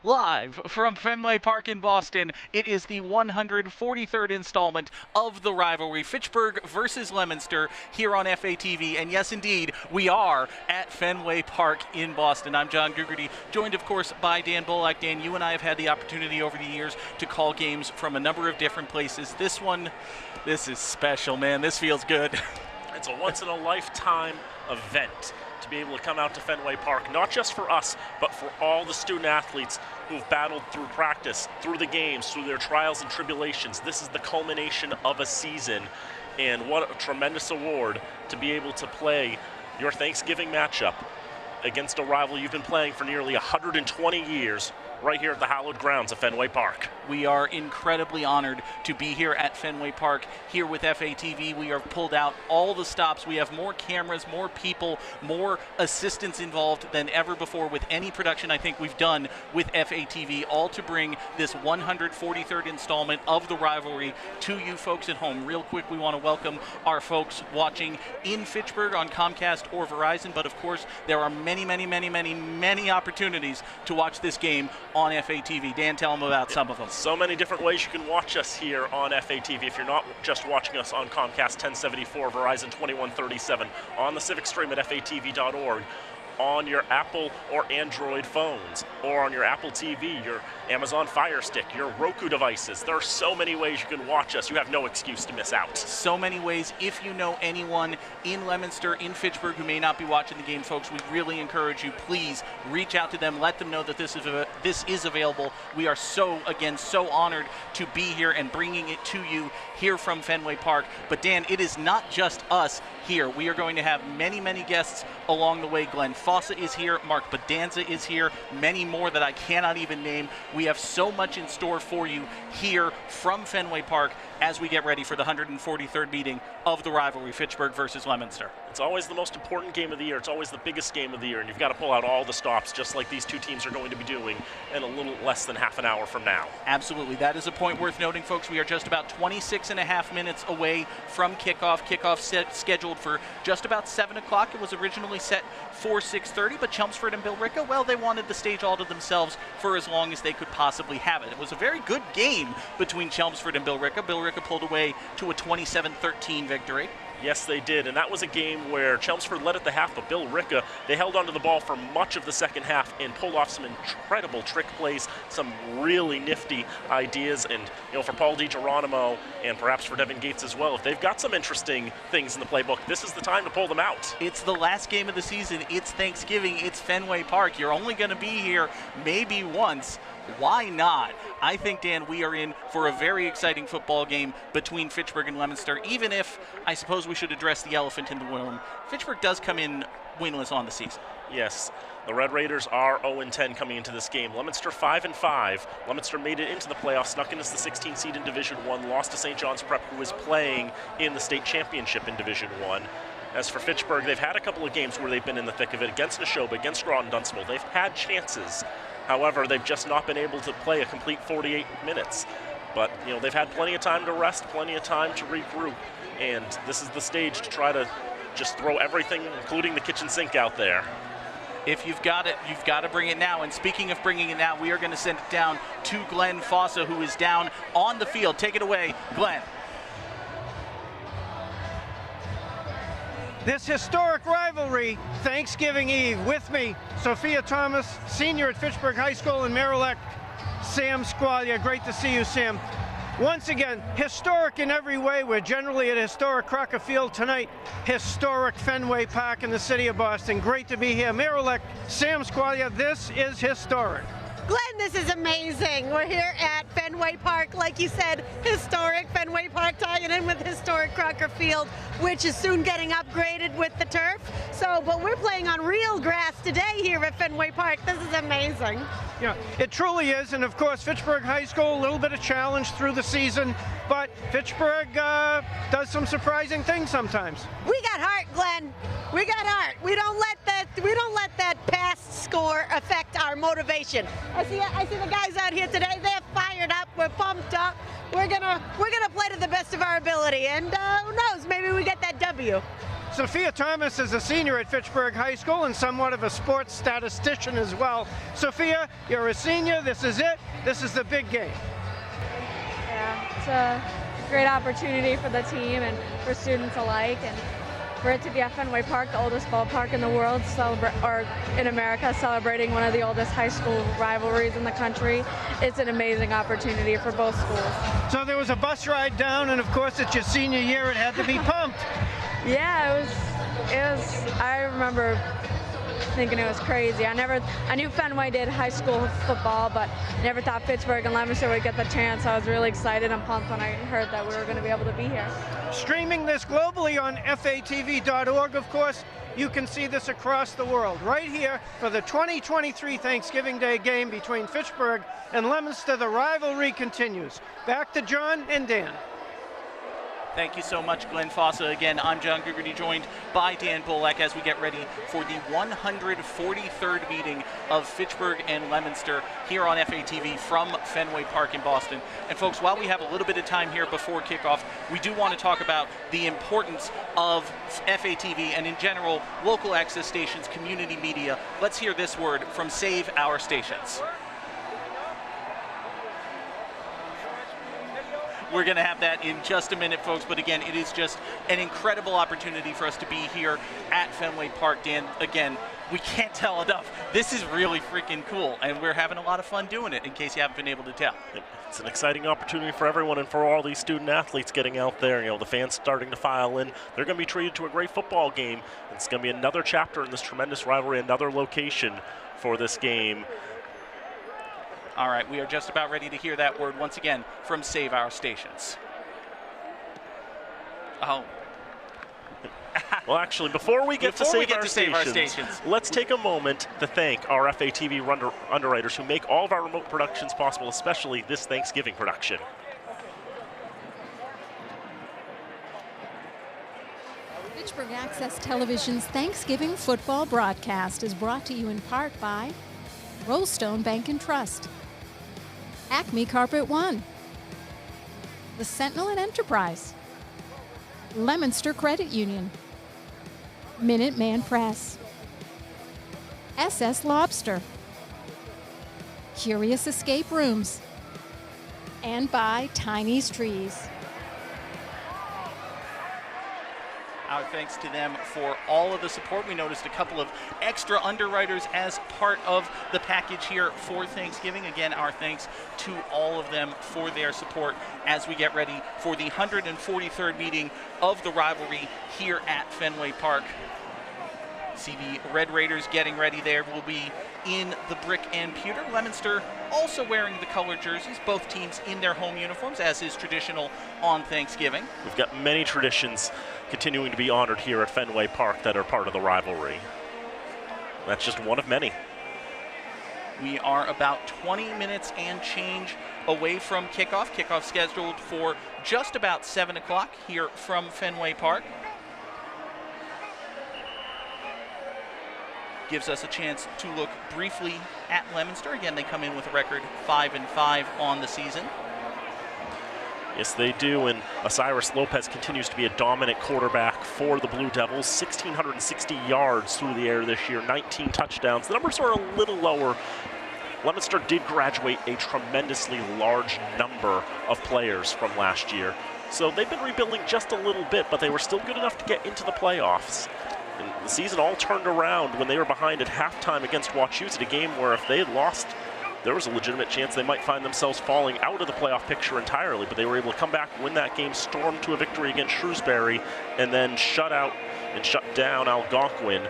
Live from Fenway Park in Boston, it is the 143rd installment of the rivalry, Fitchburg versus Leominster, here on FATV. And yes, indeed, we are at Fenway Park in Boston. I'm John Gugerty, joined, of course, by Dan Bullock. Dan, you and I have had the opportunity over the years to call games from a number of different places. This is special, man. This feels good. It's a once-in-a-lifetime event to be able to come out to Fenway Park, not just for us, but for all the student athletes who've battled through practice, through the games, through their trials and tribulations. This is the culmination of a season, and what a tremendous award to be able to play your Thanksgiving matchup against a rival you've been playing for nearly 120 years right here at the hallowed grounds of Fenway Park. We are incredibly honored to be here at Fenway Park, here with FATV. We have pulled out all the stops. We have more cameras, more people, more assistants involved than ever before with any production I think we've done with FATV, all to bring this 143rd installment of the rivalry to you folks at home. Real quick, we want to welcome our folks watching in Fitchburg on Comcast or Verizon, but of course there are many opportunities to watch this game on FATV. Dan, tell them about some of them. So many different ways you can watch us here on FATV. If you're not just watching us on Comcast 1074, Verizon 2137, on the Civic Stream at fatv.org, on your Apple or Android phones, or on your Apple TV, your Amazon Fire Stick, your Roku devices. There are so many ways you can watch us. You have no excuse to miss out. So many ways. If you know anyone in Leominster, in Fitchburg, who may not be watching the game, folks, we really encourage you, please reach out to them. Let them know that this is available. We are so honored to be here and bringing it to you here from Fenway Park. But Dan, it is not just us here. We are going to have many guests along the way. Glenn Fossa is here, Mark Bedanza is here, many more that I cannot even name. We have so much in store for you here from Fenway Park as we get ready for the 143rd meeting of the rivalry, Fitchburg versus Leominster. It's always the most important game of the year. It's always the biggest game of the year, and you've got to pull out all the stops, just like these two teams are going to be doing in a little less than half an hour from now. Absolutely. That is a point worth noting, folks. We are just about 26 and a half minutes away from kickoff. Kickoff scheduled for just about 7 o'clock. It was originally set for 6:30, but Chelmsford and Billerica, well, they wanted the stage all to themselves for as long as they could possibly have it. It was a very good game between Chelmsford and Billerica. Billerica pulled away to a 27-13 victory. Yes, they did, and that was a game where Chelmsford led at the half, but Billerica, they held onto the ball for much of the second half and pulled off some incredible trick plays, some really nifty ideas, and for Paul DiGeronimo and perhaps for Devin Gates as well, if they've got some interesting things in the playbook, this is the time to pull them out. It's the last game of the season. It's Thanksgiving. It's Fenway Park. You're only going to be here maybe once. Why not? I think, Dan, we are in for a very exciting football game between Fitchburg and Leominster, even if I suppose we should address the elephant in the room. Fitchburg does come in winless on the season. Yes, the Red Raiders are 0-10 coming into this game. Leominster 5-5. Leominster made it into the playoffs, snuck in as the 16th seed in Division I, lost to St. John's Prep, who is playing in the state championship in Division I. As for Fitchburg, they've had a couple of games where they've been in the thick of it, against Neshoba, against Groton Dunstable. They've had chances. However, they've just not been able to play a complete 48 minutes. But, they've had plenty of time to rest, plenty of time to regroup. And this is the stage to try to just throw everything, including the kitchen sink, out there. If you've got it, you've got to bring it now. And speaking of bringing it now, we are going to send it down to Glenn Fossa, who is down on the field. Take it away, Glenn. This historic rivalry, Thanksgiving Eve. With me, Sophia Thomas, senior at Fitchburg High School in Merrill-Eck, Sam Squalia. Great to see you, Sam. Once again, historic in every way. We're generally at historic Crocker Field tonight. Historic Fenway Park in the city of Boston. Great to be here. Merrill-Eck, Sam Squalia, this is historic. Glenn, this is amazing. We're here at Fenway Park, like you said, historic Fenway Park, tying in with historic Crocker Field, which is soon getting upgraded with the turf. But we're playing on real grass today here at Fenway Park. This is amazing. Yeah, it truly is, and of course, Fitchburg High School, a little bit of challenge through the season, but Fitchburg does some surprising things sometimes. We got heart, Glenn. We got heart. We don't let that past score affect our motivation. I see the guys out here today. They're fired up. We're pumped up. We're gonna play to the best of our ability, and who knows? Maybe we get that W. Sophia Thomas is a senior at Fitchburg High School and somewhat of a sports statistician as well. Sophia, you're a senior. This is it. This is the big game. Yeah, it's a great opportunity for the team and for students alike, and for it to be at Fenway Park, the oldest ballpark in the world, or in America, celebrating one of the oldest high school rivalries in the country. It's an amazing opportunity for both schools. So there was a bus ride down, and of course it's your senior year. It had to be pumped. Yeah, it was. I remember thinking it was crazy. I knew Fenway did high school football, but never thought Fitchburg and Leominster would get the chance. I was really excited and pumped when I heard that we were going to be able to be here. Streaming this globally on fatv.org, of course, you can see this across the world. Right here for the 2023 Thanksgiving Day game between Fitchburg and Leominster, the rivalry continues. Back to John and Dan. Thank you so much, Glenn Fossa. Again, I'm John Gugerty, joined by Dan Bullock as we get ready for the 143rd meeting of Fitchburg and Leominster here on FATV from Fenway Park in Boston. And folks, while we have a little bit of time here before kickoff, we do want to talk about the importance of FATV and in general, local access stations, community media. Let's hear this word from Save Our Stations. We're going to have that in just a minute, folks. But again, it is just an incredible opportunity for us to be here at Fenway Park. Dan, again, we can't tell enough. This is really freaking cool, and we're having a lot of fun doing it, in case you haven't been able to tell. It's an exciting opportunity for everyone and for all these student athletes getting out there. You know, the fans starting to file in. They're going to be treated to a great football game. It's going to be another chapter in this tremendous rivalry, another location for this game. All right, we are just about ready to hear that word once again from Save Our Stations. Oh. Well, actually, before we get to Save Our Stations, let's take a moment to thank our FATV underwriters who make all of our remote productions possible, especially this Thanksgiving production. Fitchburg Access Television's Thanksgiving football broadcast is brought to you in part by Rollstone Bank and Trust, Acme Carpet One, the Sentinel and Enterprise, Leominster Credit Union, Minuteman Press, SS Lobster, Curious Escape Rooms, and by Tiny's Trees. Our thanks to them for all of the support. We noticed a couple of extra underwriters as part of the package here for Thanksgiving. Again, our thanks to all of them for their support as we get ready for the 143rd meeting of the rivalry here at Fenway Park. See the Red Raiders getting ready there. Will be in the brick and pewter. Leominster also wearing the colored jerseys, both teams in their home uniforms, as is traditional on Thanksgiving. We've got many traditions continuing to be honored here at Fenway Park that are part of the rivalry. That's just one of many. We are about 20 minutes and change away from kickoff. Kickoff scheduled for just about 7 o'clock here from Fenway Park. Gives us a chance to look briefly at Leominster. Again, they come in with a record 5-5 on the season. Yes, they do, and Osiris Lopez continues to be a dominant quarterback for the Blue Devils. 1,660 yards through the air this year, 19 touchdowns. The numbers are a little lower. Leominster did graduate a tremendously large number of players from last year. So they've been rebuilding just a little bit, but they were still good enough to get into the playoffs. And the season all turned around when they were behind at halftime against Wachusett, a game where if they had lost, there was a legitimate chance they might find themselves falling out of the playoff picture entirely, but they were able to come back, win that game, storm to a victory against Shrewsbury, and then shut out and shut down Algonquin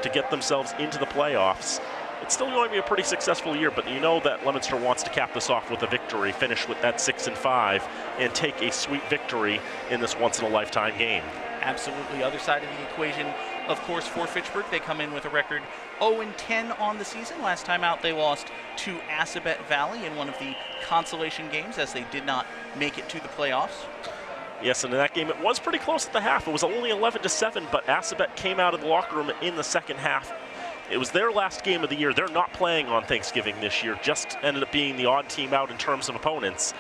to get themselves into the playoffs. It's still going to be a pretty successful year, but you know that Leominster wants to cap this off with a victory, finish with that 6-5, and take a sweet victory in this once-in-a-lifetime game. Absolutely. Other side of the equation, of course, for Fitchburg, they come in with a record 0-10 on the season. Last time out, they lost to Assabet Valley in one of the consolation games, as they did not make it to the playoffs. Yes, and in that game, it was pretty close at the half. It was only 11-7, but Assabet came out of the locker room in the second half. It was their last game of the year. They're not playing on Thanksgiving this year, just ended up being the odd team out in terms of opponents.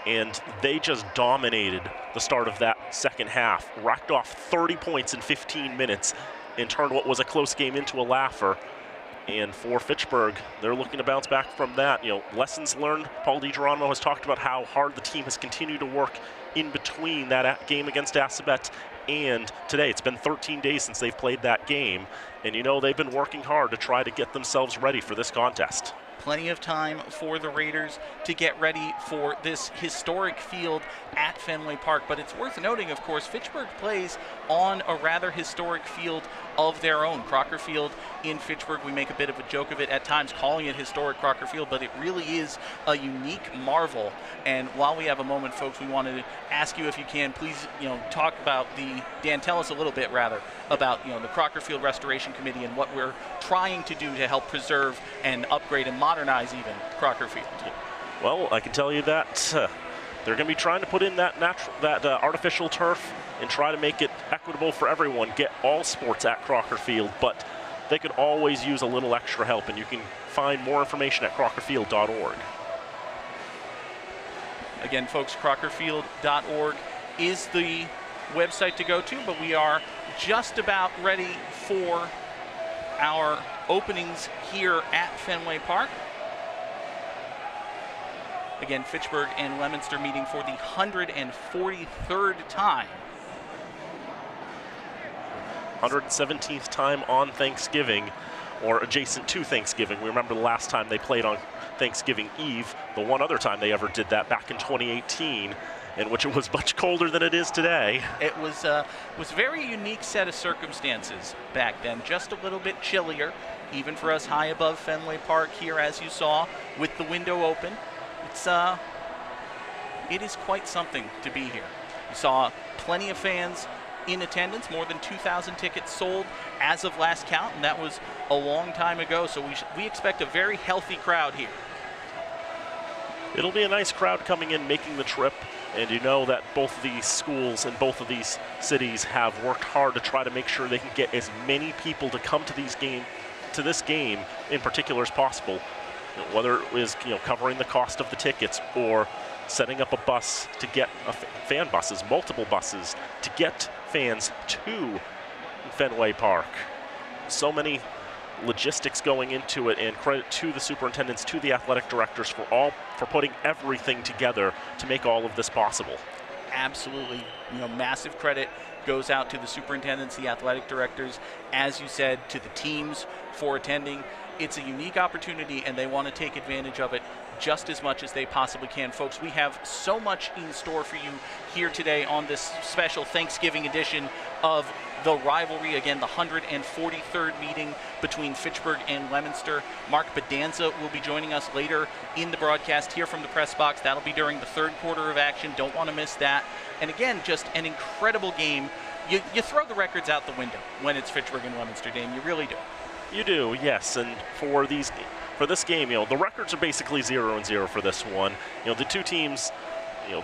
and they just dominated the start of that second half, racked off 30 points in 15 minutes, and turned what was a close game into a laugher. And for Fitchburg, they're looking to bounce back from that. Lessons learned. Paul DiGeronimo has talked about how hard the team has continued to work in between that game against Assabet and today. It's been 13 days since they've played that game, and they've been working hard to try to get themselves ready for this contest. Plenty of time for the Raiders to get ready for this historic field at Fenway Park. But it's worth noting, of course, Fitchburg plays on a rather historic field of their own, Crocker Field in Fitchburg. We make a bit of a joke of it at times, calling it historic Crocker Field, but it really is a unique marvel. And while we have a moment, folks, we wanted to ask you if you can, please, talk about Dan, tell us a little bit, rather, about, the Crocker Field Restoration Committee and what we're trying to do to help preserve and upgrade and modernize even Crocker Field. Well, I can tell you that they're going to be trying to put in that artificial turf and try to make it equitable for everyone, get all sports at Crocker Field, but they could always use a little extra help, and you can find more information at crockerfield.org. Again, folks, crockerfield.org is the website to go to, but we are just about ready for our openings here at Fenway Park. Again, Fitchburg and Leominster meeting for the 143rd time. 117th time on Thanksgiving, or adjacent to Thanksgiving. We remember the last time they played on Thanksgiving Eve, the one other time they ever did that back in 2018, in which it was much colder than it is today. It was a very unique set of circumstances back then, just a little bit chillier, even for us high above Fenway Park here, as you saw, with the window open. It is quite something to be here. You saw plenty of fans in attendance, more than 2,000 tickets sold as of last count, and that was a long time ago, so we expect a very healthy crowd here. It'll be a nice crowd coming in, making the trip, and that both of these schools and both of these cities have worked hard to try to make sure they can get as many people to come to this game in particular as possible, whether it is covering the cost of the tickets or setting up a bus to get fan buses, multiple buses to get fans to Fenway Park. So many logistics going into it, and credit to the superintendents, to the athletic directors for putting everything together to make all of this possible. Absolutely, massive credit goes out to the superintendents, the athletic directors, as you said, to the teams for attending. It's a unique opportunity, and they want to take advantage of it just as much as they possibly can. Folks, we have so much in store for you here today on this special Thanksgiving edition of the Rivalry. Again, the 143rd meeting between Fitchburg and Leominster. Mark Bedanza will be joining us later in the broadcast here from the press box. That'll be during the third quarter of action. Don't want to miss that. And again, just an incredible game. You throw the records out the window when it's Fitchburg and Leominster, Dane. You really do. You do, yes. And for this game, the records are basically 0-0 for this one. The two teams,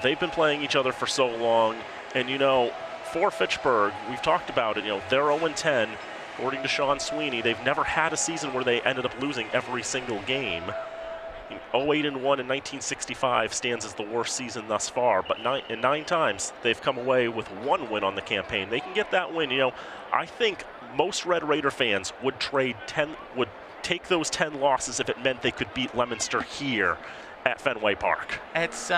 they've been playing each other for so long, and for Fitchburg, we've talked about it, they're 0-10. According to Sean Sweeney, they've never had a season where they ended up losing every single game. 0-8-1 in 1965 stands as the worst season thus far, but nine times they've come away with one win on the campaign. They can get that win. I think most Red Raider fans would take those 10 losses if it meant they could beat Leominster here at Fenway Park. It's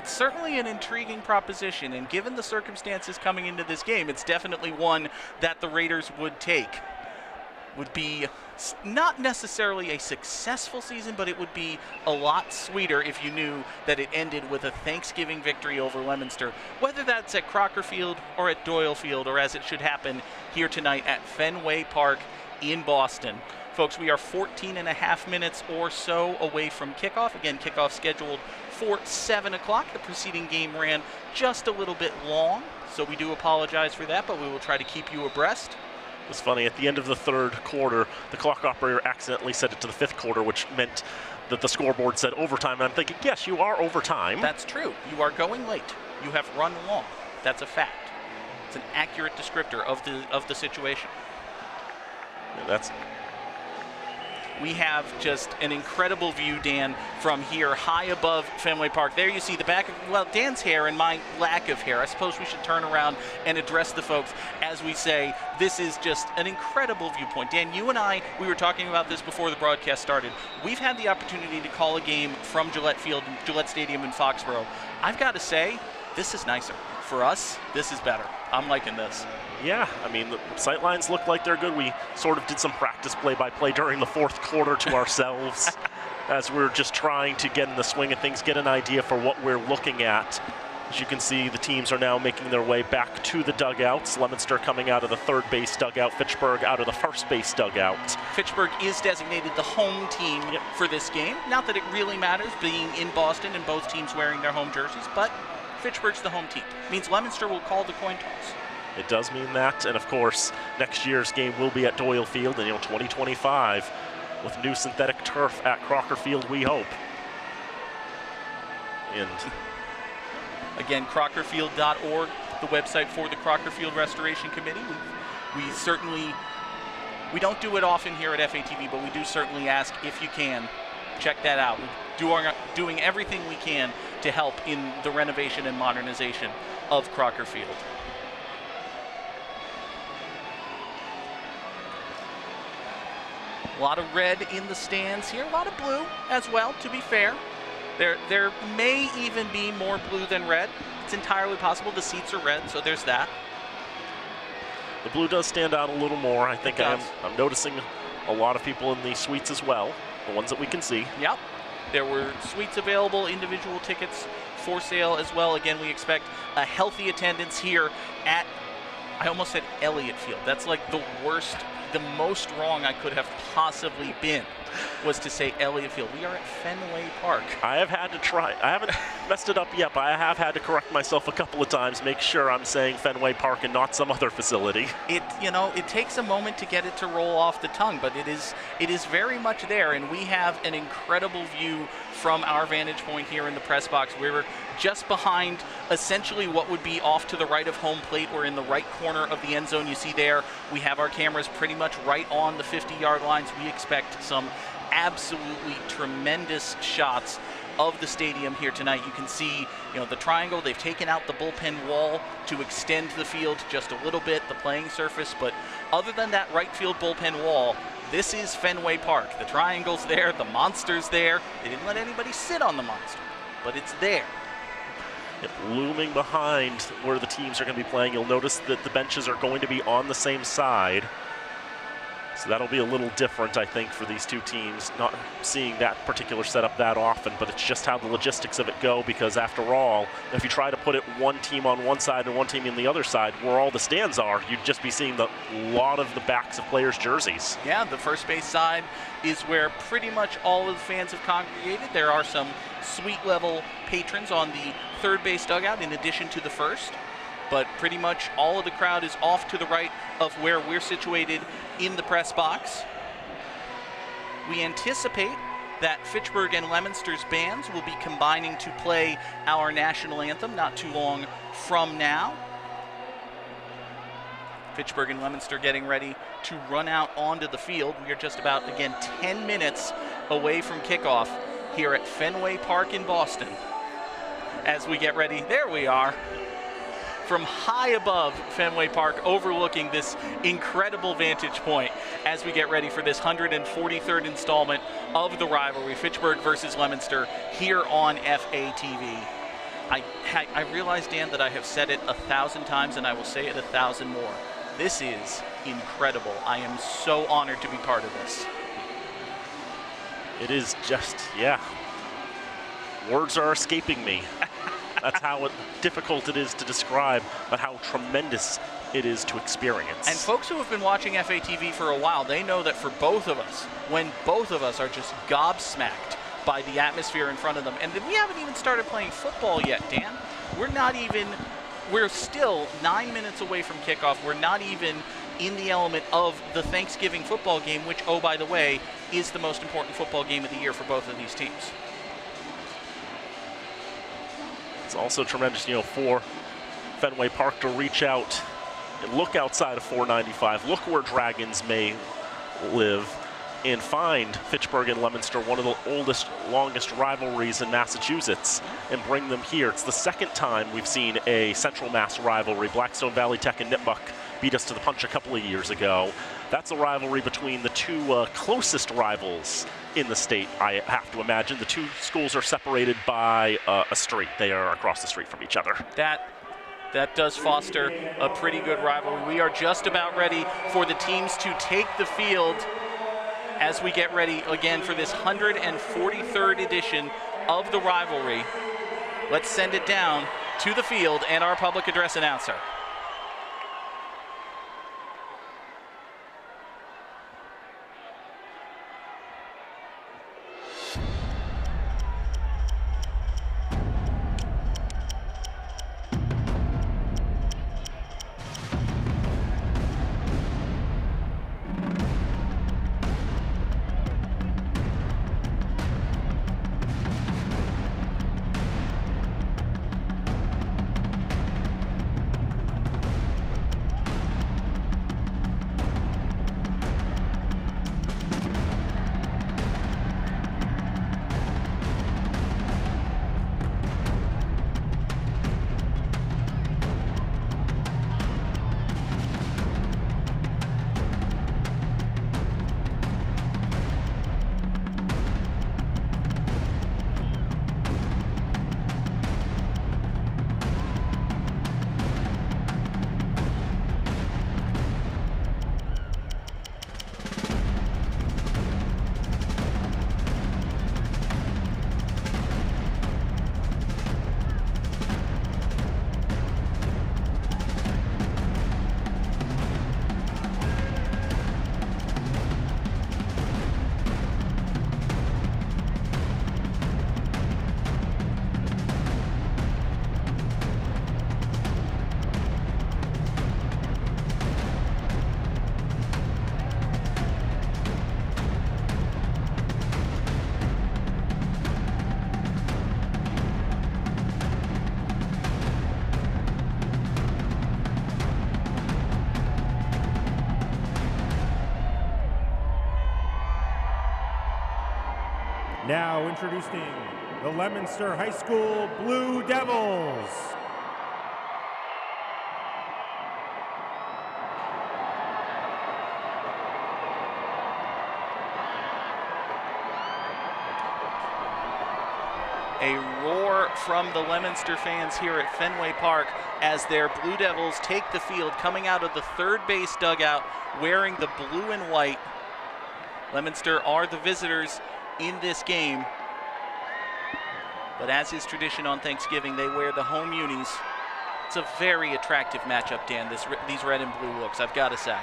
certainly an intriguing proposition, and given the circumstances coming into this game, it's definitely one that the Raiders would take. Would be not necessarily a successful season, but it would be a lot sweeter if you knew that it ended with a Thanksgiving victory over Leominster, whether that's at Crocker Field or at Doyle Field, or as it should happen here tonight at Fenway Park in Boston. Folks, we are 14 and a half minutes or so away from kickoff. Again, kickoff scheduled for 7 o'clock. The preceding game ran just a little bit long, so we do apologize for that, but we will try to keep you abreast. It was funny, at the end of the third quarter, the clock operator accidentally set it to the fifth quarter, which meant that the scoreboard said overtime, and I'm thinking, yes, you are overtime. That's true. You are going late. You have run long. That's a fact. It's an accurate descriptor of the situation. Yeah, we have just an incredible view, Dan, from here, high above Fenway Park. There you see the back of, well, Dan's hair and my lack of hair. I suppose we should turn around and address the folks as we say this is just an incredible viewpoint. Dan, you and I, we were talking about this before the broadcast started. We've had the opportunity to call a game from Gillette Stadium in Foxborough. I've got to say, this is nicer. For us, this is better. I'm liking this. Yeah, I mean, the sight lines look like they're good. We sort of did some practice play-by-play during the fourth quarter to ourselves as we're just trying to get in the swing of things, get an idea for what we're looking at. As you can see, the teams are now making their way back to the dugouts. Leominster coming out of the third base dugout, Fitchburg out of the first base dugout. Fitchburg is designated the home team for this game. Not that it really matters being in Boston and both teams wearing their home jerseys, but Fitchburg's the home team. It means Leominster will call the coin toss. It does mean that, and of course, next year's game will be at Doyle Field, and 2025 with new synthetic turf at Crocker Field, we hope. And again, crockerfield.org, the website for the Crocker Field Restoration Committee. We don't do it often here at FATV, but we do certainly ask if you can check that out. We're doing everything we can to help in the renovation and modernization of Crocker Field. A lot of red in the stands here, a lot of blue as well, to be fair. There may even be more blue than red. It's entirely possible. The seats are red, so there's that. The blue does stand out a little more. I think I'm noticing a lot of people in the suites as well, the ones that we can see. Yep. There were suites available, individual tickets for sale as well. Again, we expect a healthy attendance here at, I almost said Elliott Field. That's like the worst, the most wrong I could have possibly been was to say Elliott Field. We are at Fenway Park. I have had to try. I haven't messed it up yet, but I have had to correct myself a couple of times, make sure I'm saying Fenway Park and not some other facility. It takes a moment to get it to roll off the tongue, but it is very much there, and we have an incredible view from our vantage point here in the press box. We're just behind essentially what would be off to the right of home plate. We're in the right corner of the end zone. You see there, we have our cameras pretty much right on the 50-yard lines. We expect some absolutely tremendous shots of the stadium here tonight. You can see, the triangle. They've taken out the bullpen wall to extend the field just a little bit, the playing surface. But other than that right field bullpen wall, this is Fenway Park. The triangle's there, the monster's there. They didn't let anybody sit on the monster, but it's there. Looming behind where the teams are going to be playing, you'll notice that the benches are going to be on the same side. So that'll be a little different, I think, for these two teams. Not seeing that particular setup that often, but it's just how the logistics of it go, because after all, if you try to put it one team on one side and one team on the other side, where all the stands are, you'd just be seeing a lot of the backs of players' jerseys. Yeah, the first base side is where pretty much all of the fans have congregated. There are some suite level patrons on the third base dugout in addition to the first, but pretty much all of the crowd is off to the right of where we're situated in the press box. We anticipate that Fitchburg and Leominster's bands will be combining to play our national anthem not too long from now. Fitchburg and Leominster getting ready to run out onto the field. We are just about, again, 10 minutes away from kickoff here at Fenway Park in Boston. As we get ready, there we are, from high above Fenway Park, overlooking this incredible vantage point as we get ready for this 143rd installment of the rivalry, Fitchburg versus Leominster, here on FATV. I realize, Dan, that I have said it 1,000 times, and I will say it 1,000 more. This is incredible. I am so honored to be part of this. It is just, yeah. Words are escaping me. That's how difficult it is to describe, but how tremendous it is to experience. And folks who have been watching FATV for a while, they know that for both of us, when both of us are just gobsmacked by the atmosphere in front of them, and we haven't even started playing football yet, Dan. We're still 9 minutes away from kickoff. We're not even in the element of the Thanksgiving football game, which, oh, by the way, is the most important football game of the year for both of these teams. It's also tremendous, for Fenway Park to reach out and look outside of 495, look where Dragons may live, and find Fitchburg and Leominster, one of the oldest, longest rivalries in Massachusetts, and bring them here. It's the second time we've seen a Central Mass rivalry. Blackstone Valley Tech and Nipmuc beat us to the punch a couple of years ago. That's a rivalry between the two closest rivals in the state, I have to imagine. The two schools are separated by a street. They are across the street from each other. That does foster a pretty good rivalry. We are just about ready for the teams to take the field as we get ready again for this 143rd edition of the rivalry. Let's send it down to the field and our public address announcer. Now introducing the Leominster High School Blue Devils. A roar from the Leominster fans here at Fenway Park as their Blue Devils take the field, coming out of the third base dugout wearing the blue and white. Leominster are the visitors in this game, but as is tradition on Thanksgiving, they wear the home unis. It's a very attractive matchup, Dan, these red and blue looks, I've got to say.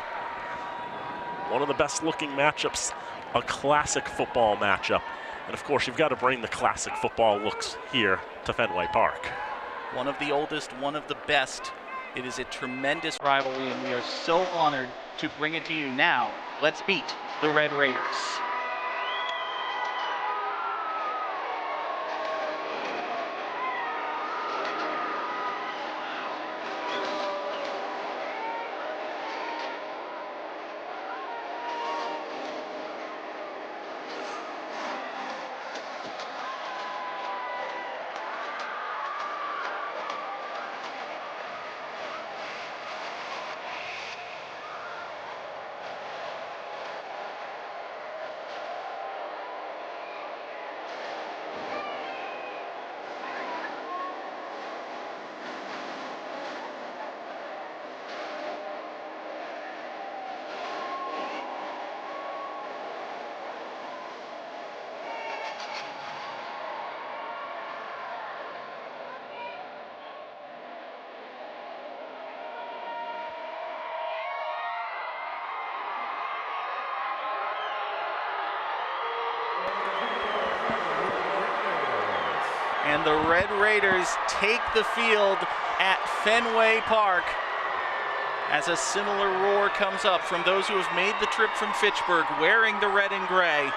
One of the best looking matchups, a classic football matchup. And of course, you've got to bring the classic football looks here to Fenway Park. One of the oldest, one of the best. It is a tremendous rivalry, and we are so honored to bring it to you now. Let's meet the Red Raiders. And the Red Raiders take the field at Fenway Park as a similar roar comes up from those who have made the trip from Fitchburg wearing the red and gray.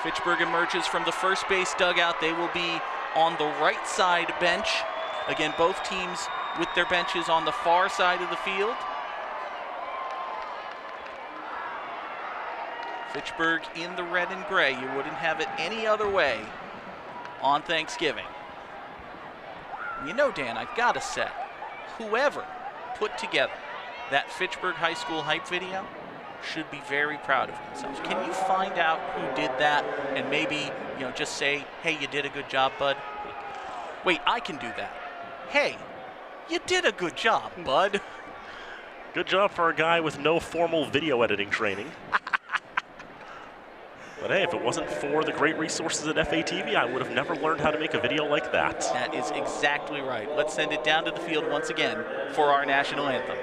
Fitchburg emerges from the first base dugout. They will be on the right side bench. Again, both teams with their benches on the far side of the field. Fitchburg in the red and gray. You wouldn't have it any other way on Thanksgiving. You know, Dan, I've got to say, whoever put together that Fitchburg High School hype video should be very proud of themselves. Can you find out who did that and maybe, just say, hey, you did a good job, bud? Wait, I can do that. Hey, you did a good job, bud. Good job for a guy with no formal video editing training. But hey, if it wasn't for the great resources at FATV, I would have never learned how to make a video like that. That is exactly right. Let's send it down to the field once again for our national anthem.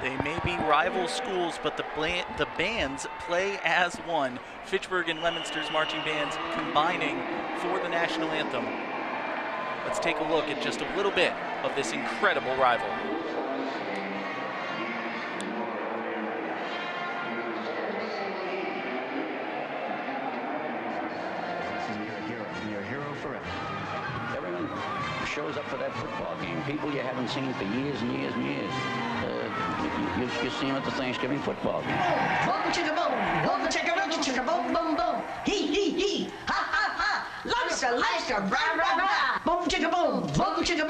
They may be rival schools, but the bands play as one. Fitchburg and Leominster's marching bands combining for the national anthem. Let's take a look at just a little bit of this incredible rivalry. You're a hero forever. Everyone shows up for that football game. People you haven't seen for years and years and years. You see them at the Thanksgiving football game. Boom chicka boom, boom chicka chicka boom boom boom. Hee ha ha ha. Leicester, rah rah rah. Boom chicka boom, boom chicka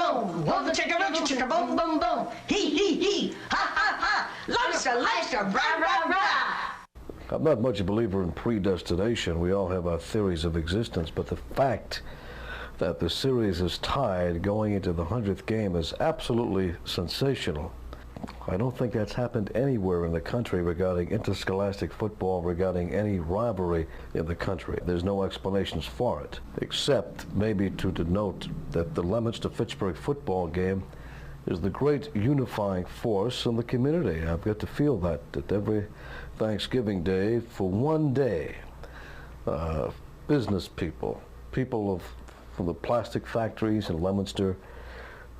boom boom boom. Hee ha ha ha. Leicester, rah rah rah. I'm not much a believer in predestination. We all have our theories of existence, but the fact that the series is tied going into the 100th game is absolutely sensational. I don't think that's happened anywhere in the country regarding interscholastic football, regarding any rivalry in the country. There's no explanations for it, except maybe to denote that the Leominster-Fitchburg football game is the great unifying force in the community. I've got to feel that every Thanksgiving Day, for one day, business people from the plastic factories in Leominster,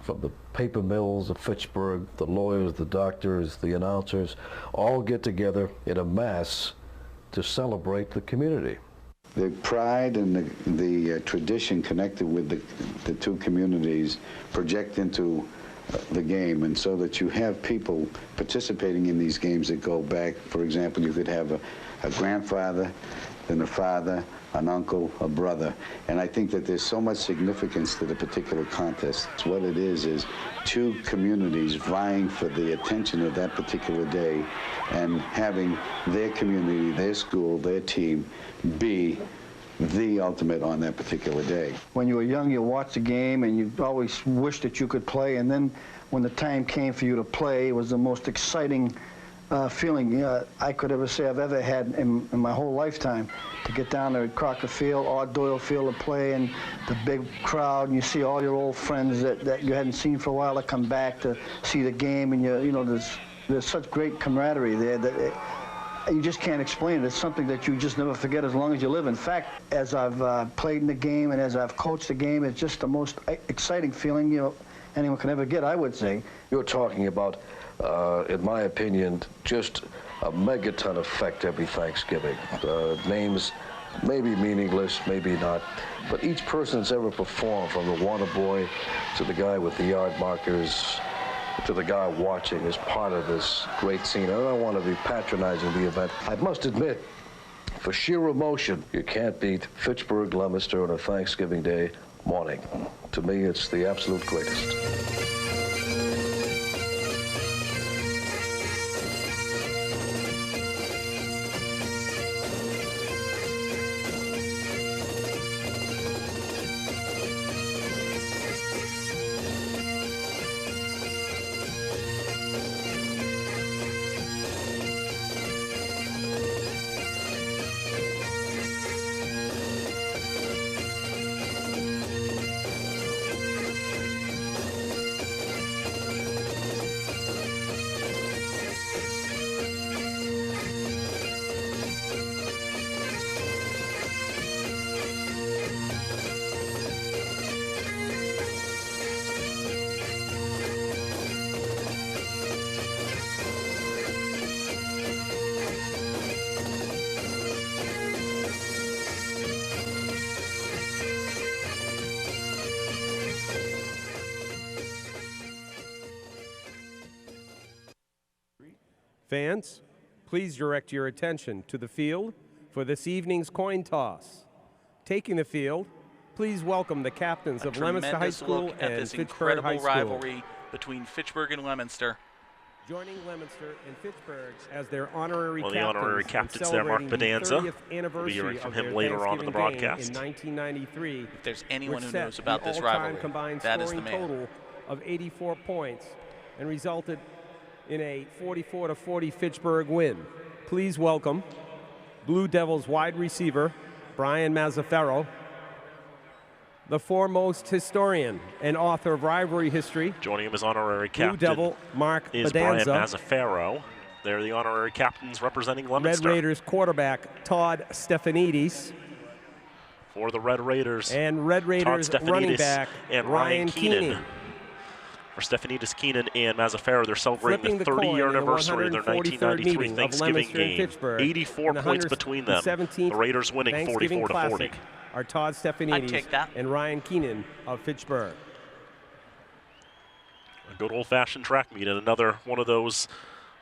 from the paper mills of Fitchburg, the lawyers, the doctors, the announcers, all get together in a mass to celebrate the community. The pride and the tradition connected with the two communities project into the game, and so that you have people participating in these games that go back. For example, you could have a grandfather, then a father, an uncle, a brother, and I think that there's so much significance to the particular contest. What it is two communities vying for the attention of that particular day and having their community, their school, their team be the ultimate on that particular day. When you were young, you watched the game and you always wished that you could play, and then when the time came for you to play, it was the most exciting feeling I could ever say I've ever had in my whole lifetime. To get down there at Crocker Field or Doyle Field to play, and the big crowd, and you see all your old friends that you hadn't seen for a while to come back to see the game, and there's such great camaraderie there that you just can't explain it. It's something that you just never forget as long as you live. In fact, as I've played in the game and as I've coached the game, it's just the most exciting feeling anyone can ever get, I would say. You're talking about, in my opinion, just a megaton effect every Thanksgiving. Names may be meaningless, maybe not, but each person that's ever performed, from the water boy to the guy with the yard markers, to the guy watching as part of this great scene. I don't want to be patronizing the event. I must admit, for sheer emotion, you can't beat Fitchburg, Leominster on a Thanksgiving Day morning. To me, it's the absolute greatest. Fans, please direct your attention to the field for this evening's coin toss. Taking the field, please welcome the captains of Leominster High School and Fitchburg High School. Rivalry between Fitchburg and Leominster. Joining Leominster and Fitchburg as their honorary captains. The honorary captains there, Mark Bedanza. We'll be hearing from him later on in the broadcast. In 1993, if there's anyone who knows about this rivalry, that is the man. Total of 84 points and resulted in a 44-40 Fitchburg win. Please welcome Blue Devils wide receiver Brian Mazzaferro, the foremost historian and author of rivalry history. Joining him as honorary captain Blue Devil Mark is Bedanza. Brian Mazzaferro. They're the honorary captains representing Leominster. Red Raiders quarterback Todd Stefanidis. For the Red Raiders, and Red Raiders running back and Ryan Keenan. For Stefanidis, Keenan, and Mazzaferro, they're celebrating the 30-year anniversary of their 1993 Thanksgiving game. 84 points between them. The Raiders winning 44-40. Are Todd Stefanidis and Ryan Keenan of Fitchburg. A good old-fashioned track meet and another one of those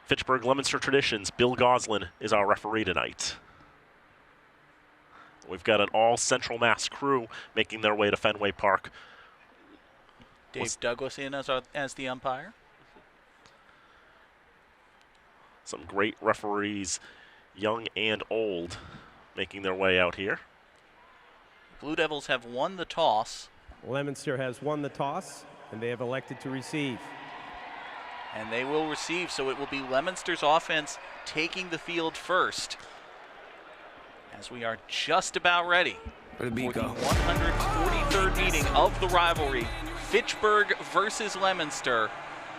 Fitchburg-Leominster traditions. Bill Goslin is our referee tonight. We've got an all-Central Mass crew making their way to Fenway Park. Dave Douglas in as the umpire. Some great referees, young and old, making their way out here. Blue Devils have won the toss. Leominster has won the toss, and they have elected to receive. And they will receive, so it will be Leominster's offense taking the field first. As we are just about ready for the 143rd meeting of the rivalry. Fitchburg versus Leominster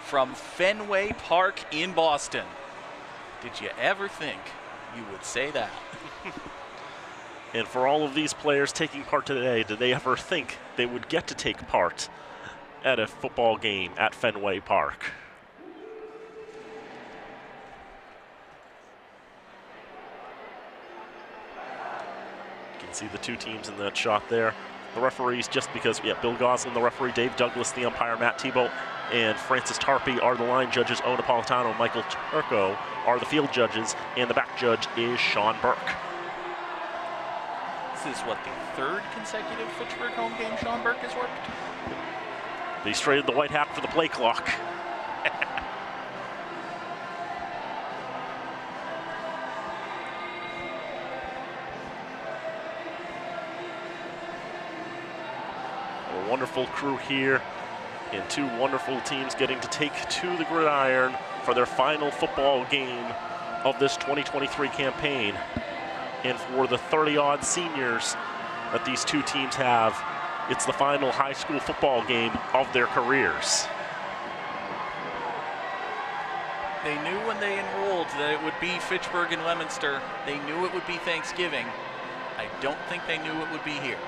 from Fenway Park in Boston. Did you ever think you would say that? And for all of these players taking part today, did they ever think they would get to take part at a football game at Fenway Park? You can see the two teams in that shot there. The referees, just because, Bill Goslin, the referee, Dave Douglas, the umpire, Matt Tebow, and Francis Tarpey are the line judges. O. Napolitano, Michael Turco are the field judges, and the back judge is Sean Burke. This is what, the third consecutive Fitchburg home game Sean Burke has worked? He's traded the white hat for the play clock. A wonderful crew here, and two wonderful teams getting to take to the gridiron for their final football game of this 2023 campaign. And for the 30-odd seniors that these two teams have, it's the final high school football game of their careers. They knew when they enrolled that it would be Fitchburg and Leominster. They knew it would be Thanksgiving. I don't think they knew it would be here.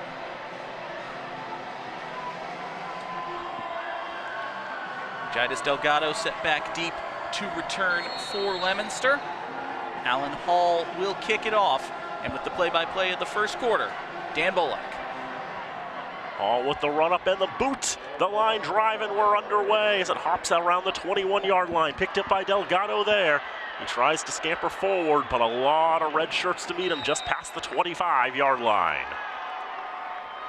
Jidus Delgado set back deep to return for Leominster. Alan Hall will kick it off, and with the play-by-play of the first quarter, Dan Bolek. Hall with the run-up and the boot the line drive, and we're underway as it hops around the 21-yard line. Picked up by Delgado there. He tries to scamper forward, but a lot of red shirts to meet him just past the 25-yard line.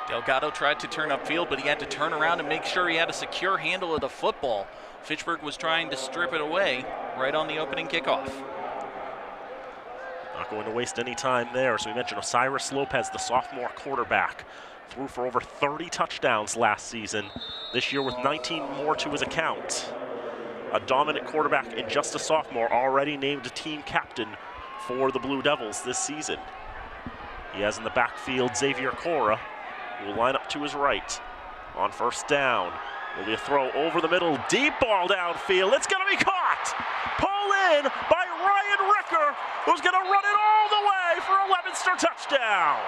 Delgado tried to turn upfield, but he had to turn around and make sure he had a secure handle of the football. Fitchburg was trying to strip it away right on the opening kickoff. Not going to waste any time there. So we mentioned Osiris Lopez, the sophomore quarterback, threw for over 30 touchdowns last season. This year with 19 more to his account. A dominant quarterback and just a sophomore, already named a team captain for the Blue Devils this season. He has in the backfield Xavier Cora, who will line up to his right. On first down, will be a throw over the middle, deep ball downfield. It's going to be caught! Pulled in by Ryan Ricker, who's going to run it all the way for a Leominster touchdown.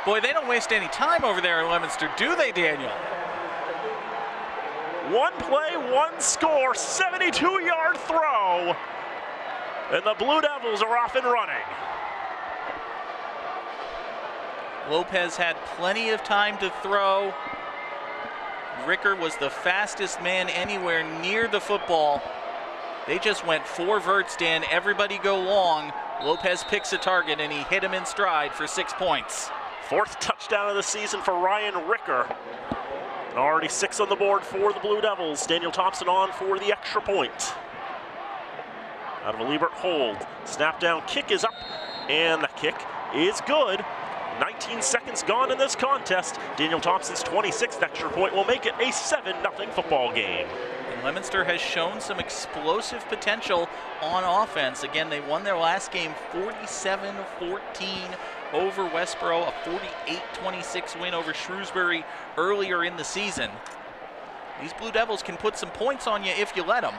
Boy, they don't waste any time over there in Leominster, do they, Daniel? One play, one score, 72-yard throw, and the Blue Devils are off and running. Lopez had plenty of time to throw. Ricker was the fastest man anywhere near the football. They just went 4 verts, Dan. Everybody go long. Lopez picks a target, and he hit him in stride for 6 points. 4th touchdown of the season for Ryan Ricker. And already 6 on the board for the Blue Devils. Daniel Thompson on for the extra point. Out of a Liebert hold. Snap down, kick is up, and the kick is good. 19 seconds gone in this contest. Daniel Thompson's 26th extra point will make it a 7-0 football game. And Leominster has shown some explosive potential on offense. Again, they won their last game 47-14 over Westboro, a 48-26 win over Shrewsbury earlier in the season. These Blue Devils can put some points on you if you let them.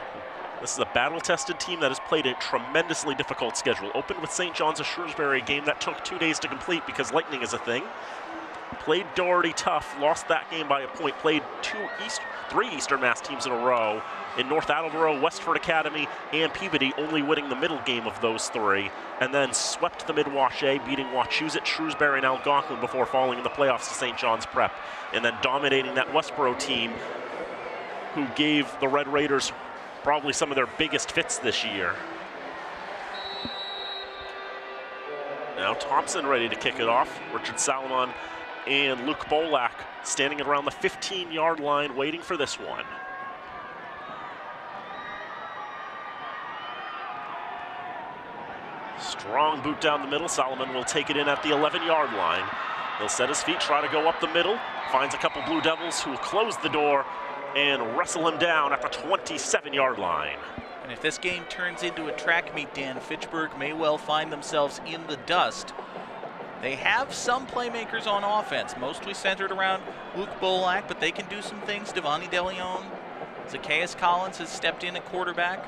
This is a battle-tested team that has played a tremendously difficult schedule. Opened with St. John's of Shrewsbury, a game that took 2 days to complete because lightning is a thing. Played Doherty tough, lost that game by a point. Played 3 Eastern Mass teams in a row in North Attleboro, Westford Academy, and Peabody, only winning the middle game of those 3. And then swept the Mid-Wash A, beating Wachusett, Shrewsbury, and Algonquin before falling in the playoffs to St. John's Prep. And then dominating that Westboro team, who gave the Red Raiders probably some of their biggest fits this year. Now Thompson ready to kick it off. Richard Salomon and Luke Bolak standing around the 15-yard line waiting for this one. Strong boot down the middle. Salomon will take it in at the 11-yard line. He'll set his feet, try to go up the middle. Finds a couple Blue Devils who will close the door and wrestle him down at the 27-yard line. And if this game turns into a track meet, Dan, Fitchburg may well find themselves in the dust. They have some playmakers on offense, mostly centered around Luke Bolak, but they can do some things. Devani DeLeon, Zacchaeus Collins has stepped in at quarterback.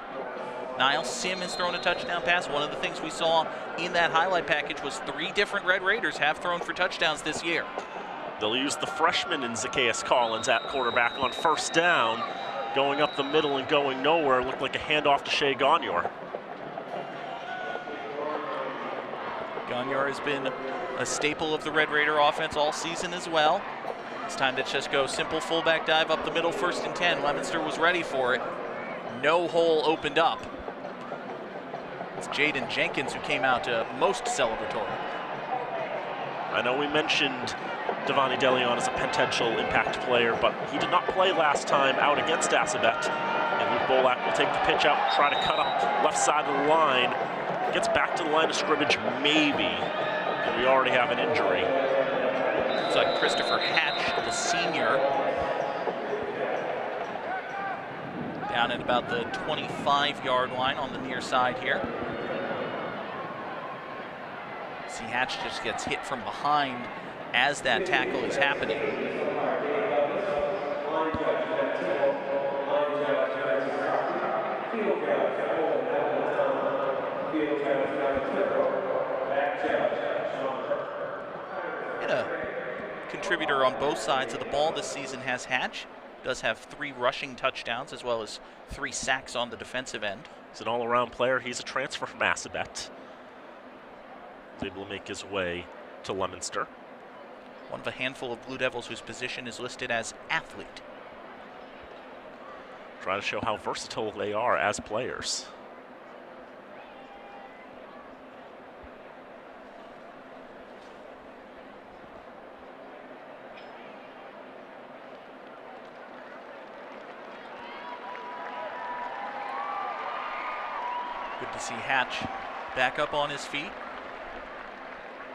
Niall Sim has thrown a touchdown pass. One of the things we saw in that highlight package was 3 different Red Raiders have thrown for touchdowns this year. They'll use the freshman in Zacchaeus Collins at quarterback on first down, going up the middle and going nowhere. Looked like a handoff to Shea Gagnor. Gagnor has been a staple of the Red Raider offense all season as well. It's time to just go simple fullback dive up the middle, 1st and 10. Leominster was ready for it. No hole opened up. It's Jaden Jenkins who came out most celebratory. I know we mentioned Devani DeLeon as a potential impact player, but he did not play last time out against Assabet. And Luke Bolak will take the pitch out, try to cut up left side of the line. Gets back to the line of scrimmage, maybe. And we already have an injury. It's like Christopher Hatch, the senior, down at about the 25-yard line on the near side here. See, Hatch just gets hit from behind as that tackle is happening. And a contributor on both sides of the ball this season has Hatch. Does have 3 rushing touchdowns as well as 3 sacks on the defensive end. He's an all-around player. He's a transfer from Assabet. He's able to make his way to Leominster. one of a handful of Blue Devils whose position is listed as athlete. Trying to show how versatile they are as players. Good to see Hatch back up on his feet.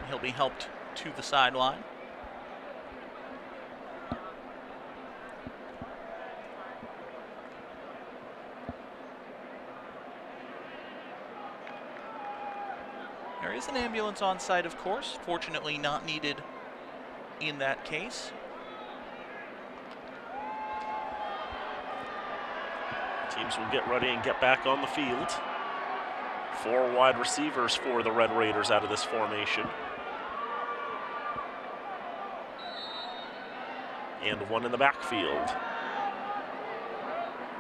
He'll be helped to the sideline. There is an ambulance on site, of course. Fortunately, not needed in that case. Teams will get ready and get back on the field. 4 wide receivers for the Red Raiders out of this formation. And 1 in the backfield.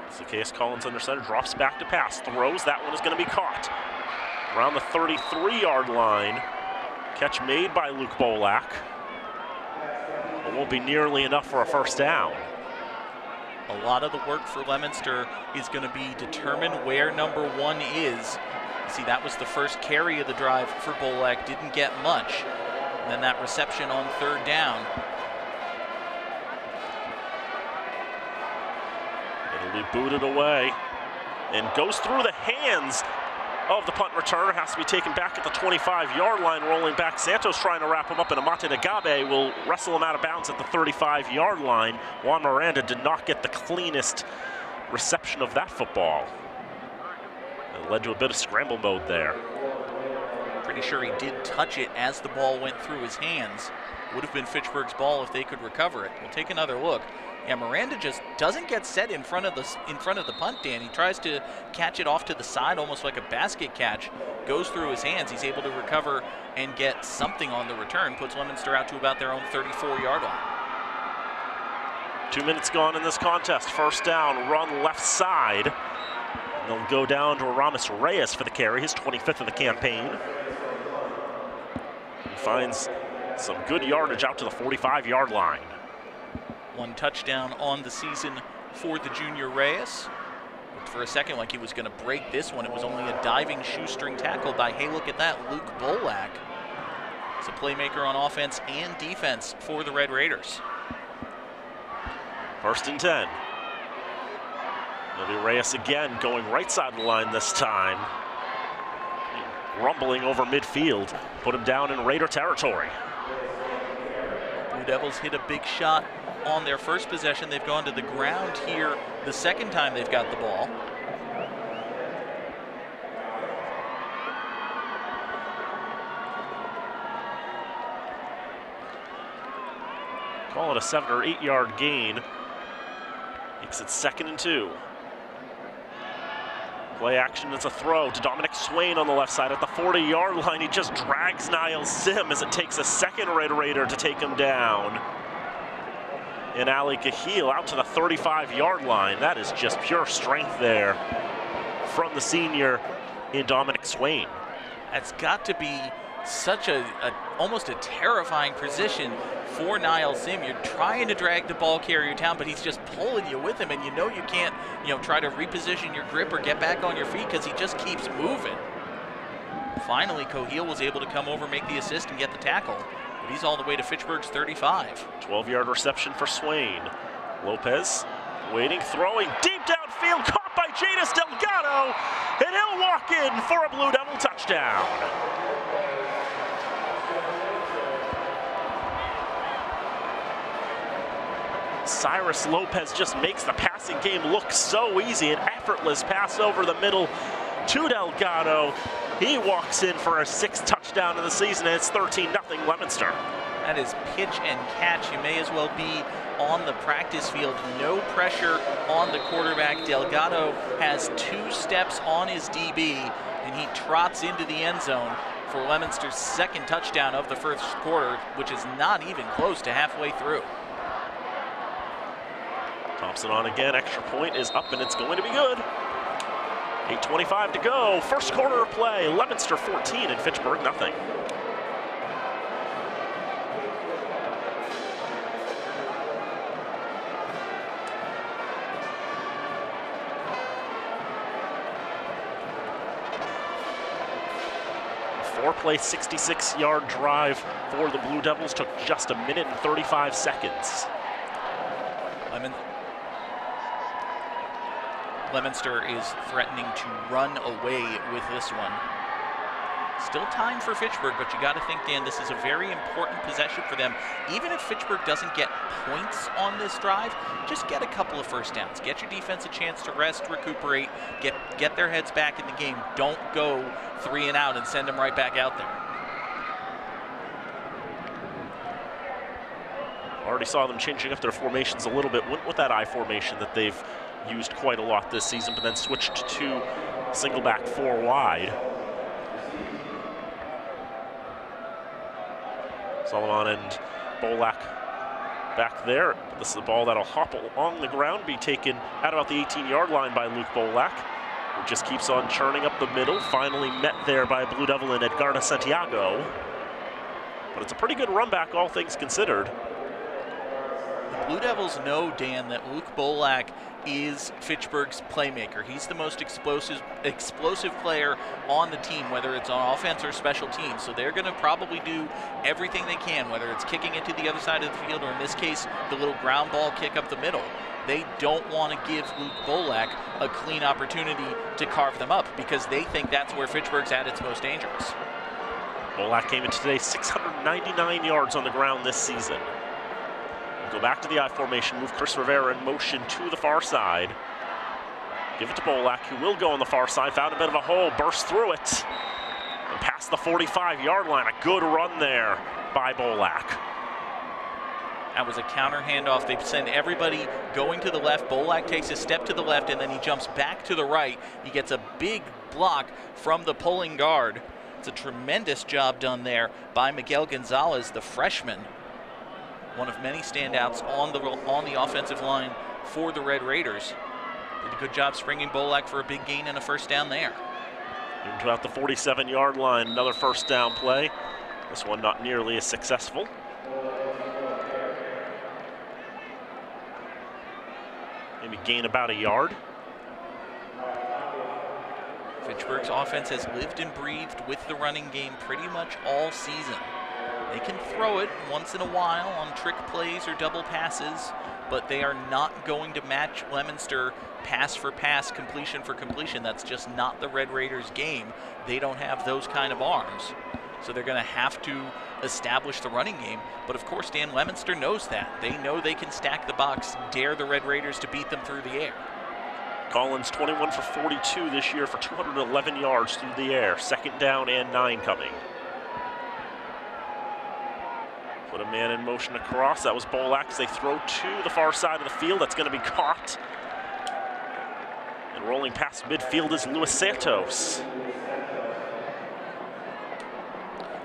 It's the case. Collins under center, drops back to pass, throws. That one is going to be caught. Around the 33-yard line. Catch made by Luke Bolak. It won't be nearly enough for a first down. A lot of the work for Leominster is going to be determine where number 1 is. See, that was the first carry of the drive for Bolak. Didn't get much. And then that reception on 3rd down. It'll be booted away and goes through the hands of the punt returner. Has to be taken back at the 25-yard line, rolling back. Santos trying to wrap him up, and Amate Nagabe will wrestle him out of bounds at the 35-yard line. Juan Miranda did not get the cleanest reception of that football. It led to a bit of scramble mode there. Pretty sure he did touch it as the ball went through his hands. Would have been Fitchburg's ball if they could recover it. We'll take another look. Yeah, Miranda just doesn't get set in front of the punt, Dan. He tries to catch it off to the side, almost like a basket catch. Goes through his hands. He's able to recover and get something on the return. Puts Leominster out to about their own 34-yard line. 2 minutes gone in this contest. First down, run left side. And they'll go down to Aramis Reyes for the carry, his 25th of the campaign. He finds some good yardage out to the 45-yard line. 1 touchdown on the season for the junior Reyes. Looked for a second like he was going to break this one. It was only a diving shoestring tackle by, hey, look at that, Luke Bolak. He's a playmaker on offense and defense for the Red Raiders. 1st and 10. It'll be Reyes again, going right side of the line this time. Rumbling over midfield, put him down in Raider territory. Blue Devils hit a big shot on their first possession. They've gone to the ground here the second time they've got the ball. Call it a 7 or 8 yard gain. Makes it 2nd and 2. Play action, it's a throw to Dominic Swain on the left side at the 40-yard line. He just drags Niles Sim as it takes a second Red Raider to take him down. And Ali Kahil out to the 35-yard line. That is just pure strength there from the senior in Dominic Swain. That's got to be such almost a terrifying position for Niles Sim. You're trying to drag the ball carrier down, but he's just pulling you with him, and you know you can't, try to reposition your grip or get back on your feet because he just keeps moving. Finally, Kahil was able to come over, make the assist, and get the tackle. But he's all the way to Fitchburg's 35. 12-yard reception for Swain. Lopez waiting, throwing deep downfield, caught by Jadis Delgado, and he'll walk in for a Blue Devil touchdown. Cyrus Lopez just makes the passing game look so easy. An effortless pass over the middle to Delgado. He walks in for a 6th touchdown of the season, and it's 13-0 Leominster. That is pitch and catch. You may as well be on the practice field. No pressure on the quarterback. Delgado has 2 steps on his DB, and he trots into the end zone for Leominster's 2nd touchdown of the first quarter, which is not even close to halfway through. Thompson on again, extra point is up and it's going to be good. 8:25 to go, first quarter of play, Leominster 14 and Fitchburg nothing. Power play 66-yard drive for the Blue Devils took just 1 minute and 35 seconds. Leominster is threatening to run away with this one. Still time for Fitchburg, but you got to think, Dan, this is a very important possession for them. Even if Fitchburg doesn't get points on this drive, just get a couple of first downs. Get your defense a chance to rest, recuperate, get their heads back in the game. Don't go 3 and out and send them right back out there. Already saw them changing up their formations a little bit. Went with that I formation that they've used quite a lot this season, but then switched to single back 4 wide. Solomon and Bolak back there. This is the ball that'll hop along the ground, be taken at about the 18-yard line by Luke Bolak, who just keeps on churning up the middle. Finally met there by Blue Devil and Edgardo Santiago. But it's a pretty good run back, all things considered. The Blue Devils know, Dan, that Luke Bolak is Fitchburg's playmaker. He's the most explosive player on the team, whether it's on offense or special teams. So they're going to probably do everything they can, whether it's kicking it to the other side of the field or, in this case, the little ground ball kick up the middle. They don't want to give Luke Bolak a clean opportunity to carve them up because they think that's where Fitchburg's at its most dangerous. Bolak came in today 699 yards on the ground this season. Go back to the I formation, move Chris Rivera in motion to the far side. Give it to Bolak, who will go on the far side. Found a bit of a hole, burst through it. And past the 45-yard line. A good run there by Bolak. That was a counter handoff. They send everybody going to the left. Bolak takes a step to the left, and then he jumps back to the right. He gets a big block from the pulling guard. It's a tremendous job done there by Miguel Gonzalez, the freshman. One of many standouts on the offensive line for the Red Raiders. Did a good job springing Bolak for a big gain and a first down there. Into about the 47-yard line, another first down play. This one not nearly as successful. Maybe gain about a yard. Fitchburg's offense has lived and breathed with the running game pretty much all season. They can throw it once in a while on trick plays or double passes, but they are not going to match Leominster pass for pass, completion for completion. That's just not the Red Raiders' game. They don't have those kind of arms. So they're going to have to establish the running game. But of course, Dan, Leominster knows that. They know they can stack the box, dare the Red Raiders to beat them through the air. Collins 21 for 42 this year for 211 yards through the air. Second down and 9 coming. Put a man in motion across. That was Bolak. They throw to the far side of the field. That's going to be caught. And rolling past midfield is Luis Santos.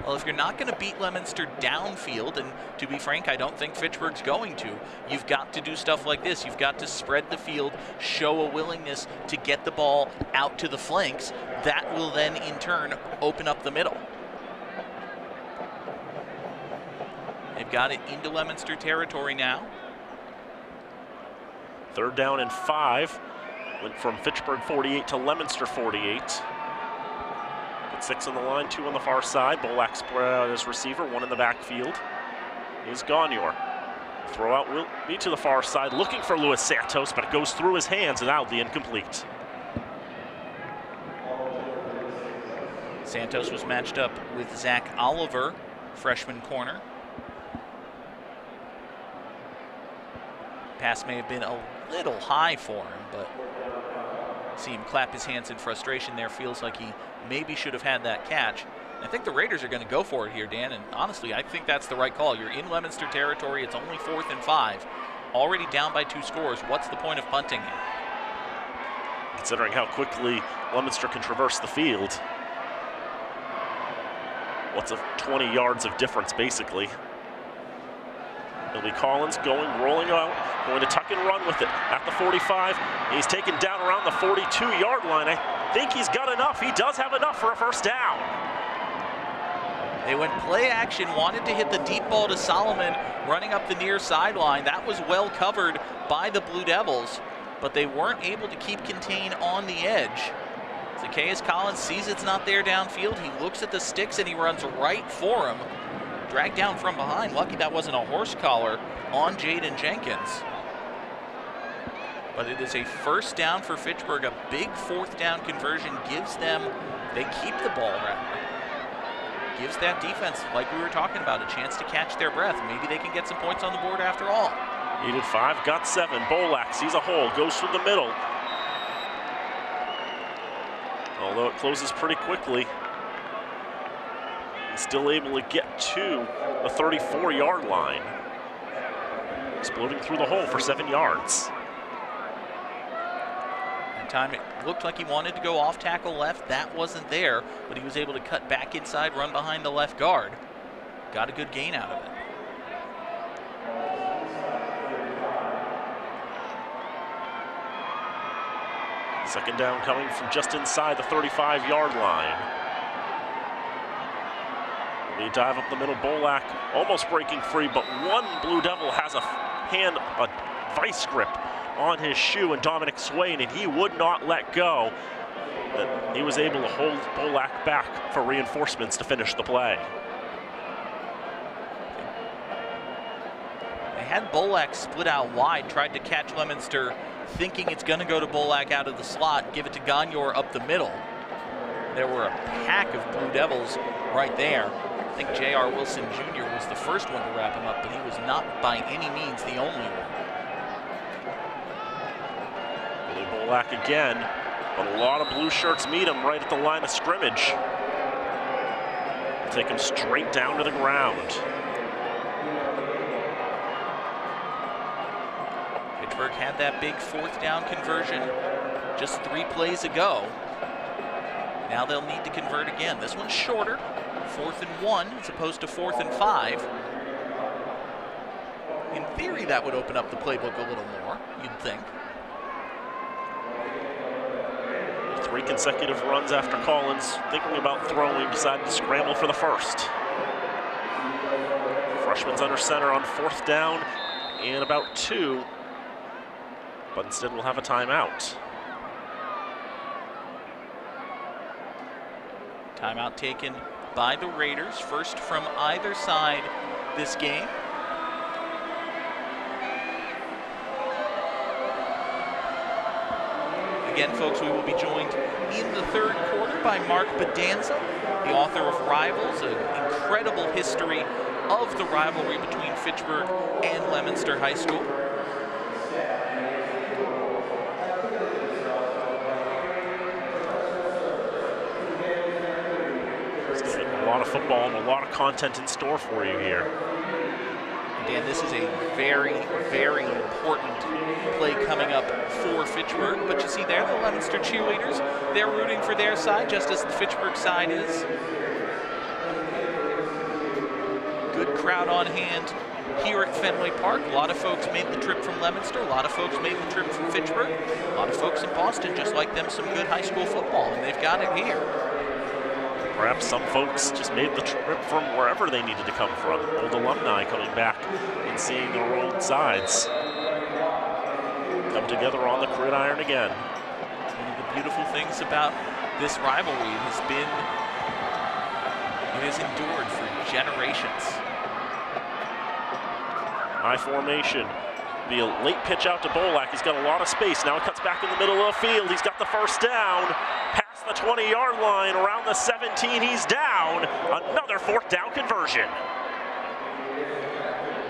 Well, if you're not going to beat Leominster downfield, and to be frank, I don't think Fitchburg's going to, you've got to do stuff like this. You've got to spread the field, show a willingness to get the ball out to the flanks. That will then, in turn, open up the middle. They've got it into Leominster territory now. Third down and 5. Went from Fitchburg 48 to Leominster 48. Put 6 on the line, 2 on the far side. Bolak spread out his receiver, 1 in the backfield. Is Gagnor. Throw out will be to the far side, looking for Luis Santos, but it goes through his hands and out, the incomplete. Santos was matched up with Zach Oliver, freshman corner. Pass may have been a little high for him, but see him clap his hands in frustration there. Feels like he maybe should have had that catch. I think the Raiders are going to go for it here, Dan, and honestly, I think that's the right call. You're in Leominster territory. It's only 4th and 5. Already down by 2 scores. What's the point of punting here? Considering how quickly Leominster can traverse the field. What's a 20 yards of difference, basically. It'll be Collins rolling out, going to tuck and run with it at the 45. He's taken down around the 42-yard line. I think he's got enough. He does have enough for a first down. They went play action, wanted to hit the deep ball to Solomon, running up the near sideline. That was well covered by the Blue Devils, but they weren't able to keep contain on the edge. Zacchaeus Collins sees it's not there downfield. He looks at the sticks and he runs right for him. Dragged down from behind. Lucky that wasn't a horse collar on Jaden Jenkins. But it is a first down for Fitchburg. A big fourth down conversion gives them, they keep the ball rather. Gives that defense, like we were talking about, a chance to catch their breath. Maybe they can get some points on the board after all. Needed 5, got 7. Bolak sees a hole, goes through the middle. Although it closes pretty quickly, he's still able to get to the 34-yard line. Exploding through the hole for 7 yards. That time it looked like he wanted to go off tackle left. That wasn't there, but he was able to cut back inside, run behind the left guard. Got a good gain out of it. Second down coming from just inside the 35-yard line. They dive up the middle. Bolak almost breaking free, but one Blue Devil has a vice grip on his shoe, and Dominic Swain, and he would not let go. But he was able to hold Bolak back for reinforcements to finish the play. They had Bolak split out wide, tried to catch Leominster, thinking it's going to go to Bolak out of the slot, give it to Gagnor up the middle. There were a pack of Blue Devils right there. I think J.R. Wilson Jr. was the first one to wrap him up, but he was not by any means the only one. Billy Bolak again, but a lot of blue shirts meet him right at the line of scrimmage. Take him straight down to the ground. Fitchburg had that big fourth down conversion just 3 plays ago. Now they'll need to convert again. This one's shorter, 4th and 1 as opposed to 4th and 5. In theory, that would open up the playbook a little more, you'd think. 3 consecutive runs after Collins, thinking about throwing, decided to scramble for the first. Freshman's under center on 4th down and about 2, but instead we'll have a timeout. Timeout taken by the Raiders, first from either side this game. Again, folks, we will be joined in the third quarter by Mark Bedanza, the author of Rivals, an incredible history of the rivalry between Fitchburg and Leominster High School. A lot of football and a lot of content in store for you here. Dan, this is a very, very important play coming up for Fitchburg. But you see there, the Leominster cheerleaders, they're rooting for their side, just as the Fitchburg side is. Good crowd on hand here at Fenway Park. A lot of folks made the trip from Leominster. A lot of folks made the trip from Fitchburg. A lot of folks in Boston just like them some good high school football, and they've got it here. Perhaps some folks just made the trip from wherever they needed to come from. Old alumni coming back and seeing their old sides come together on the gridiron again. One of the beautiful things about this rivalry has been it has endured for generations. High formation. Be a late pitch out to Bolak. He's got a lot of space. Now it cuts back in the middle of the field. He's got the first down. Past the 20-yard line, around the 17, he's down. Another 4th down conversion.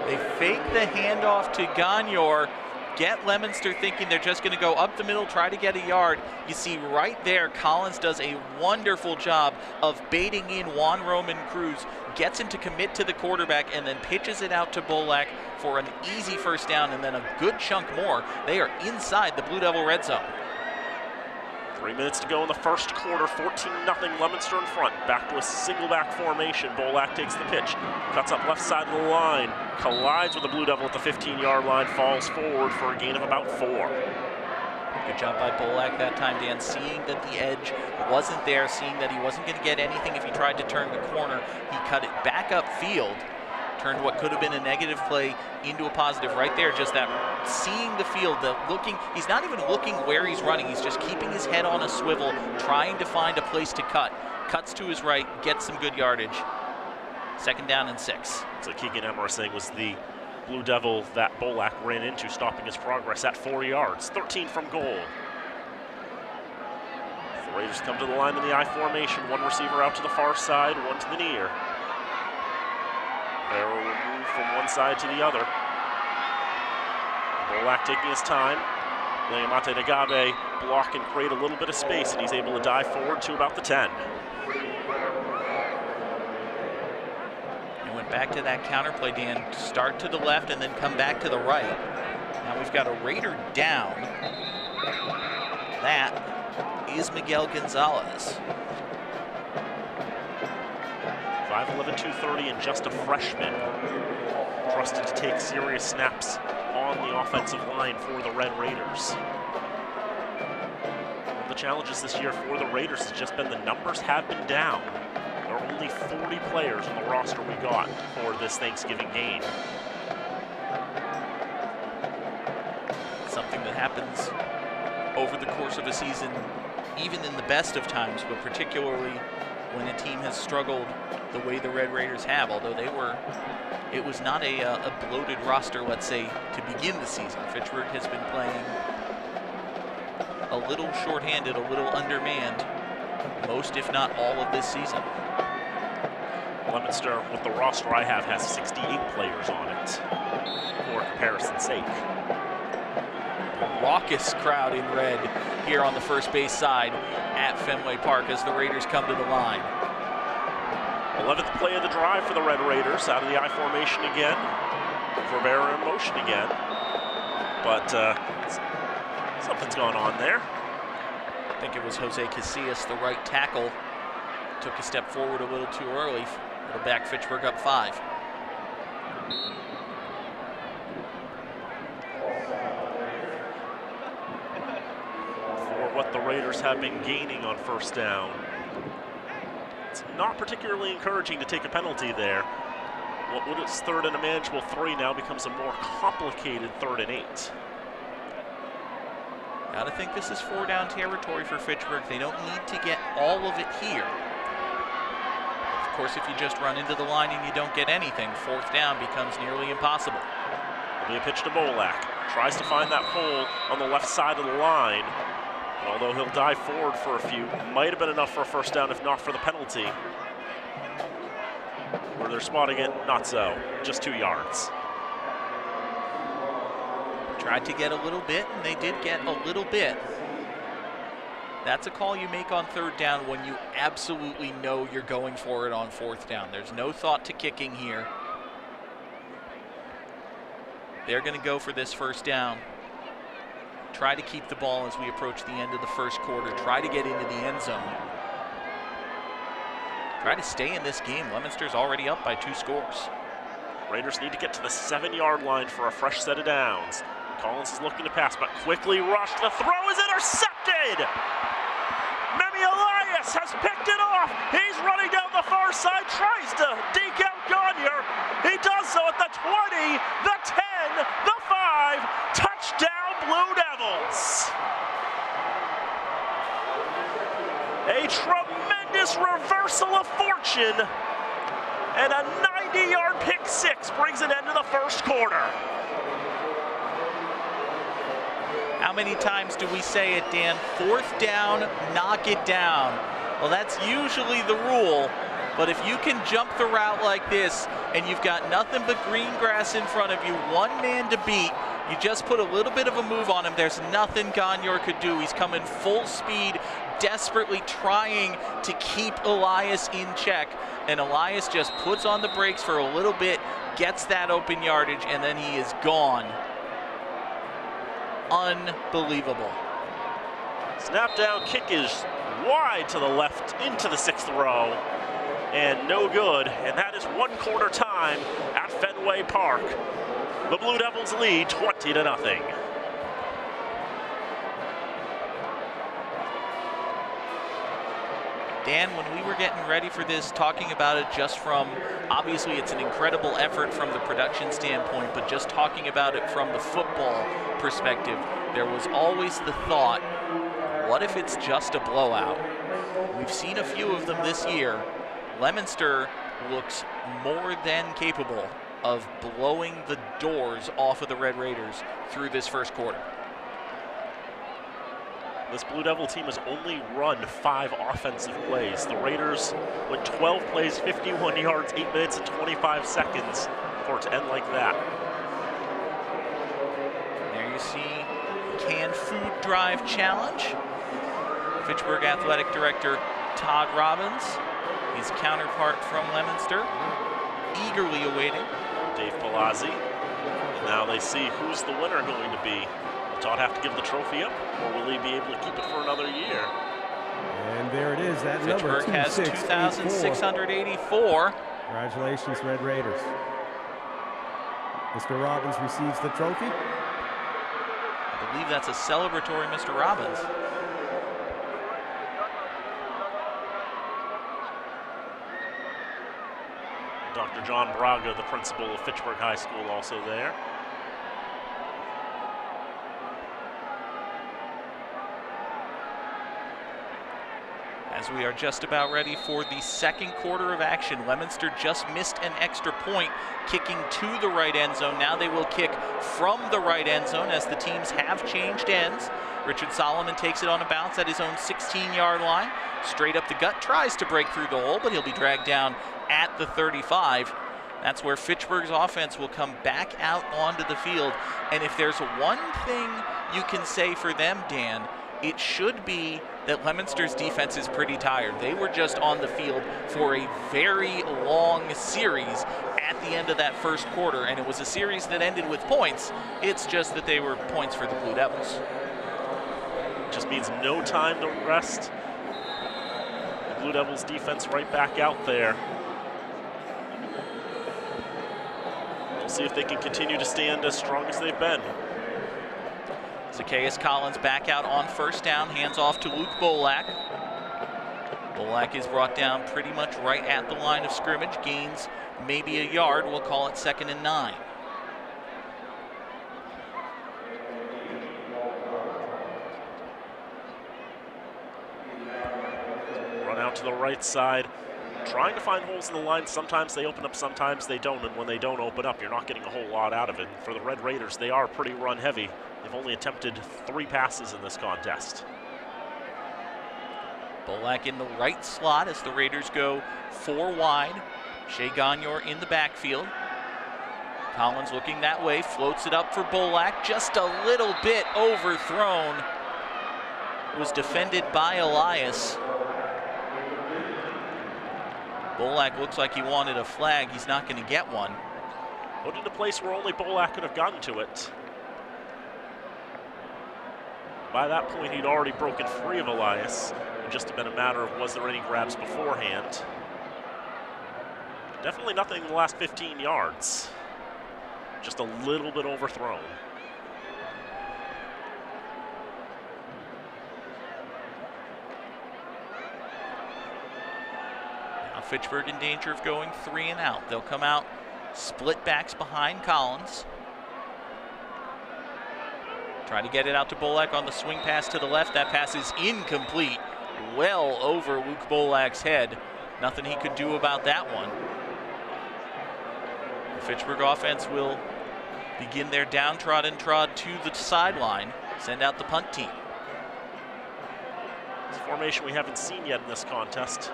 They fake the handoff to Gagnor, get Leominster thinking they're just going to go up the middle, try to get a yard. You see right there, Collins does a wonderful job of baiting in Juan Roman Cruz, gets him to commit to the quarterback, and then pitches it out to Bolak for an easy first down, and then a good chunk more. They are inside the Blue Devil red zone. 3 minutes to go in the first quarter, 14-0 Leominster in front. Back to a single back formation. Bolak takes the pitch, cuts up left side of the line, collides with the Blue Devil at the 15-yard line, falls forward for a gain of about 4. Good job by Bolak that time, Dan, seeing that the edge wasn't there, seeing that he wasn't going to get anything if he tried to turn the corner. He cut it back upfield Turned what could have been a negative play into a positive right there. Just that seeing the field, the looking, he's not even looking where he's running. He's just keeping his head on a swivel, trying to find a place to cut. Cuts to his right, gets some good yardage. 2nd down and 6. So Keegan Emersing was the Blue Devil that Bolak ran into, stopping his progress at 4 yards. 13 from goal. The Raiders come to the line in the I formation. One receiver out to the far side, one to the near. Barrow will move from one side to the other. Bolak taking his time. Leomate Nagabe block and create a little bit of space, and he's able to dive forward to about the 10. And went back to that counter play, Dan. Start to the left and then come back to the right. Now we've got a Raider down. That is Miguel Gonzalez. 5'11", 230, and just a freshman. Trusted to take serious snaps on the offensive line for the Red Raiders. One of the challenges this year for the Raiders has just been the numbers have been down. There are only 40 players on the roster we got for this Thanksgiving game. Something that happens over the course of a season, even in the best of times, but particularly when a team has struggled the way the Red Raiders have, although it was not a bloated roster, let's say, to begin the season. Fitchburg has been playing a little shorthanded, a little undermanned, most if not all of this season. Leominster, with the roster I have, has 68 players on it, for comparison's sake. Raucous crowd in red here on the first base side at Fenway Park as the Raiders come to the line. 11th play of the drive for the Red Raiders, out of the I formation again. Forbera in motion again. But something's going on there. I think it was Jose Casillas, the right tackle, took a step forward a little too early. It'll back Fitchburg up 5. What the Raiders have been gaining on first down. It's not particularly encouraging to take a penalty there. What was 3rd and a manageable 3 now becomes a more complicated 3rd and 8. Gotta think this is 4 down territory for Fitchburg. They don't need to get all of it here. Of course, if you just run into the line and you don't get anything, 4th down becomes nearly impossible. It'll be a pitch to Bolak. Tries to find that hole on the left side of the line. Although he'll dive forward for a few, might have been enough for a first down if not for the penalty. Where they're spotting it, not so, just 2 yards. Tried to get a little bit, and they did get a little bit. That's a call you make on 3rd down when you absolutely know you're going for it on 4th down. There's no thought to kicking here. They're going to go for this first down. Try to keep the ball as we approach the end of the first quarter. Try to get into the end zone. Try to stay in this game. Leominster's already up by 2 scores. Raiders need to get to the 7-yard line for a fresh set of downs. Collins is looking to pass, but quickly rushed. The throw is intercepted! Memi Elias has picked it off. He's running down the far side, tries to deke out Gagne. He does so at the 20, the 10, the 5. Touchdown, Blue Devils. A tremendous reversal of fortune, and a 90-yard pick 6 brings an end to the first quarter. How many times do we say it, Dan? 4th down, knock it down. Well, that's usually the rule, but if you can jump the route like this and you've got nothing but green grass in front of you, 1 man to beat, you just put a little bit of a move on him, there's nothing Gagne could do. He's coming full speed, desperately trying to keep Elias in check, and Elias just puts on the brakes for a little bit, gets that open yardage, and then he is gone. Unbelievable. Snap down kick is wide to the left into the 6th row, and no good, and that is 1 quarter time at Fenway Park. The Blue Devils lead 20-0. Dan, when we were getting ready for this, talking about it just from, obviously it's an incredible effort from the production standpoint, but just talking about it from the football perspective, there was always the thought, what if it's just a blowout? We've seen a few of them this year. Leominster looks more than capable of blowing the doors off of the Red Raiders through this first quarter. This Blue Devil team has only run 5 offensive plays. The Raiders went 12 plays, 51 yards, 8 minutes and 25 seconds for it to end like that. There you see canned food drive challenge. Fitchburg Athletic Director Todd Robbins, his counterpart from Leominster, eagerly awaiting. Dave Palazzi. And now they see who's the winner going to be. Todd have to give the trophy up, or will he be able to keep it for another year? And there it is, that Fitchburg number, has 2,684. Congratulations, Red Raiders. Mr. Robbins receives the trophy. I believe that's a celebratory Mr. Robbins. Dr. John Braga, the principal of Fitchburg High School, also there. As we are just about ready for the second quarter of action, Leominster just missed an extra point, kicking to the right end zone. Now they will kick from the right end zone as the teams have changed ends. Richard Solomon takes it on a bounce at his own 16-yard line. Straight up the gut, tries to break through the hole, but he'll be dragged down at the 35. That's where Fitchburg's offense will come back out onto the field. And if there's one thing you can say for them, Dan, it should be that Leominster's defense is pretty tired. They were just on the field for a very long series at the end of that first quarter, and it was a series that ended with points. It's just that they were points for the Blue Devils. Just means no time to rest. The Blue Devils defense right back out there. We'll see if they can continue to stand as strong as they've been. Zacchaeus Collins back out on first down, hands off to Luke Bolak. Bolak is brought down pretty much right at the line of scrimmage, gains maybe a yard. We'll call it 2nd and 9. Run out to the right side, trying to find holes in the line. Sometimes they open up, sometimes they don't, and when they don't open up, you're not getting a whole lot out of it. For the Red Raiders, they are pretty run heavy. They've only attempted 3 passes in this contest. Bolak in the right slot as the Raiders go 4 wide. Shea Gagnor in the backfield. Collins looking that way, floats it up for Bolak, just a little bit overthrown. Was defended by Elias. Bolak looks like he wanted a flag. He's not going to get one. Put in a place where only Bolak could have gotten to it. By that point, he'd already broken free of Elias. It would just have been a matter of was there any grabs beforehand. Definitely nothing in the last 15 yards. Just a little bit overthrown. Now Fitchburg in danger of going 3 and out. They'll come out split backs behind Collins. Try to get it out to Bolak on the swing pass to the left. That pass is incomplete. Well over Luke Bolak's head. Nothing he could do about that one. The Fitchburg offense will begin their downtrodden trot to the sideline. Send out the punt team. It's a formation we haven't seen yet in this contest.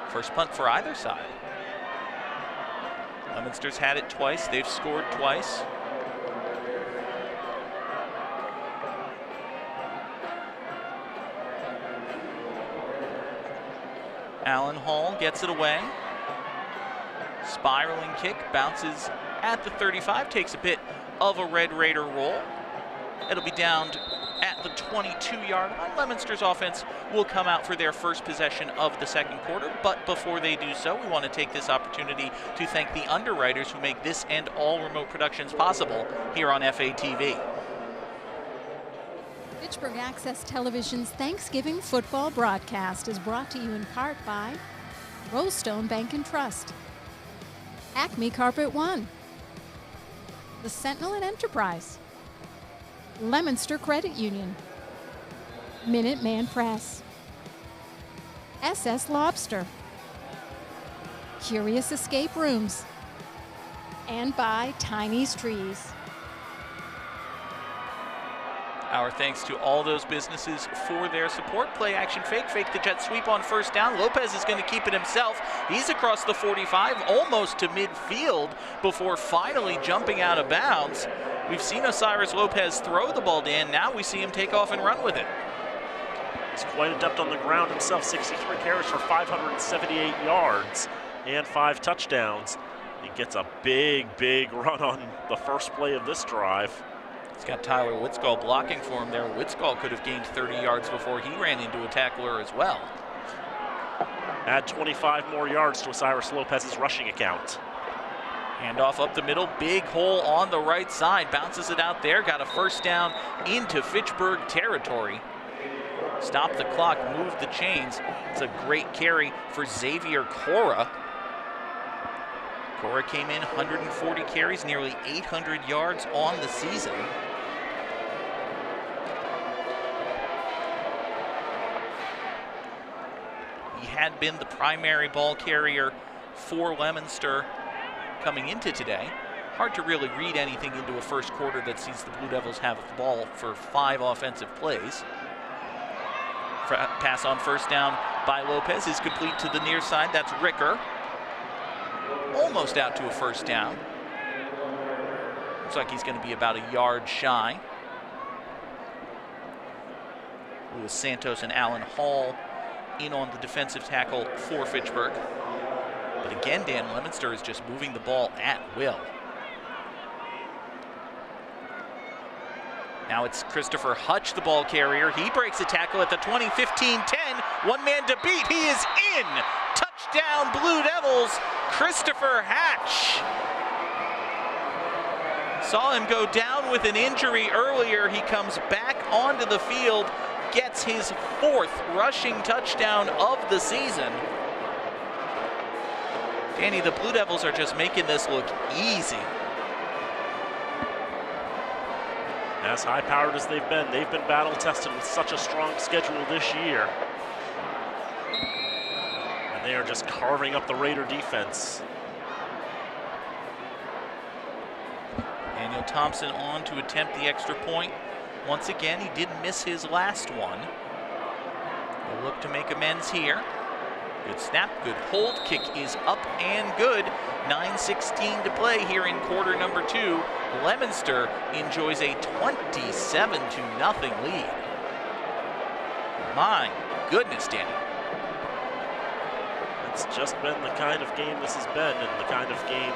First punt for either side. Leominster's had it twice. They've scored twice. Allen Hall gets it away. Spiraling kick, bounces at the 35, takes a bit of a Red Raider roll. It'll be downed at the 22-yard line. Leominster's offense will come out for their first possession of the second quarter, but before they do so, we want to take this opportunity to thank the underwriters who make this and all remote productions possible here on FATV. Fitchburg Access Television's Thanksgiving football broadcast is brought to you in part by Rollstone Bank and Trust, Acme Carpet One, the Sentinel and Enterprise, Leominster Credit Union, Minuteman Press, SS Lobster, Curious Escape Rooms, and by Tiny's Trees. Our thanks to all those businesses for their support. Play action fake, fake the jet sweep on first down. Lopez is going to keep it himself. He's across the 45, almost to midfield before finally jumping out of bounds. We've seen Osiris Lopez throw the ball, Dan. Now we see him take off and run with it. He's quite adept on the ground himself. 63 carries for 578 yards and 5 touchdowns. He gets a big run on the first play of this drive. He's got Tyler Witzgall blocking for him there. Witzgall could have gained 30 yards before he ran into a tackler as well. Add 25 more yards to Osiris Lopez's rushing account. Handoff up the middle, big hole on the right side. Bounces it out there, got a first down into Fitchburg territory. Stop the clock, move the chains. It's a great carry for Xavier Cora. Cora came in 140 carries, nearly 800 yards on the season. He had been the primary ball carrier for Leominster coming into today. Hard to really read anything into a first quarter that sees the Blue Devils have the ball for 5 offensive plays. Pass on first down by Lopez is complete to the near side. That's Ricker. Almost out to a first down. Looks like he's going to be about a yard shy. Louis Santos and Alan Hall in on the defensive tackle for Fitchburg. But again, Dan, Leominster is just moving the ball at will. Now it's Christopher Hutch, the ball carrier. He breaks a tackle at the 20, 15, 10. One man to beat. He is in. Touchdown, Blue Devils. Christopher Hatch. Saw him go down with an injury earlier. He comes back onto the field, gets his 4th rushing touchdown of the season. Danny, the Blue Devils are just making this look easy. As high-powered as they've been battle-tested with such a strong schedule this year. And they are just carving up the Raider defense. Daniel Thompson on to attempt the extra point. Once again, he did miss his last one. He'll look to make amends here. Good snap, good hold, kick is up and good. 9:16 to play here in quarter number 2. Leominster enjoys a 27-0 lead. My goodness, Danny. It's just been the kind of game this has been, and the kind of game,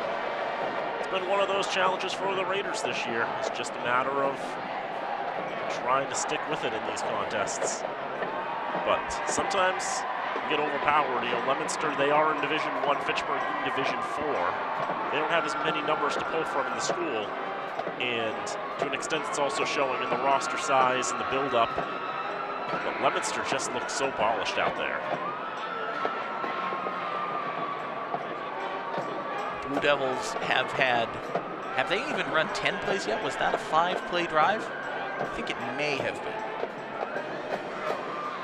it's been one of those challenges for the Raiders this year. It's just a matter of trying to stick with it in these contests. But sometimes you get overpowered. You know, Leominster, they are in Division 1, Fitchburg in Division 4. They don't have as many numbers to pull from in the school. And to an extent, it's also showing in the roster size and the build-up. But Leominster just looks so polished out there. Blue Devils have they even run 10 plays yet? Was that a 5-play drive? I think it may have been.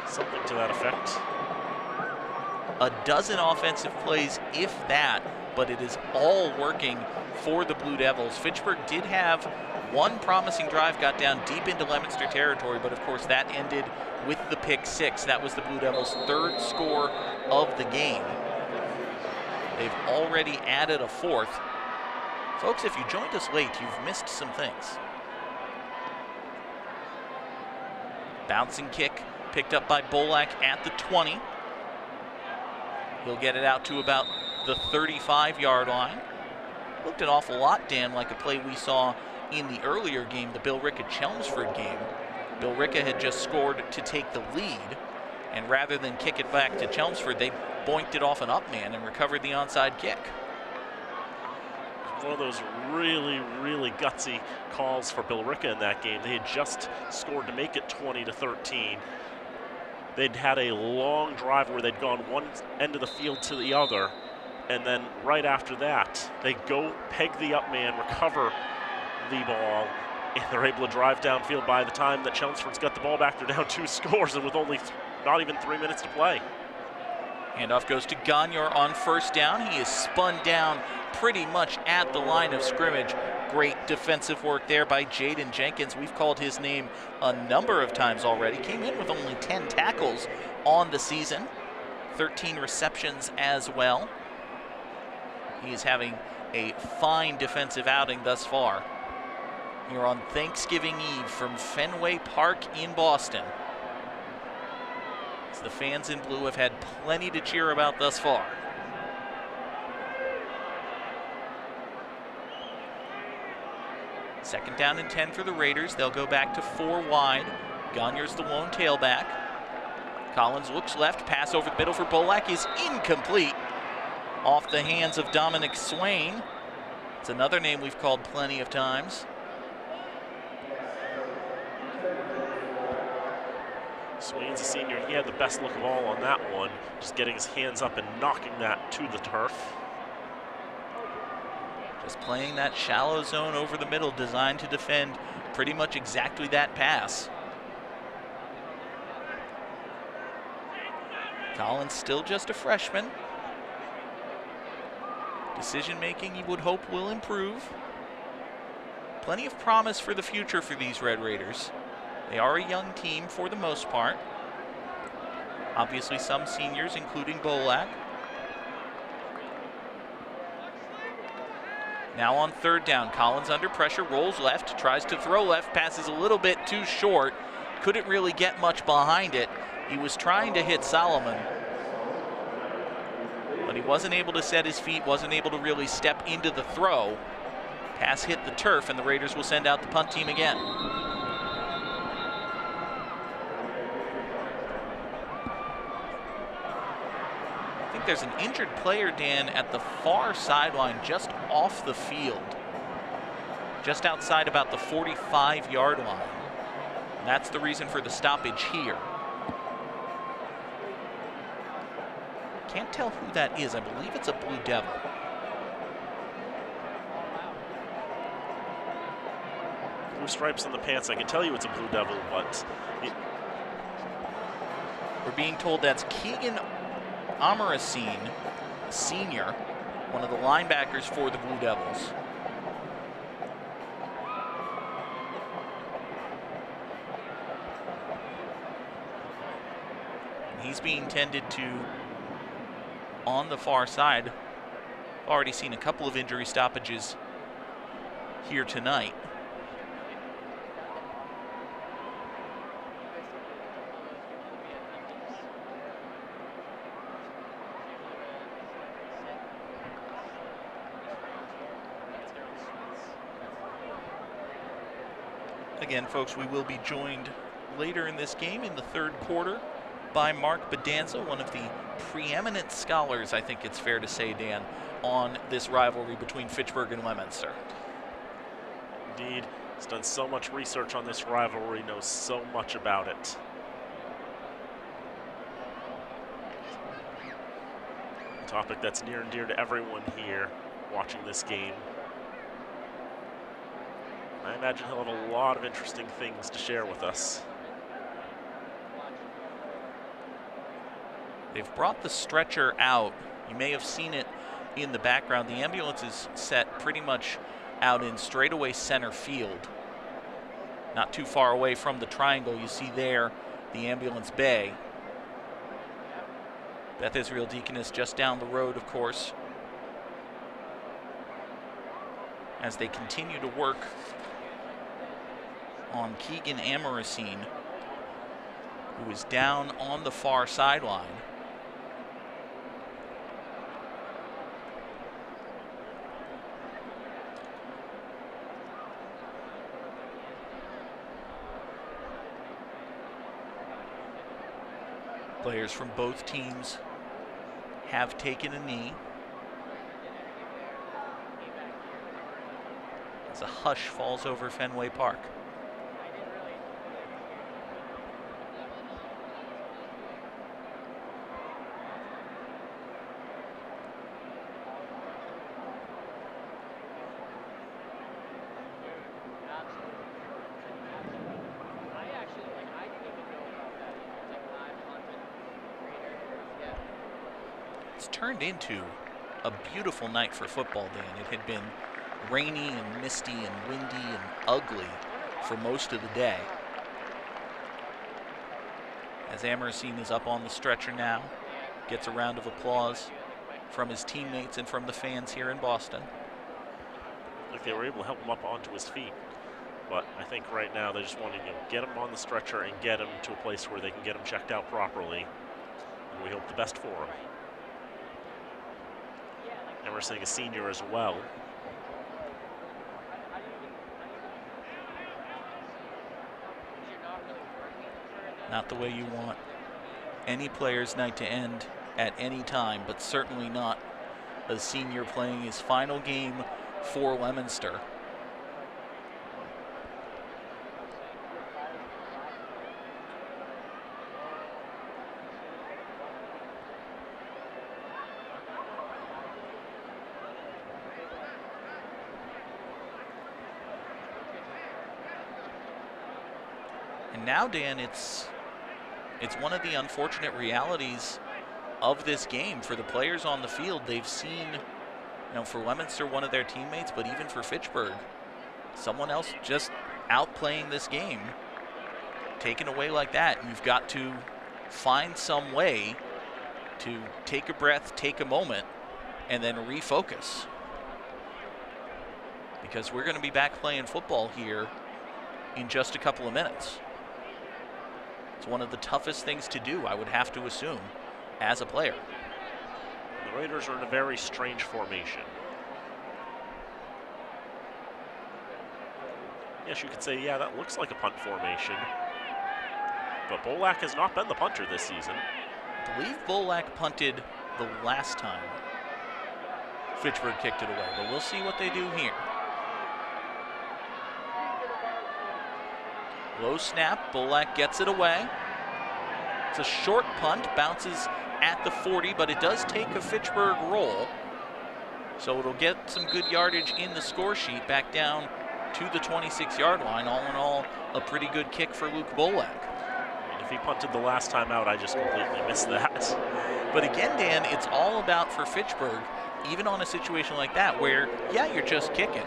Something to that effect. A dozen offensive plays, if that, but it is all working for the Blue Devils. Fitchburg did have one promising drive, got down deep into Leominster territory, but of course that ended with the pick 6. That was the Blue Devils' 3rd score of the game. They've already added a 4th. Folks, if you joined us late, you've missed some things. Bouncing kick picked up by Bolak at the 20. He'll get it out to about the 35-yard line. Looked an awful lot, Dan, like a play we saw in the earlier game, the Bill Ricka-Chelmsford game. Bill Ricka had just scored to take the lead, and rather than kick it back to Chelmsford, they boinked it off an up man and recovered the onside kick. one of those really, really gutsy calls for Billerica in that game. They had just scored to make it 20-13. They'd had a long drive where they'd gone one end of the field to the other, and then right after that, they go peg the up man, recover the ball, and they're able to drive downfield. By the time that Chelmsford's got the ball back, they're down 2 scores, and with only not even 3 minutes to play. Handoff goes to Gagner on first down. He is spun down pretty much at the line of scrimmage. Great defensive work there by Jaden Jenkins. We've called his name a number of times already. Came in with only 10 tackles on the season, 13 receptions as well. He is having a fine defensive outing thus far here on Thanksgiving Eve from Fenway Park in Boston. As the fans in blue have had plenty to cheer about thus far. Second down and 10 for the Raiders. They'll go back to 4 wide. Gagner's the lone tailback. Collins looks left. Pass over the middle for Bolak is incomplete. Off the hands of Dominic Swain. It's another name we've called plenty of times. Swain's a senior. He had the best look of all on that one, just getting his hands up and knocking that to the turf. Just playing that shallow zone over the middle, designed to defend pretty much exactly that pass. Collins still just a freshman. Decision making, you would hope, will improve. Plenty of promise for the future for these Red Raiders. They are a young team for the most part. Obviously some seniors, including Bolak. Now on third down, Collins under pressure, rolls left, tries to throw left, passes a little bit too short. Couldn't really get much behind it. He was trying to hit Solomon, but he wasn't able to set his feet, wasn't able to really step into the throw. Pass hit the turf, and the Raiders will send out the punt team again. I think there's an injured player, Dan, at the far sideline, just off the field, just outside about the 45-yard line. And that's the reason for the stoppage here. Can't tell who that is. I believe it's a Blue Devil. Blue stripes on the pants. I can tell you it's a Blue Devil, but we're being told that's Keegan Amarasine, a senior, one of the linebackers for the Blue Devils. And he's being tended to on the far side. Already seen a couple of injury stoppages here tonight. Again, folks, we will be joined later in this game in the third quarter by Mark Bedanza, one of the preeminent scholars, I think it's fair to say, Dan, on this rivalry between Fitchburg and Leominster. Indeed, he's done so much research on this rivalry, knows so much about it. A topic that's near and dear to everyone here watching this game. I imagine he'll have a lot of interesting things to share with us. They've brought the stretcher out. You may have seen it in the background. The ambulance is set pretty much out in straightaway center field. Not too far away from the triangle you see there, the ambulance bay. Beth Israel Deaconess just down the road, of course, as they continue to work on Keegan Amarasine, who is down on the far sideline. Players from both teams have taken a knee. as a hush falls over Fenway Park. It's turned into a beautiful night for football, Dan. It had been rainy and misty and windy and ugly for most of the day. As Ameracine is up on the stretcher now, gets a round of applause from his teammates and from the fans here in Boston. Like they were able to help him up onto his feet. But I think right now they just want to get him on the stretcher and get him to a place where they can get him checked out properly. And we hope the best for him. And we're seeing a senior as well. Not the way you want any player's night to end at any time, but certainly not a senior playing his final game for Leominster. And now, Dan, it's one of the unfortunate realities of this game for the players on the field. They've seen, for Leominster, one of their teammates, but even for Fitchburg, someone else just outplaying this game, taken away like that. And you've got to find some way to take a breath, take a moment, and then refocus. Because we're going to be back playing football here in just a couple of minutes. It's one of the toughest things to do, I would have to assume, as a player. The Raiders are in a very strange formation. Yes, you could say, yeah, that looks like a punt formation. But Bolak has not been the punter this season. I believe Bolak punted the last time Fitchburg kicked it away, but we'll see what they do here. Low snap, Bolak gets it away. It's a short punt, bounces at the 40, but it does take a Fitchburg roll. So it'll get some good yardage in the score sheet back down to the 26-yard line. All in all, a pretty good kick for Luke Bolak. If he punted the last time out, I just completely missed that. But again, Dan, it's all about for Fitchburg, even on a situation like that where, yeah, you're just kicking,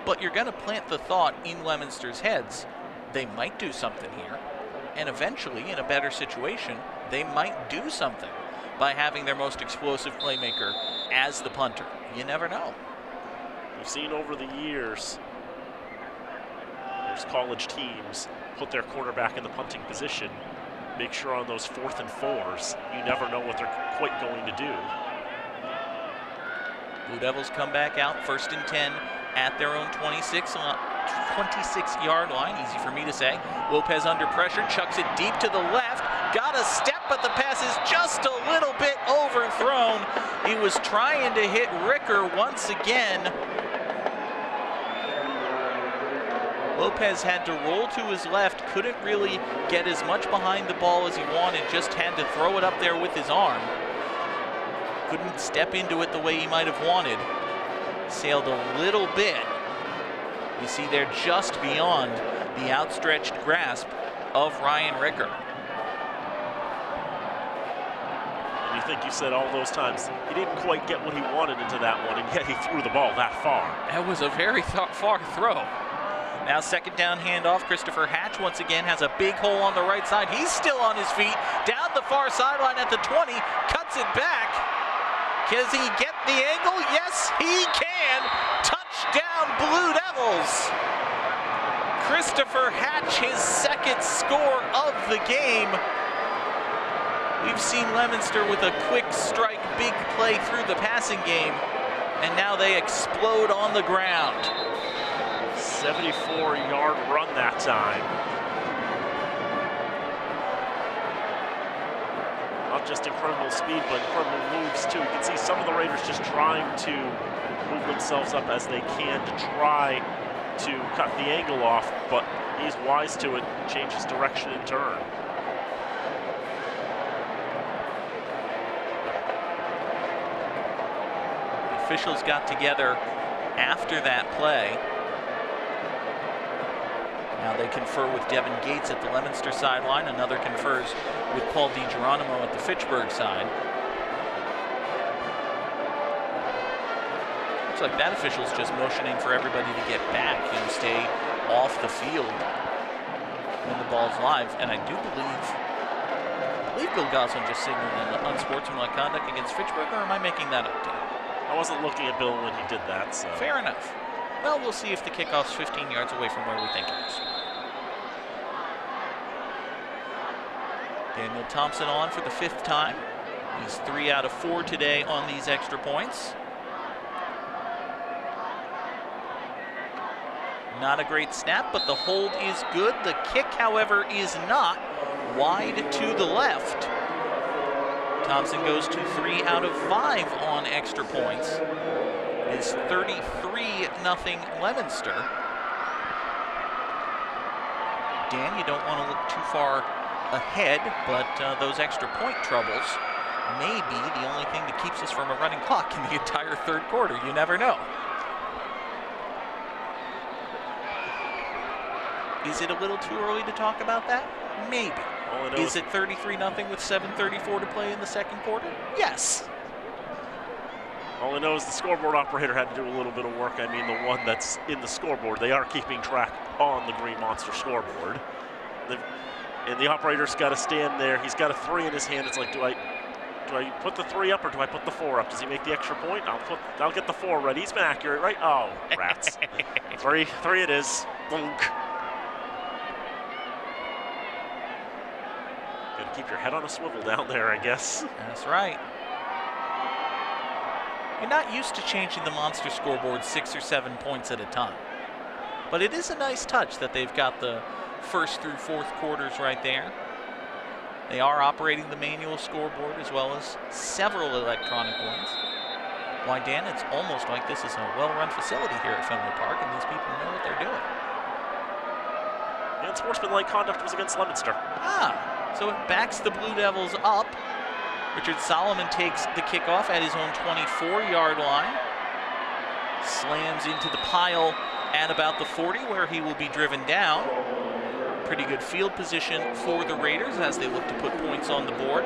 but you're going to plant the thought in Leominster's heads, they might do something here, and eventually, in a better situation, they might do something by having their most explosive playmaker as the punter. You never know. We've seen over the years, there's college teams put their quarterback in the punting position, make sure on those 4th and 4s, you never know what they're quite going to do. Blue Devils come back out, 1st and 10 at their own 26-yard line, easy for me to say. Lopez under pressure, chucks it deep to the left, got a step, but the pass is just a little bit overthrown. He was trying to hit Ricker once again. Lopez had to roll to his left, couldn't really get as much behind the ball as he wanted, just had to throw it up there with his arm. Couldn't step into it the way he might have wanted. Sailed a little bit. You see there just beyond the outstretched grasp of Ryan Ricker. And you think you said all those times, he didn't quite get what he wanted into that one, and yet he threw the ball that far. That was a very far throw. Now 2nd down handoff, Christopher Hatch once again has a big hole on the right side. He's still on his feet, down the far sideline at the 20, cuts it back. Can he get the angle? Yes, he can. Touchdown, Blue Devils. Christopher Hatch, his 2nd score of the game. We've seen Leominster with a quick strike, big play through the passing game, and now they explode on the ground. 74-yard run that time. Not just incredible speed, but incredible moves too. You can see some of the Raiders just trying to move themselves up as they can to try to cut the angle off, but he's wise to it, changes direction and turn. The officials got together after that play. Now they confer with Devin Gates at the Leominster sideline. Another confers with Paul DiGeronimo at the Fitchburg side. Looks like that official's just motioning for everybody to get back, stay off the field when the ball's live. And I do believe Bill Goslin just signaled an unsportsmanlike conduct against Fitchburg, or am I making that up, Dan? I wasn't looking at Bill when he did that, so. Fair enough. Well, we'll see if the kickoff's 15 yards away from where we think it is. Daniel Thompson on for the 5th time. He's 3 out of 4 today on these extra points. Not a great snap, but the hold is good. The kick, however, is not. Wide to the left. Thompson goes to 3 out of 5 on extra points. It's 33-0 Leominster. Dan, you don't want to look too far ahead, but those extra point troubles may be the only thing that keeps us from a running clock in the entire 3rd quarter. You never know. Is it a little too early to talk about that? Maybe. Is it 33-0 with 7:34 to play in the 2nd quarter? Yes. All I know is the scoreboard operator had to do a little bit of work. I mean, the one that's in the scoreboard. They are keeping track on the Green Monster scoreboard. And the operator's got to stand there. He's got a 3 in his hand. It's like, do I put the 3 up or do I put the 4 up? Does he make the extra point? I'll get the 4 ready. He's been accurate, right? Oh, rats. 3 it is. Boom. Got to keep your head on a swivel down there, I guess. That's right. You're not used to changing the Monster scoreboard 6 or 7 points at a time. But it is a nice touch that they've got the 1st through 4th quarters right there. They are operating the manual scoreboard as well as several electronic ones. Why, Dan, it's almost like this is a well-run facility here at Fenway Park, and these people know what they're doing. And sportsmanlike conduct was against Leominster. So it backs the Blue Devils up. Richard Solomon takes the kickoff at his own 24-yard line. Slams into the pile at about the 40, where he will be driven down. Pretty good field position for the Raiders as they look to put points on the board.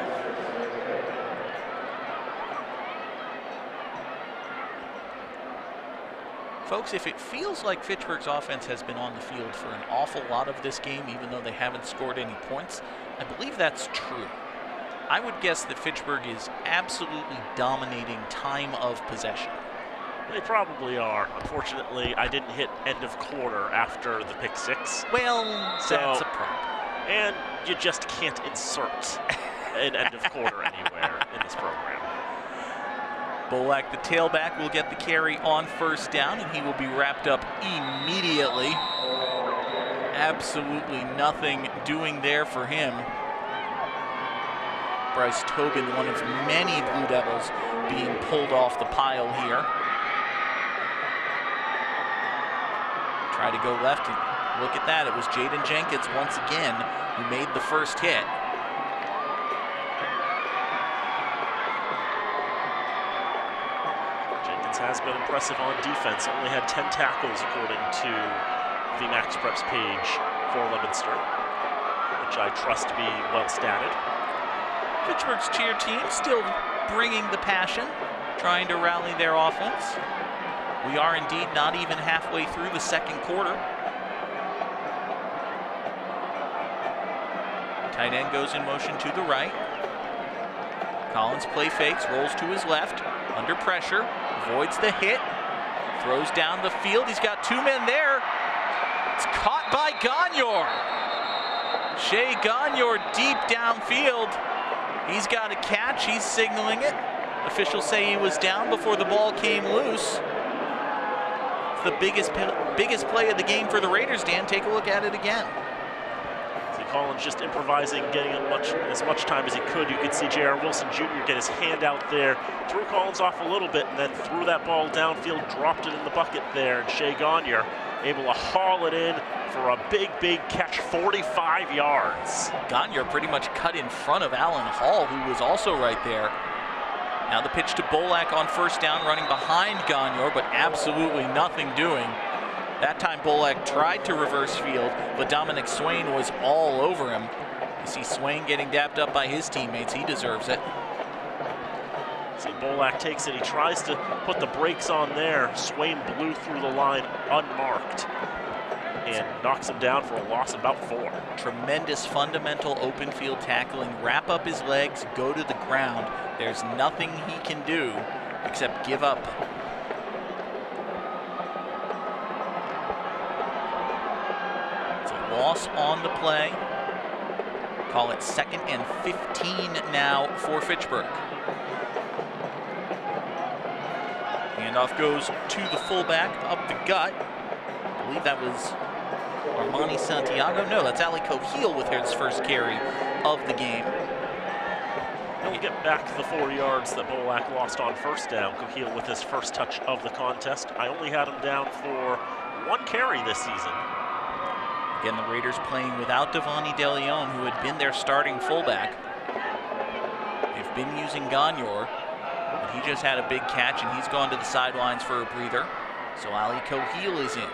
Folks, if it feels like Fitchburg's offense has been on the field for an awful lot of this game, even though they haven't scored any points, I believe that's true. I would guess that Fitchburg is absolutely dominating time of possession. They probably are. Unfortunately, I didn't hit end of quarter after the pick 6. Well, that's a problem. And you just can't insert an end of quarter anywhere in this program. Bolak, the tailback, will get the carry on 1st down, and he will be wrapped up immediately. Absolutely nothing doing there for him. Bryce Tobin, one of many Blue Devils being pulled off the pile here. Try to go left, and look at that. It was Jaden Jenkins once again who made the first hit. Jenkins has been impressive on defense. Only had 10 tackles according to the Max Preps page for Leominster, which I trust to be well statted. Fitchburg's cheer team still bringing the passion, trying to rally their offense. We are indeed not even halfway through the 2nd quarter. Tight end goes in motion to the right. Collins play fakes, rolls to his left, under pressure, avoids the hit, throws down the field. He's got 2 men there. It's caught by Gagnor. Shea Gagnor deep downfield. He's got a catch, he's signaling it. Officials say he was down before the ball came loose. It's the biggest play of the game for the Raiders, Dan. Take a look at it again. See Collins just improvising, getting as much time as he could. You could see J.R. Wilson Jr. get his hand out there, threw Collins off a little bit, and then threw that ball downfield, dropped it in the bucket there. And Shea Gagnor able to haul it in for a big, big catch, 45 yards. Gagne pretty much cut in front of Alan Hall, who was also right there. Now the pitch to Bolak on first down, running behind Gagne, but absolutely nothing doing. That time Bolak tried to reverse field, but Dominic Swain was all over him. You see Swain getting dapped up by his teammates. He deserves it. See, Bolak takes it. He tries to put the brakes on there. Swain blew through the line unmarked and knocks him down for a loss of about 4. Tremendous fundamental open field tackling. Wrap up his legs, go to the ground. There's nothing he can do except give up. It's a loss on the play. Call it 2nd and 15 now for Fitchburg. Handoff goes to the fullback, up the gut. I believe that was Armani Santiago. No, that's Ali Coheel with his first carry of the game. He'll get back the 4 yards that Bolak lost on first down. Coheel with his first touch of the contest. I only had him down for 1 carry this season. Again, the Raiders playing without Devani DeLeon, who had been their starting fullback. They've been using Gagne, but he just had a big catch and he's gone to the sidelines for a breather. So Ali Coheel is in.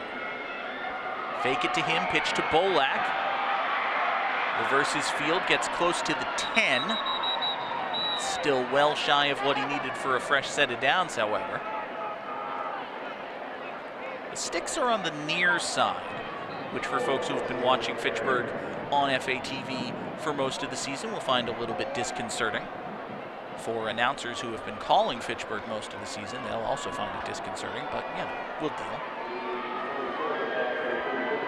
Fake it to him, pitch to Bolak. Reverses field, gets close to the 10. Still well shy of what he needed for a fresh set of downs, however. The sticks are on the near side, which for folks who've been watching Fitchburg on FATV for most of the season will find a little bit disconcerting. For announcers who have been calling Fitchburg most of the season, they'll also find it disconcerting, but you know, we'll deal.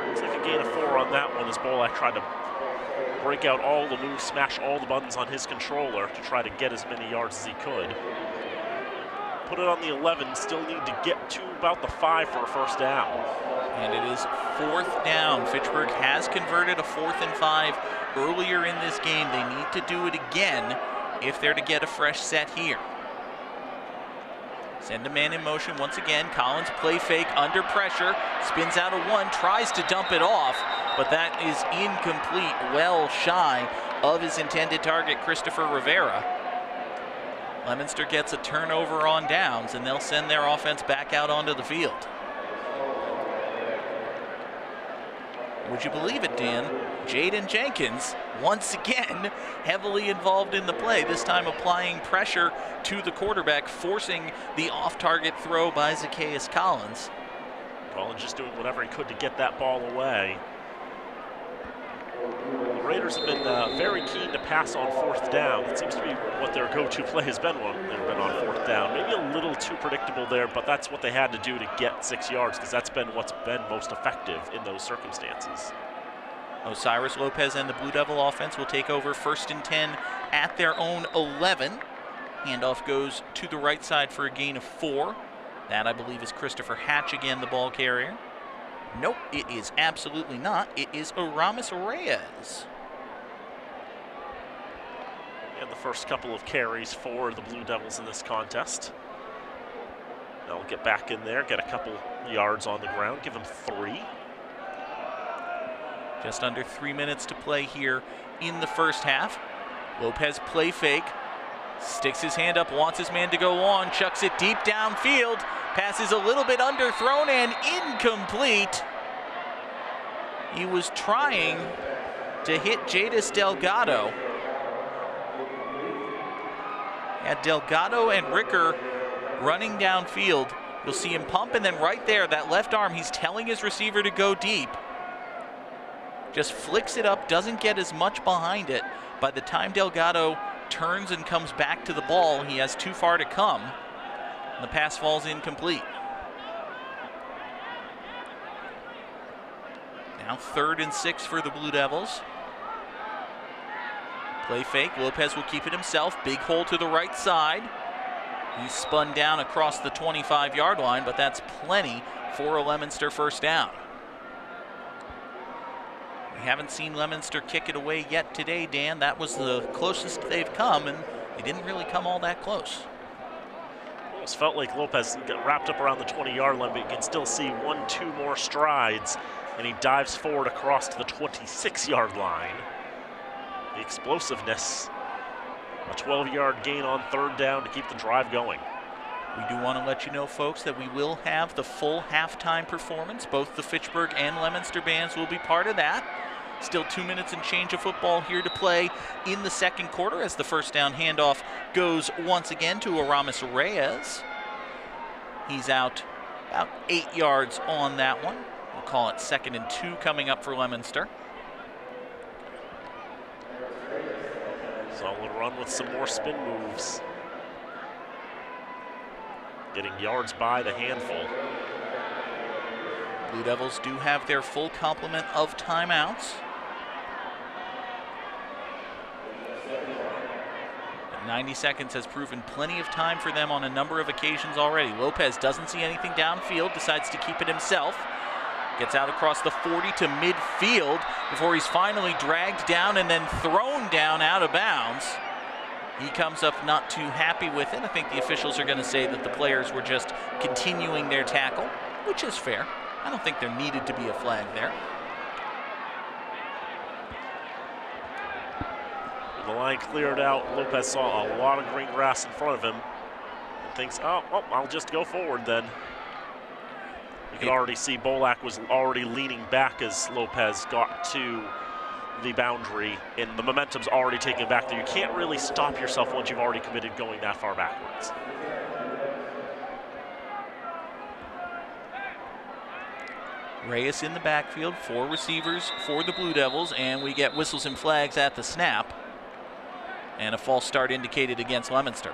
Looks like a gain of 4 on that one as Bolak tried to break out all the moves, smash all the buttons on his controller to try to get as many yards as he could. Put it on the 11, still need to get to about the 5 for a first down. And it is 4th down. Fitchburg has converted a 4th and 5 earlier in this game. They need to do it again if they're to get a fresh set here. Send a man in motion once again. Collins play fake under pressure. Spins out a 1, tries to dump it off, but that is incomplete, well shy of his intended target, Christopher Rivera. Leominster gets a turnover on downs, and they'll send their offense back out onto the field. Would you believe it, Dan? Jaden Jenkins, once again, heavily involved in the play, this time applying pressure to the quarterback, forcing the off-target throw by Zacchaeus Collins. Collins just doing whatever he could to get that ball away. The Raiders have been very keen to pass on 4th down. It seems to be what their go-to play has been when they've been on 4th down. Maybe a little too predictable there, but that's what they had to do to get 6 yards, because that's been what's been most effective in those circumstances. Osiris Lopez and the Blue Devil offense will take over 1st and 10 at their own 11. Handoff goes to the right side for a gain of 4. That, I believe, is Christopher Hatch again, the ball carrier. Nope, it is absolutely not. It is Aramis Reyes. And the first couple of carries for the Blue Devils in this contest. They'll get back in there, get a couple yards on the ground, give them 3. Just under 3 minutes to play here in the first half. Lopez play fake, sticks his hand up, wants his man to go on, chucks it deep downfield, passes a little bit underthrown and incomplete. He was trying to hit Jadis Delgado. Had Delgado and Ricker running downfield. You'll see him pump, and then right there, that left arm, he's telling his receiver to go deep. Just flicks it up, doesn't get as much behind it. By the time Delgado turns and comes back to the ball, he has too far to come. And the pass falls incomplete. Now 3rd and 6 for the Blue Devils. Play fake, Lopez will keep it himself. Big hole to the right side. He's spun down across the 25-yard line, but that's plenty for a Leominster first down. We haven't seen Leominster kick it away yet today, Dan. That was the closest they've come, and they didn't really come all that close. Almost felt like Lopez got wrapped up around the 20-yard line, but you can still see 1-2 more strides, and he dives forward across to the 26-yard line. The explosiveness, a 12-yard gain on third down to keep the drive going. We do want to let you know, folks, that we will have the full halftime performance. Both the Fitchburg and Leominster bands will be part of that. Still 2 minutes and change of football here to play in the second quarter as the first down handoff goes once again to Aramis Reyes. He's out about 8 yards on that one. We'll call it 2nd and 2 coming up for Leominster. Solid run with some more spin moves. Getting yards by the handful. Blue Devils do have their full complement of timeouts. 90 seconds has proven plenty of time for them on a number of occasions already. Lopez doesn't see anything downfield, decides to keep it himself. Gets out across the 40 to midfield before he's finally dragged down and then thrown down out of bounds. He comes up not too happy with it. I think the officials are going to say that the players were just continuing their tackle, which is fair. I don't think there needed to be a flag there. The line cleared out. Lopez saw a lot of green grass in front of him and thinks, oh, I'll just go forward then. You can already see Bolak was already leaning back as Lopez got to the boundary, and the momentum's already taken back there. You can't really stop yourself once you've already committed going that far backwards. Reyes in the backfield, 4 receivers for the Blue Devils, and we get whistles and flags at the snap. And a false start indicated against Leominster.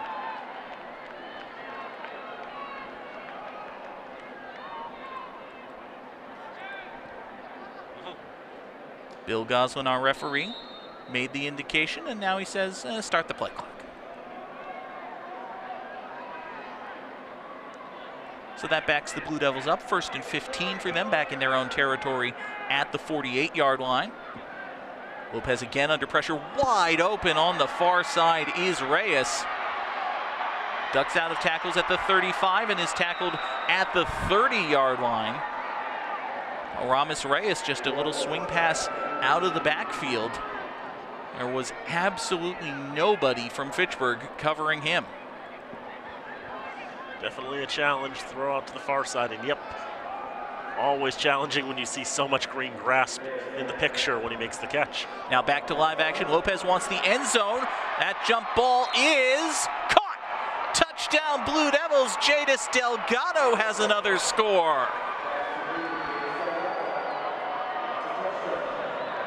Bill Goslin, our referee, made the indication, and now he says, start the play clock. So that backs the Blue Devils up. 1st and 15 for them, back in their own territory at the 48-yard line. Lopez again under pressure, wide open on the far side is Reyes. Ducks out of tackles at the 35 and is tackled at the 30-yard line. Aramis Reyes, just a little swing pass out of the backfield. There was absolutely nobody from Fitchburg covering him. Definitely a challenge, throw out to the far side, and yep, always challenging when you see so much green grass in the picture when he makes the catch. Now back to live action. Lopez wants the end zone. That jump ball is caught. Touchdown Blue Devils. Jadis Delgado has another score.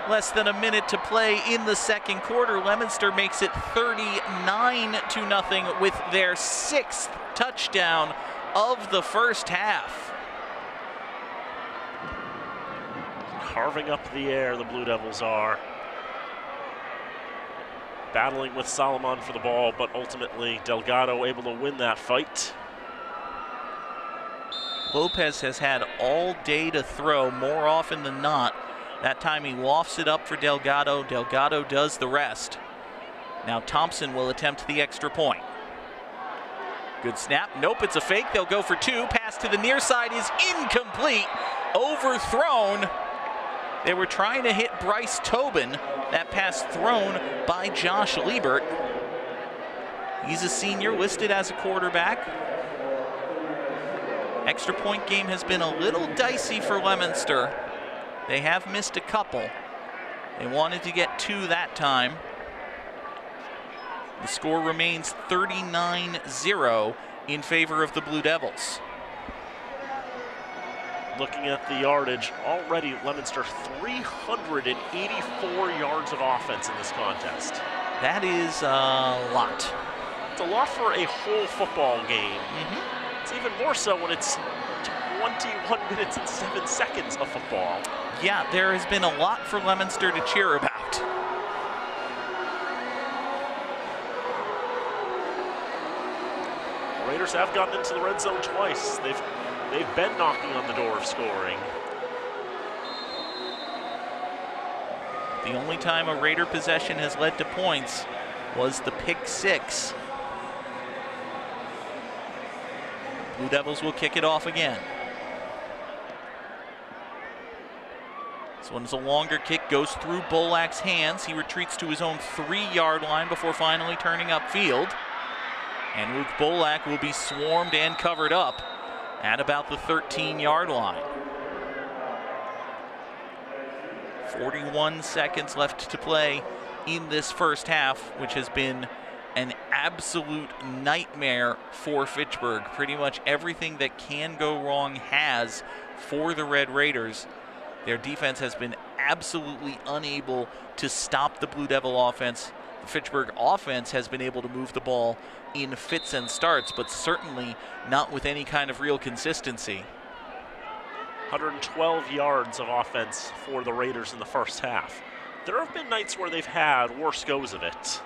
Less than a minute to play in the second quarter. Leominster makes it 39-0 with their 6th touchdown of the first half. Carving up the air, the Blue Devils are. Battling with Solomon for the ball, but ultimately Delgado able to win that fight. Lopez has had all day to throw, more often than not. That time he lofts it up for Delgado. Delgado does the rest. Now Thompson will attempt the extra point. Good snap. Nope, it's a fake. They'll go for 2. Pass to the near side is incomplete. Overthrown. They were trying to hit Bryce Tobin. That pass thrown by Josh Liebert. He's a senior listed as a quarterback. Extra point game has been a little dicey for Leominster. They have missed a couple. They wanted to get 2 that time. The score remains 39-0 in favor of the Blue Devils. Looking at the yardage, already Leominster 384 yards of offense in this contest. That is a lot. It's a lot for a whole football game. It's even more so when it's 21 minutes and 7 seconds of football. Yeah, there has been a lot for Leominster to cheer about. The Raiders have gotten into the red zone twice. They've been knocking on the door of scoring. The only time a Raider possession has led to points was the pick 6. Blue Devils will kick it off again. This one is a longer kick, goes through Bolak's hands. He retreats to his own 3-yard line before finally turning upfield. And Luke Bolak will be swarmed and covered up at about the 13-yard line. 41 seconds left to play in this first half, which has been an absolute nightmare for Fitchburg. Pretty much everything that can go wrong has for the Red Raiders. Their defense has been absolutely unable to stop the Blue Devil offense. The Fitchburg offense has been able to move the ball in fits and starts, but certainly not with any kind of real consistency. 112 yards of offense for the Raiders in the first half. There have been nights where they've had worse goes of it.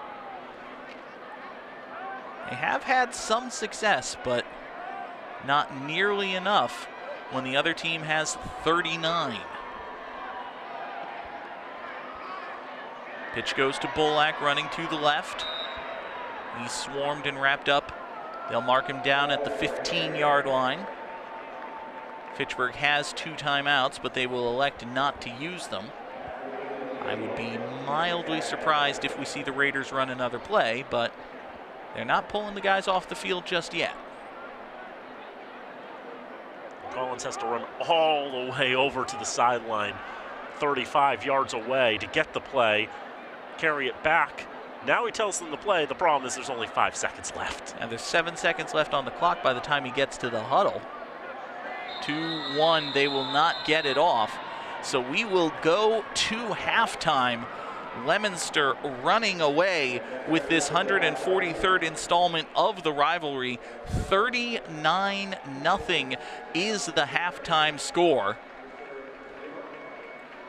They have had some success, but not nearly enough when the other team has 39. Pitch goes to Bolak, running to the left. He's swarmed and wrapped up. They'll mark him down at the 15-yard line. Fitchburg has 2 timeouts, but they will elect not to use them. I would be mildly surprised if we see the Raiders run another play, but they're not pulling the guys off the field just yet. Collins has to run all the way over to the sideline, 35 yards away to get the play, carry it back. Now he tells them to play. The problem is there's only 5 seconds left. And there's 7 seconds left on the clock by the time he gets to the huddle. 2-1, they will not get it off. So we will go to halftime. Leominster running away with this 143rd installment of the rivalry. 39-0 is the halftime score.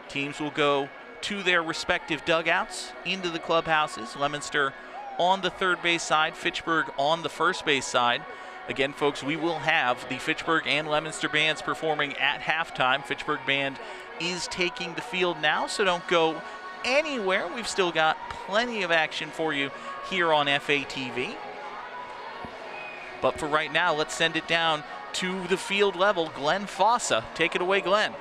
Teams will go to their respective dugouts, into the clubhouses. Leominster on the third base side, Fitchburg on the first base side. Again, folks, we will have the Fitchburg and Leominster bands performing at halftime. Fitchburg band is taking the field now, so don't go anywhere. We've still got plenty of action for you here on FATV. But for right now, let's send it down to the field level. Glenn Fossa. Take it away, Glenn.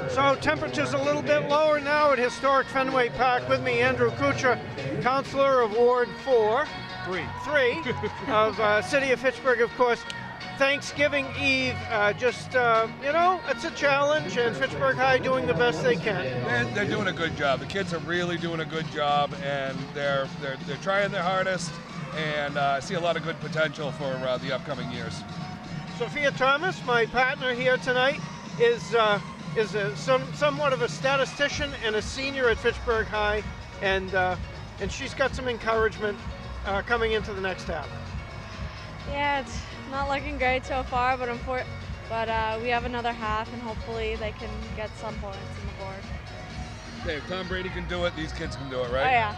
So temperature's a little bit lower now at historic Fenway Park. With me, Andrew Kuchar, counselor of Ward 3 of City of Fitchburg, of course. Thanksgiving Eve, you know, it's a challenge, and Fitchburg High doing the best they can. They're doing a good job. The kids are really doing a good job, and they're trying their hardest, and I see a lot of good potential for the upcoming years. Sophia Thomas, my partner here tonight, is somewhat of a statistician and a senior at Fitchburg High, and she's got some encouragement coming into the next half. Yeah, it's not looking great so far, but we have another half, and hopefully they can get some points on the board. Hey, if Tom Brady can do it, these kids can do it, right? Oh, yeah.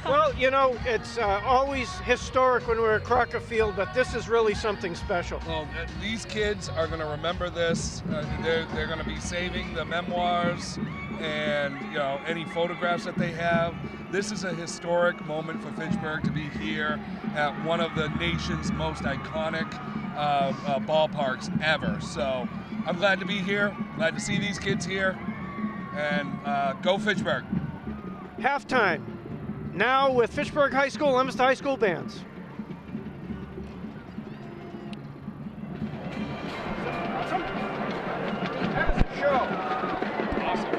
Well, you know, it's always historic when we're at Crocker Field, but this is really something special. Well, these kids are going to remember this. They're going to be saving the memoirs and, you know, any photographs that they have. This is a historic moment for Fitchburg to be here at one of the nation's most iconic ballparks ever. So I'm glad to be here, glad to see these kids here, and go Fitchburg. Halftime. Now with Fitchburg High School, Leominster High School bands. Awesome. That is a show. Awesome.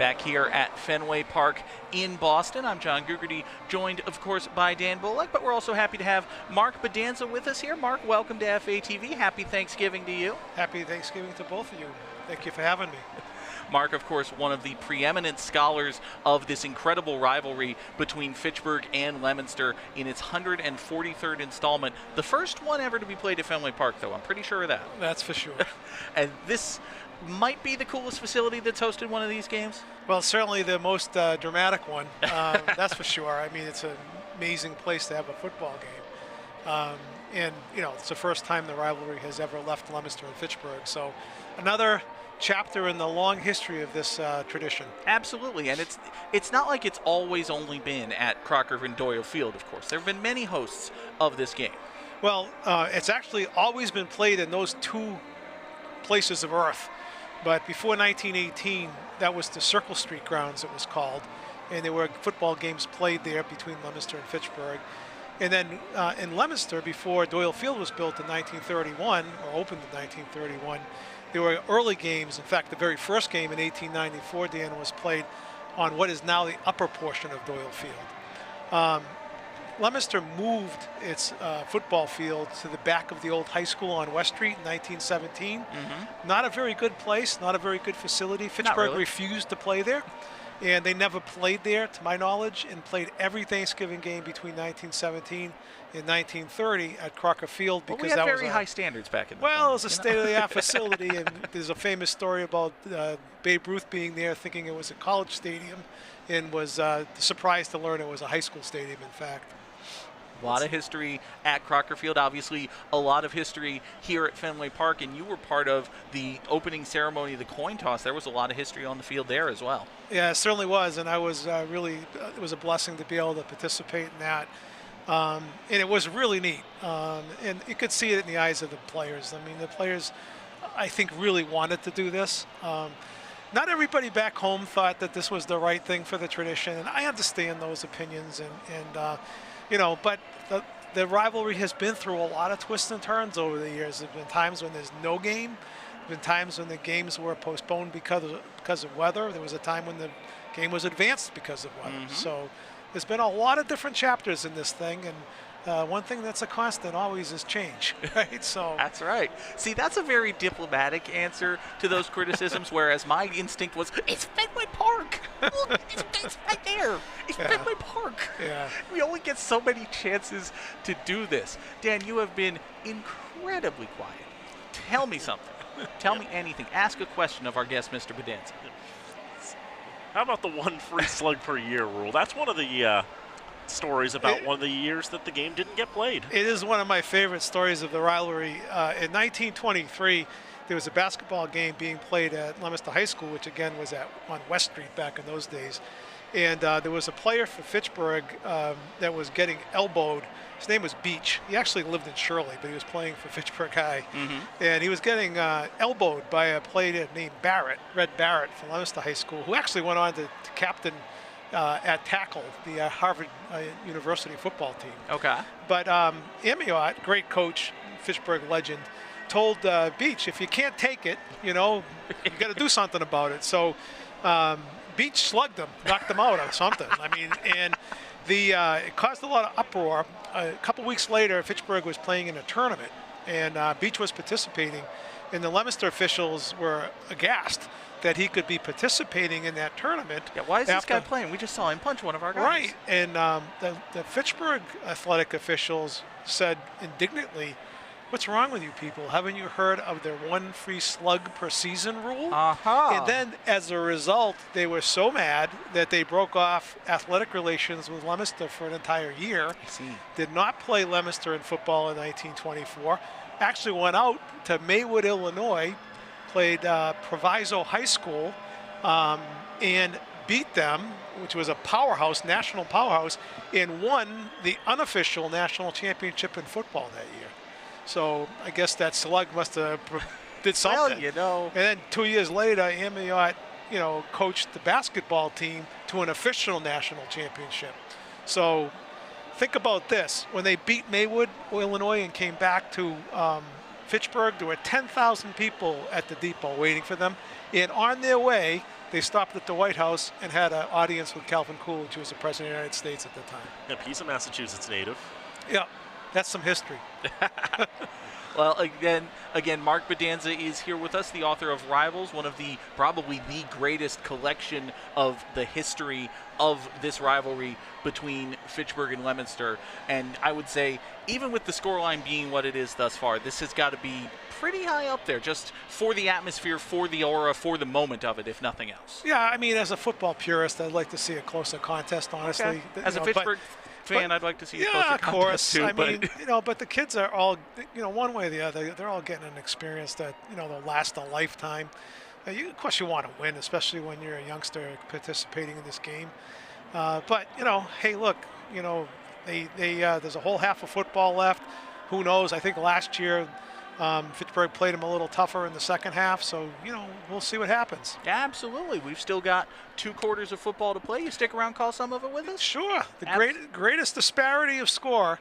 back here at Fenway Park in Boston. I'm John Gugerty, joined, of course, by Dan Bullock, but we're also happy to have Mark Bedanza with us here. Mark, welcome to FATV. Happy Thanksgiving to you. Happy Thanksgiving to both of you. Thank you for having me. Mark, of course, one of the preeminent scholars of this incredible rivalry between Fitchburg and Leominster in its 143rd installment. The first one ever to be played at Fenway Park, though. I'm pretty sure of that. That's for sure. And this might be the coolest facility that's hosted one of these games? Well, certainly the most dramatic one. That's for sure. I mean, it's an amazing place to have a football game. And, you know, it's the first time the rivalry has ever left Leominster and Fitchburg. So another chapter in the long history of this tradition. Absolutely, and it's not like it's always only been at Crocker and Doyle Field, of course. There have been many hosts of this game. Well, it's actually always been played in those two places of earth. But before 1918, that was the Circle Street grounds, it was called. And there were football games played there between Leominster and Fitchburg. And then in Leominster, before Doyle Field was built in 1931, or opened in 1931, there were early games. In fact, the very first game in 1894, Dan, was played on what is now the upper portion of Doyle Field. Leominster moved its football field to the back of the old high school on West Street in 1917. Not a very good place, not a very good facility. Fitchburg refused to play there, and they never played there, to my knowledge, and played every Thanksgiving game between 1917 and 1930 at Crocker Field, because we had that very was high standards back in the well, day, it was a state-of-the-art facility, and there's a famous story about Babe Ruth being there thinking it was a college stadium, and was surprised to learn it was a high school stadium, in fact. A lot of history at Crocker Field, obviously a lot of history here at Fenway Park, and you were part of the opening ceremony, the coin toss. There was a lot of history on the field there as well. Yeah, it certainly was, and I was really, it was a blessing to be able to participate in that. And it was really neat, and you could see it in the eyes of the players. I mean, the players, I think, really wanted to do this. Not everybody back home thought that this was the right thing for the tradition, and I understand those opinions, and you know, but the rivalry has been through a lot of twists and turns over the years. There have been times when there's no game. There have been times when the games were postponed because of weather. There was a time when the game was advanced because of weather. So there's been a lot of different chapters in this thing, and one thing that's a constant always is change, right? So that's right. See, that's a very diplomatic answer to those criticisms, whereas my instinct was, it's Fenway Park. Look, it's right there. It's Fenway Park. Yeah. We only get so many chances to do this. Dan, you have been incredibly quiet. Tell me something. Tell me anything. Ask a question of our guest, Mr. Bedanza. How about the one free slug per year rule? That's one of the stories about one of the years that the game didn't get played. It is one of my favorite stories of the rivalry. In 1923, there was a basketball game being played at Leominster High School, which again was on West Street back in those days. And there was a player for Fitchburg that was getting elbowed. His name was Beach. He actually lived in Shirley, but he was playing for Fitchburg High. And he was getting elbowed by a player named Barrett, Red Barrett from Leominster High School, who actually went on to captain at tackle the Harvard University football team. Okay. But Amiot, great coach, Fitchburg legend, told Beach, if you can't take it, you know, you got to do something about it. So Beach slugged him, knocked him out or something. I mean, and it caused a lot of uproar. A couple weeks later, Fitchburg was playing in a tournament, and Beach was participating, and the Leominster officials were aghast that he could be participating in that tournament. Yeah, why is this guy playing? We just saw him punch one of our guys. Right, and the Fitchburg athletic officials said indignantly, what's wrong with you people? Haven't you heard of the one free slug per season rule? And then as a result, they were so mad that they broke off athletic relations with Leominster for an entire year. Did not play Leominster in football in 1924. Actually went out to Maywood, Illinois, played Proviso High School, and beat them, which was a powerhouse, national powerhouse, and won the unofficial national championship in football that year. So I guess that slug must have did something. Well, you know. And then 2 years later, Amiot, you know, coached the basketball team to an official national championship. So think about this. When they beat Maywood, Illinois, and came back to Fitchburg, there were 10,000 people at the depot waiting for them. And on their way, they stopped at the White House and had an audience with Calvin Coolidge, who was the President of the United States at the time. Yep, he's a Massachusetts native. Yeah, that's some history. Well, again, Mark Bedanza is here with us, the author of Rivals, one of probably the greatest collection of the history of this rivalry between Fitchburg and Leominster. And I would say, even with the scoreline being what it is thus far, this has got to be pretty high up there, just for the atmosphere, for the aura, for the moment of it, if nothing else. Yeah, I mean, as a football purist, I'd like to see a closer contest, honestly. Okay. As a Fitchburg fan, I'd like to see a closer of course. too, I mean, but the kids are all, one way or the other, they're all getting an experience that, they'll last a lifetime. Of course, you want to win, especially when you're a youngster participating in this game. But, hey, look, there's a whole half of football left. Who knows? I think last year Fitchburg played them a little tougher in the second half, so, we'll see what happens. Yeah, absolutely. We've still got 2 quarters of football to play. You stick around, call some of it with us? Sure. The greatest disparity of score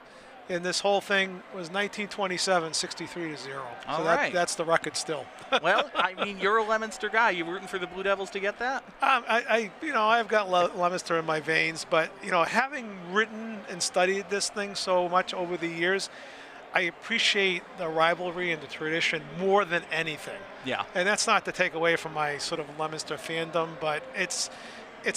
in this whole thing was 1927, 63-0. So that's the record still. Well, I mean, you're a Leominster guy. You rooting for the Blue Devils to get that? I've got Leominster in my veins, but, having written and studied this thing so much over the years, I appreciate the rivalry and the tradition more than anything. Yeah. And that's not to take away from my sort of Leominster fandom, but it's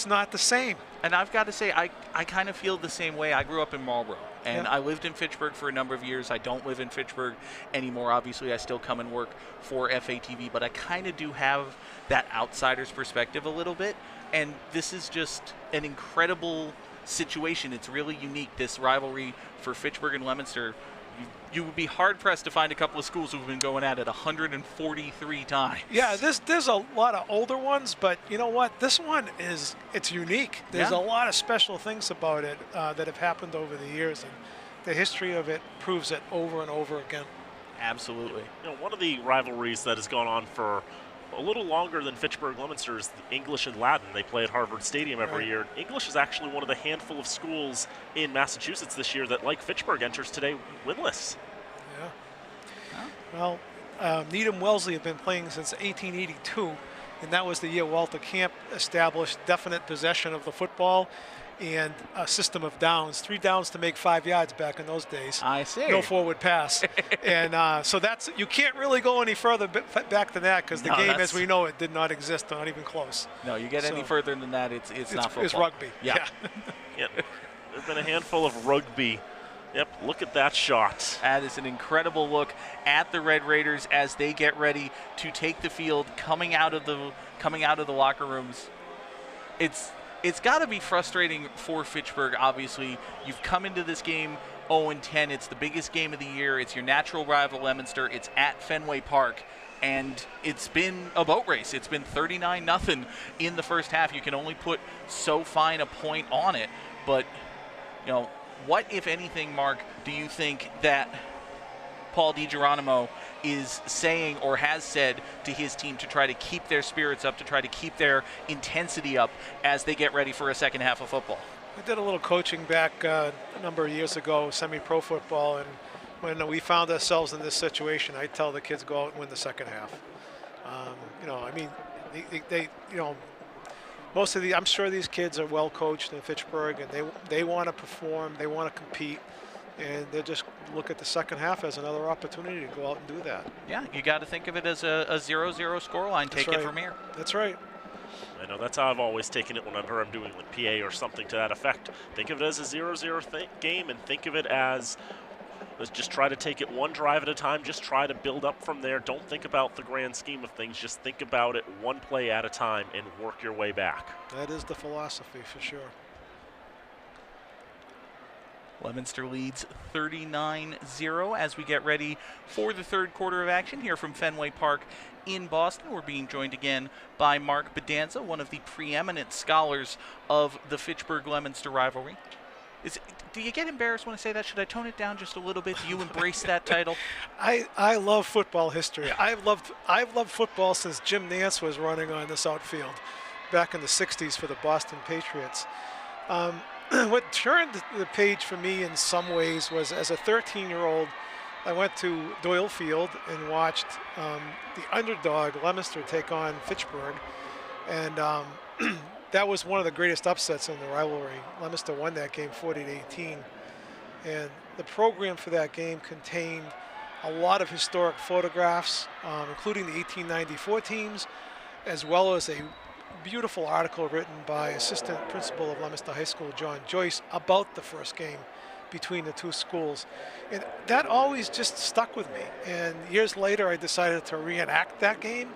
not the same. And I've got to say, I kind of feel the same way. I grew up in Marlborough, and I lived in Fitchburg for a number of years. I don't live in Fitchburg anymore. Obviously, I still come and work for FATV, but I kind of do have that outsider's perspective a little bit. And this is just an incredible situation. It's really unique, this rivalry for Fitchburg and Leominster. You would be hard-pressed to find a couple of schools who've been going at it 143 times. Yeah, there's a lot of older ones, but you know what? This one it's unique. There's a lot of special things about it that have happened over the years, and the history of it proves it over and over again. Absolutely. One of the rivalries that has gone on for a little longer than Fitchburg Leominster is the English and Latin. They play at Harvard Stadium every year. English is actually one of the handful of schools in Massachusetts this year that, like Fitchburg, enters today winless. Yeah. Well, Needham Wellesley have been playing since 1882, and that was the year Walter Camp established definite possession of the football and a system of downs, 3 downs to make 5 yards back in those days. I see. No forward pass. And so you can't really go any further back than that, because the game as we know it did not exist, not even close. No, you get any further than that, it's not football. It's rugby. Yeah. Yep. There's been a handful of rugby. Yep, look at that shot. That is an incredible look at the Red Raiders as they get ready to take the field, coming out of the locker rooms. It's got to be frustrating for Fitchburg, obviously. You've come into this game 0-10. It's the biggest game of the year. It's your natural rival, Leominster. It's at Fenway Park, and it's been a boat race. It's been 39-0 in the first half. You can only put so fine a point on it. But, what, if anything, Mark, do you think that Paul DiGeronimo is saying or has said to his team to try to keep their spirits up, to try to keep their intensity up as they get ready for a second half of football? I did a little coaching back a number of years ago, semi-pro football, and when we found ourselves in this situation, I tell the kids go out and win the second half. Most of I'm sure these kids are well coached in Fitchburg, and they want to perform, they want to compete. And they just look at the second half as another opportunity to go out and do that. Yeah, you got to think of it as a 0-0 scoreline. Take it from here. That's right. I know that's how I've always taken it whenever I'm doing like PA or something to that effect. Think of it as a 0-0 game, and think of it as let's just try to take it one drive at a time. Just try to build up from there. Don't think about the grand scheme of things. Just think about it one play at a time and work your way back. That is the philosophy for sure. Leominster leads 39-0 as we get ready for the third quarter of action here from Fenway Park in Boston. We're being joined again by Mark Bedanza, one of the preeminent scholars of the Fitchburg-Leominster rivalry. Do you get embarrassed when I say that? Should I tone it down just a little bit? Do you embrace that title? I love football history. I've loved football since Jim Nance was running on this outfield back in the 60s for the Boston Patriots. What turned the page for me in some ways was, as a 13-year-old, I went to Doyle Field and watched the underdog Leominster take on Fitchburg. And that was one of the greatest upsets in the rivalry. Leominster won that game 40-18. And the program for that game contained a lot of historic photographs, including the 1894 teams, as well as a beautiful article written by assistant principal of Leominster High School, John Joyce, about the first game between the two schools. And that always just stuck with me. And years later, I decided to reenact that game.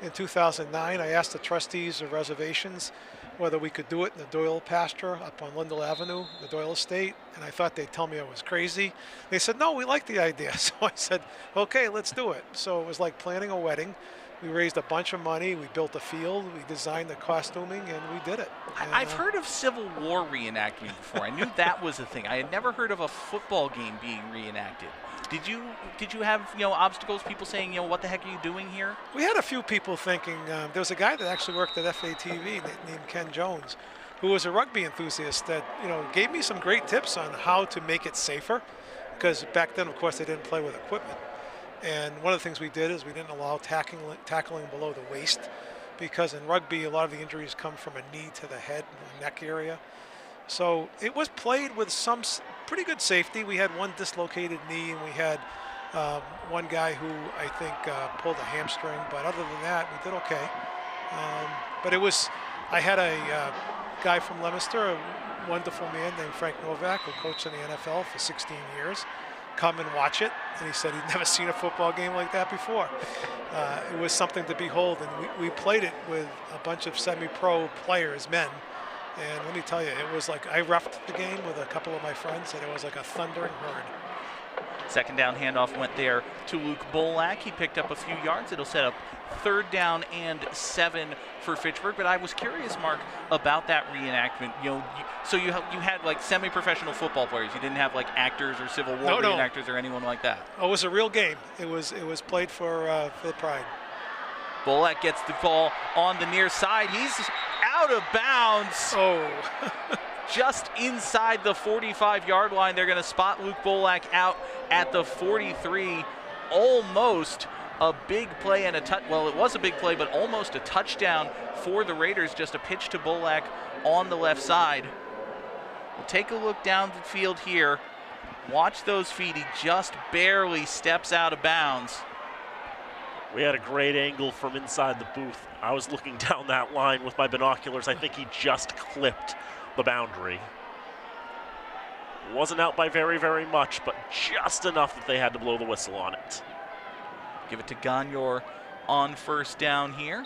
In 2009, I asked the trustees of reservations whether we could do it in the Doyle pasture up on Lindell Avenue, the Doyle estate, and I thought they'd tell me I was crazy. They said, no, we like the idea. So I said, okay, let's do it. So it was like planning a wedding. We raised a bunch of money, we built a field, we designed the costuming, and we did it. And, I've heard of Civil War reenactment before. I knew that was a thing. I had never heard of a football game being reenacted. Did you have obstacles? People saying what the heck are you doing here? We had a few people thinking. There was a guy that actually worked at FATV named Ken Jones, who was a rugby enthusiast that gave me some great tips on how to make it safer, because back then, of course, they didn't play with equipment. And one of the things we did is we didn't allow tackling below the waist, because in rugby, a lot of the injuries come from a knee to the head and the neck area. So it was played with some pretty good safety. We had one dislocated knee, and we had one guy who I think pulled a hamstring. But other than that, we did okay. But I had a guy from Leominster, a wonderful man named Frank Novak, who coached in the NFL for 16 years, come and watch it. And he said he'd never seen a football game like that before. It was something to behold. And we played it with a bunch of semi-pro players, men. And let me tell you, it was like I roughed the game with a couple of my friends, and it was like a thundering herd. Second down handoff went there to Luke Bolak. He picked up a few yards. It'll set up 3rd down and 7 for Fitchburg. But I was curious, Mark, about that reenactment. So you had like semi-professional football players. You didn't have like actors or Civil War reenactors or anyone like that. Oh, it was a real game. It was played for the pride. Bolak gets the ball on the near side. He's out of bounds. Oh. Just inside the 45-yard line. They're going to spot Luke Bolak out at the 43. Almost a big play and well, it was a big play, but almost a touchdown for the Raiders. Just a pitch to Bolak on the left side. We'll take a look down the field here. Watch those feet. He just barely steps out of bounds. We had a great angle from inside the booth. I was looking down that line with my binoculars. I think he just clipped the boundary. Wasn't out by very, very much, but just enough that they had to blow the whistle on it. Give it to Gagnor on 1st down here.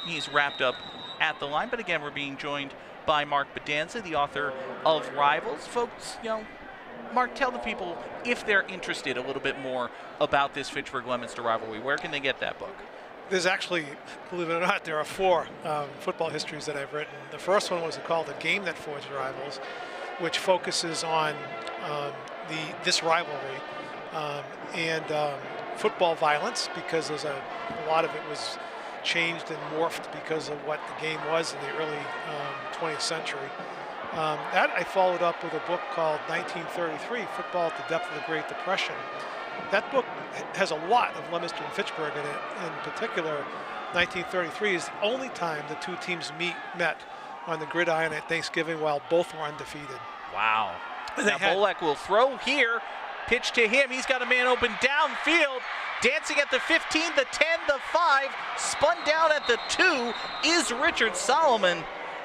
He's wrapped up at the line, but again, we're being joined by Mark Bedanza, the author of Rivals. Folks, Mark, tell the people, if they're interested a little bit more about this Fitchburg-Leominster rivalry, where can they get that book? There's actually, believe it or not, there are 4 football histories that I've written. The first one was called The Game That Forged Rivals, which focuses on this rivalry and football violence, because there's a lot of it was changed and morphed because of what the game was in the early 20th century. That I followed up with a book called 1933, Football at the Depth of the Great Depression. That book has a lot of Leominster and Fitchburg in it. In particular, 1933 is the only time the two teams met on the gridiron at Thanksgiving while both were undefeated. Wow. Now Bolak will throw here. Pitch to him. He's got a man open downfield. Dancing at the 15, the 10, the 5. Spun down at the 2 is Richard Solomon.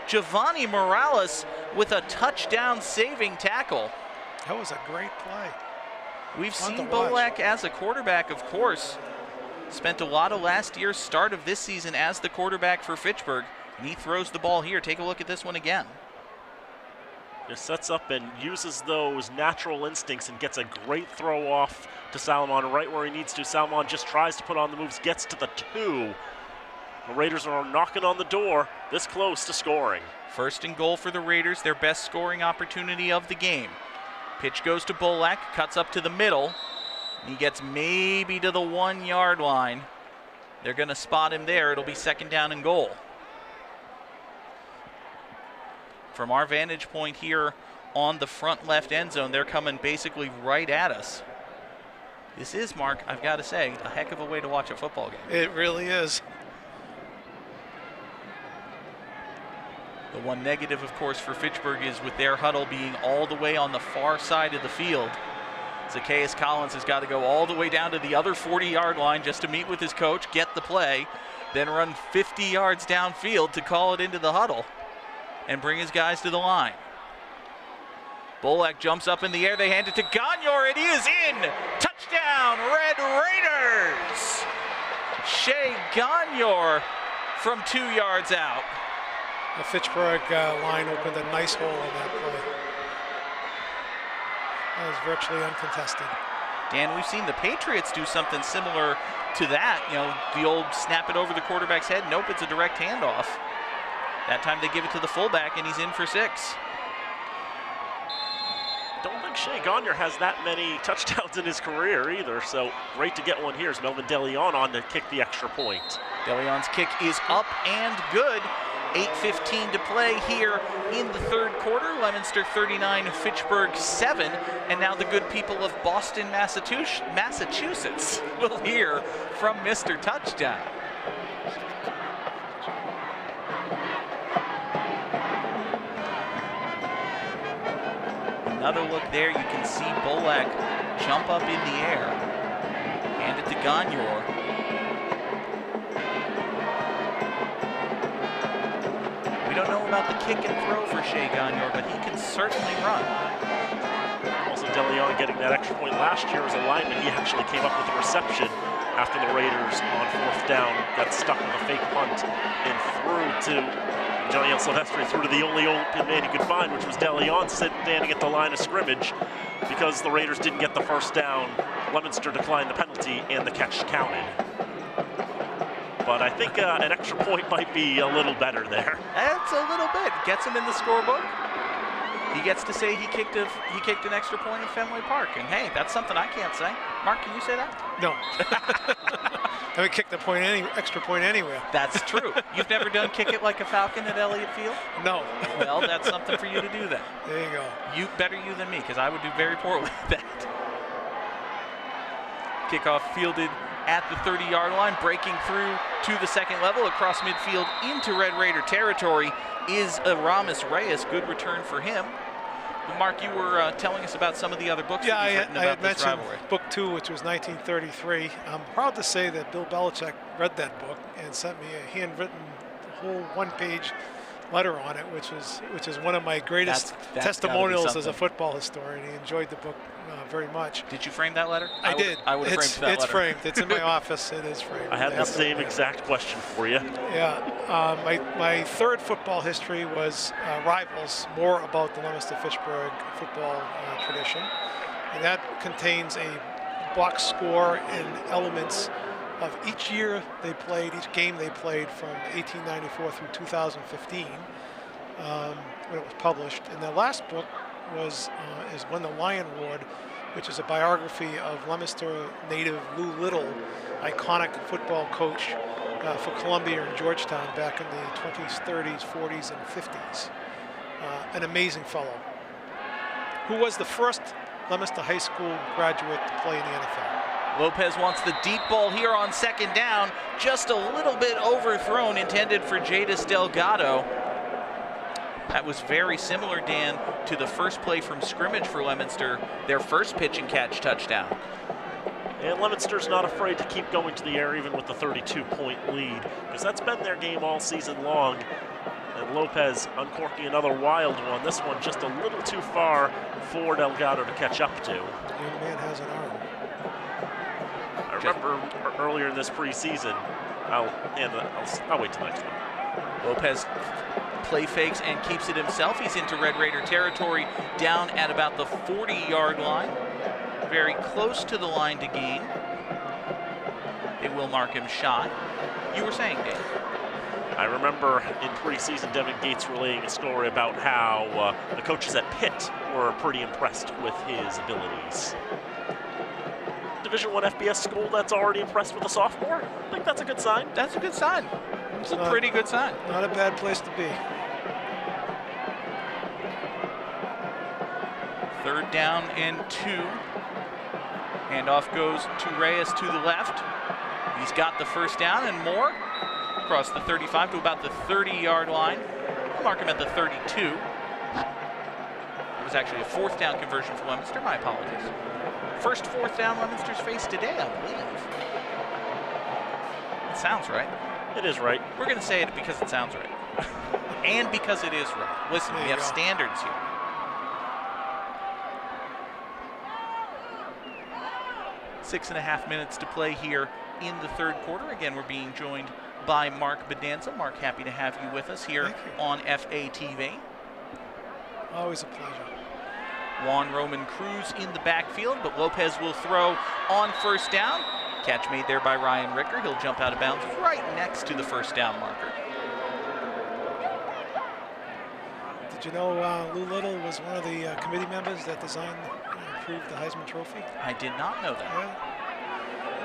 Giovanni Morales with a touchdown saving tackle. That was a great play. We've seen Bolak as a quarterback, of course. Spent a lot of last year's start of this season as the quarterback for Fitchburg, and he throws the ball here. Take a look at this one again. Just sets up and uses those natural instincts and gets a great throw off to Salomon right where he needs to. Salomon just tries to put on the moves, gets to the 2. The Raiders are knocking on the door, this close to scoring. 1st and goal for the Raiders, their best scoring opportunity of the game. Pitch goes to Bolak, cuts up to the middle. He gets maybe to the 1-yard line. They're going to spot him there. It'll be 2nd down and goal. From our vantage point here on the front left end zone, they're coming basically right at us. This is, Mark, I've got to say, a heck of a way to watch a football game. It really is. The one negative, of course, for Fitchburg is with their huddle being all the way on the far side of the field. Zacchaeus Collins has got to go all the way down to the other 40-yard line just to meet with his coach, get the play, then run 50 yards downfield to call it into the huddle and bring his guys to the line. Bolak jumps up in the air. They hand it to Gagnor. It is in. Touchdown, Red Raiders. Shea Gagnor from 2 yards out. The Fitchburg line opened a nice hole in that play. That was virtually uncontested. Dan, we've seen the Patriots do something similar to that. You know, the old snap it over the quarterback's head. Nope, it's a direct handoff. That time they give it to the fullback, and he's in for 6. Don't think Shea Gagnor has that many touchdowns in his career either, so great to get one here. Is Melvin DeLeon on to kick the extra point. DeLeon's kick is up and good. 8:15 to play here in the third quarter. Leominster 39, Fitchburg 7. And now the good people of Boston, Massachusetts will hear from Mr. Touchdown. Another look there, you can see Bolak jump up in the air. Hand it to Gagnor. We don't know about the kick and throw for Shea Gagnor, but he can certainly run. Also, DeLeon getting that extra point last year as a lineman. He actually came up with a reception after the Raiders on 4th down got stuck with a fake punt and threw to Johnny Silvestri, threw to the only open man he could find, which was DeLeon standing at the line of scrimmage. Because the Raiders didn't get the first down, Leominster declined the penalty and the catch counted. But I think an extra point might be a little better there. That's a little bit. Gets him in the scorebook. He gets to say he kicked an extra point at Fenway Park. And hey, that's something I can't say. Mark, can you say that? No. I haven't kicked extra point anywhere. That's true. You've never done kick it like a Falcon at Elliott Field? No. Well, that's something for you to do then. There you go. Better you than me, because I would do very poorly at that. Kickoff fielded at the 30-yard line, breaking through to the second level across midfield into Red Raider territory is Aramis Reyes. Good return for him. Well, Mark, you were telling us about some of the other books that you've written about this rivalry. Book 2, which was 1933. I'm proud to say that Bill Belichick read that book and sent me a handwritten whole one-page letter on it, which is one of my greatest testimonials as a football historian. He enjoyed the book very much. Did you frame that letter? I did. I would have framed that letter. It's framed. It's in my office. It is framed. I had the same exact question for you. Yeah. My third football history was Rivals, more about the Leominster-Fitchburg football tradition. And that contains a box score and elements of each year they played, each game they played from 1894 through 2015 when it was published. And the last book is When the Lion Roared, which is a biography of Leominster native Lou Little, iconic football coach for Columbia and Georgetown back in the 20s, 30s, 40s, and 50s. An amazing fellow, who was the first Leominster High School graduate to play in the NFL. Lopez wants the deep ball here on second down, just a little bit overthrown, intended for Jadis Delgado. That was very similar, Dan, to the first play from scrimmage for Leominster, their first pitch and catch touchdown. And Leominster's not afraid to keep going to the air even with the 32-point lead, because that's been their game all season long. And Lopez uncorking another wild one. This one just a little too far for Delgado to catch up to. Young man has an arm. I remember earlier in this preseason, I'll wait till next one. Lopez play fakes and keeps it himself. He's into Red Raider territory down at about the 40-yard line. Very close to the line to gain. They will mark him shy. You were saying, Dave? I remember in preseason Devin Gates relaying a story about how the coaches at Pitt were pretty impressed with his abilities. Division I FBS school that's already impressed with a sophomore? I think that's a good sign. That's a good sign. It's a pretty good sign. Not a bad place to be. Third down and 2. Handoff goes to Reyes to the left. He's got the first down and more. Across the 35 to about the 30-yard line. Mark him at the 32. It was actually a 4th down conversion for Leominster. My apologies. First 4th down Leominster's faced today, I believe. It sounds right. It is right. We're going to say it because it sounds right. And because it is right. Listen, we have standards here. Six and a half minutes to play here in the 3rd quarter. Again, we're being joined by Mark Bedanza. Mark, happy to have you with us here on FATV. Always a pleasure. Juan Roman Cruz in the backfield, but Lopez will throw on 1st down. Catch made there by Ryan Ricker. He'll jump out of bounds right next to the 1st down marker. Did you know Lou Little was one of the committee members that designed and approved the Heisman Trophy? I did not know that. Yeah.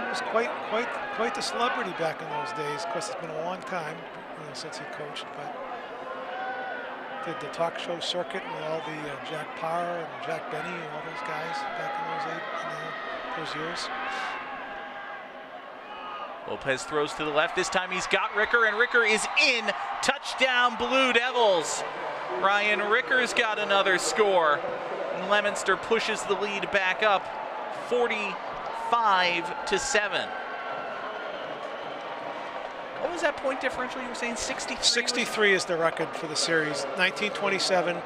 He was quite the celebrity back in those days. Of course, it's been a long time since he coached, but did the talk show circuit with all the Jack Parr and Jack Benny and all those guys back in those years. Lopez throws to the left. This time he's got Ricker, and Ricker is in. Touchdown, Blue Devils. Ryan Ricker's got another score. And Leominster pushes the lead back up 45-7. What was that point differential you were saying? 63? 63 is the record for the series. 1927,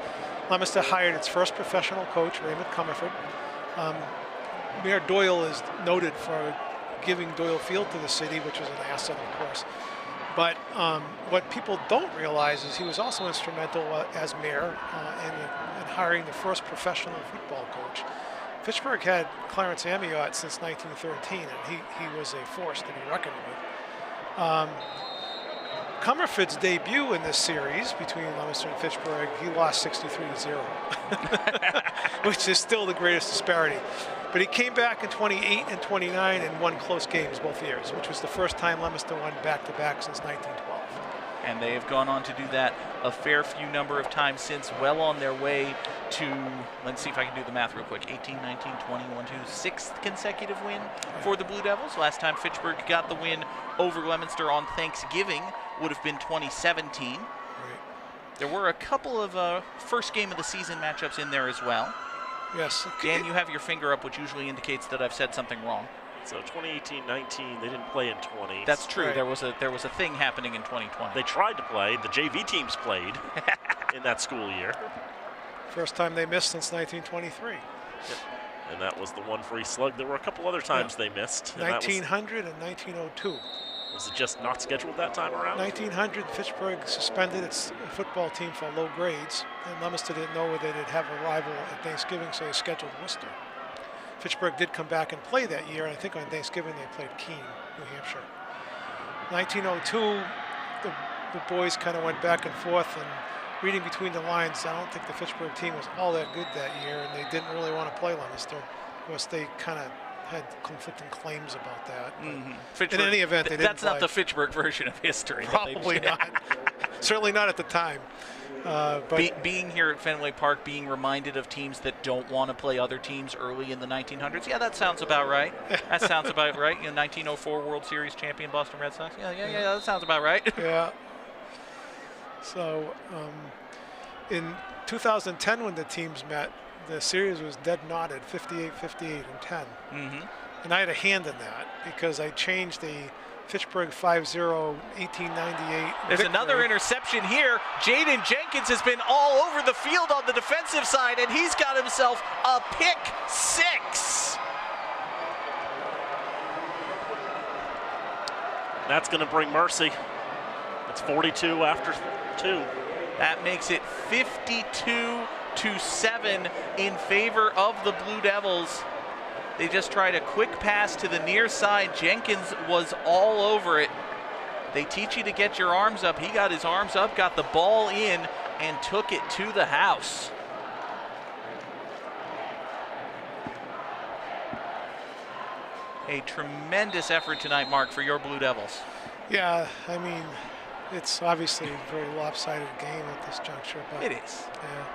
Leominster hired its first professional coach, Raymond Comerford. Mayor Doyle is noted for giving Doyle Field to the city, which was an asset, of course. But what people don't realize is he was also instrumental as mayor in hiring the first professional football coach. Fitchburg had Clarence Amiot since 1913, and he was a force to be reckoned with. Comerford's debut in this series between Leominster and Fitchburg, he lost 63-0, which is still the greatest disparity. But he came back in 28 and 29 and won close games both years, which was the first time Leominster won back-to-back since 1912. And they have gone on to do that a fair few number of times since, well on their way to, let's see if I can do the math real quick, 18, 19, 21, 2, 6th consecutive win for the Blue Devils. Last time Fitchburg got the win over Leominster on Thanksgiving would have been 2017. Right. There were a couple of first game of the season matchups in there as well. Yes. Dan, you have your finger up, which usually indicates that I've said something wrong. So 2018-19, they didn't play in 20. That's true. Right. There was a thing happening in 2020. They tried to play. The JV teams played in that school year. First time they missed since 1923. Yep. And that was the one free slug. There were a couple other times they missed. 1900 and 1902. Was it just not scheduled that time around? 1900, Fitchburg suspended its football team for low grades, and Leominster didn't know whether they'd have a rival at Thanksgiving, so they scheduled Worcester. Fitchburg did come back and play that year, and I think on Thanksgiving they played Keene, New Hampshire. 1902, the boys kind of went back and forth, and reading between the lines, I don't think the Fitchburg team was all that good that year, and they didn't really want to play Leominster. Of course, they kind of had conflicting claims about that. In any event, they didn't That's not the Fitchburg version of history. Probably not. Certainly not at the time. But being here at Fenway Park, being reminded of teams that don't want to play other teams early in the 1900s, yeah, that sounds about right. That sounds about right. 1904 World Series champion Boston Red Sox. Yeah, that sounds about right. Yeah. So in 2010, when the teams met, the series was dead knotted, 58, 58, and 10. And I had a hand in that because I changed the Fitchburg 5-0 1898. There's another interception here. Jaden Jenkins has been all over the field on the defensive side, and he's got himself a pick six. That's going to bring mercy. It's 42 after 2. That makes it 52-7 in favor of the Blue Devils. They just tried a quick pass to the near side. Jenkins was all over it. They teach you to get your arms up. He got his arms up, got the ball in, and took it to the house. A tremendous effort tonight, Mark, for your Blue Devils. Yeah, I mean, it's obviously a very lopsided game at this juncture. But it is. Yeah.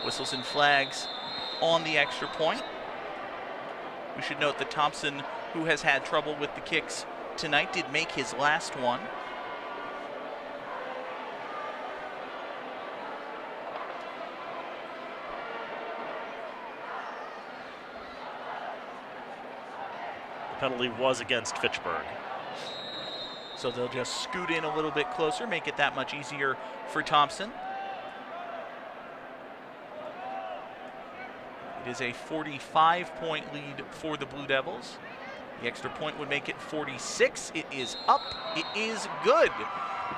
Whistles and flags on the extra point. We should note that Thompson, who has had trouble with the kicks tonight, did make his last one. The penalty was against Fitchburg. So they'll just scoot in a little bit closer, make it that much easier for Thompson. It is a 45-point lead for the Blue Devils. The extra point would make it 46. It is up. It is good.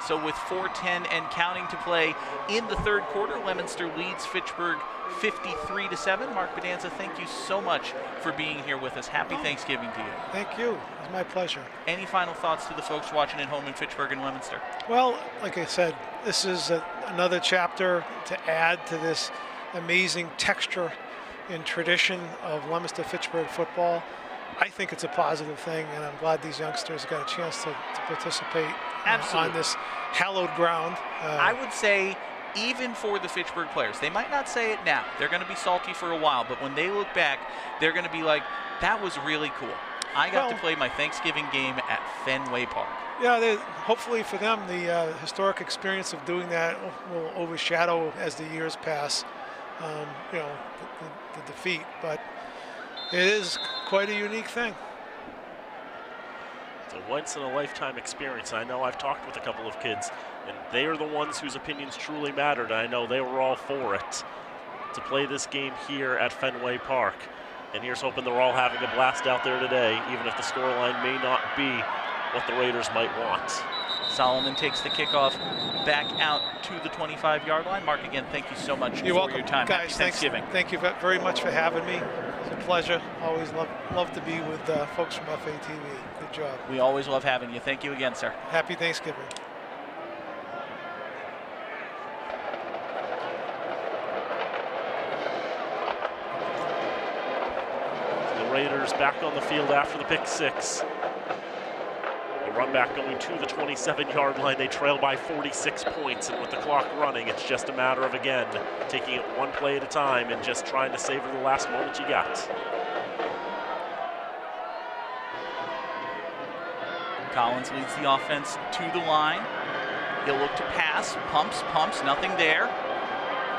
So with 4:10 and counting to play in the third quarter, Leominster leads Fitchburg 53-7. Mark Bedanza, thank you so much for being here with us. Happy Thanksgiving to you. Thank you. It's my pleasure. Any final thoughts to the folks watching at home in Fitchburg and Leominster? Well, like I said, this is another chapter to add to this amazing texture and tradition of Leominster-Fitchburg football. I think it's a positive thing, and I'm glad these youngsters got a chance to participate on this hallowed ground. I would say even for the Fitchburg players, they might not say it now. They're going to be salty for a while, but when they look back, they're going to be like, that was really cool. I got to play my Thanksgiving game at Fenway Park. Yeah, hopefully for them, the historic experience of doing that will overshadow as the years pass, you know, the defeat. But it is quite a unique thing. It's a once-in-a-lifetime experience. I know I've talked with a couple of kids, and they are the ones whose opinions truly mattered. I know they were all for it, to play this game here at Fenway Park. And here's hoping they're all having a blast out there today, even if the scoreline may not be what the Raiders might want. Solomon takes the kickoff back out to the 25-yard line. Mark, again, thank you so much for your time. Guys, Happy Thanksgiving. Thank you very much for having me. It's a pleasure. Always love to be with folks from FATV. Good job. We always love having you. Thank you again, sir. Happy Thanksgiving. Raiders back on the field after the pick six. The run back going to the 27-yard line. They trail by 46 points, and with the clock running, it's just a matter of, again, taking it one play at a time and just trying to savor the last moment you got. Collins leads the offense to the line. He'll look to pass, pumps, nothing there.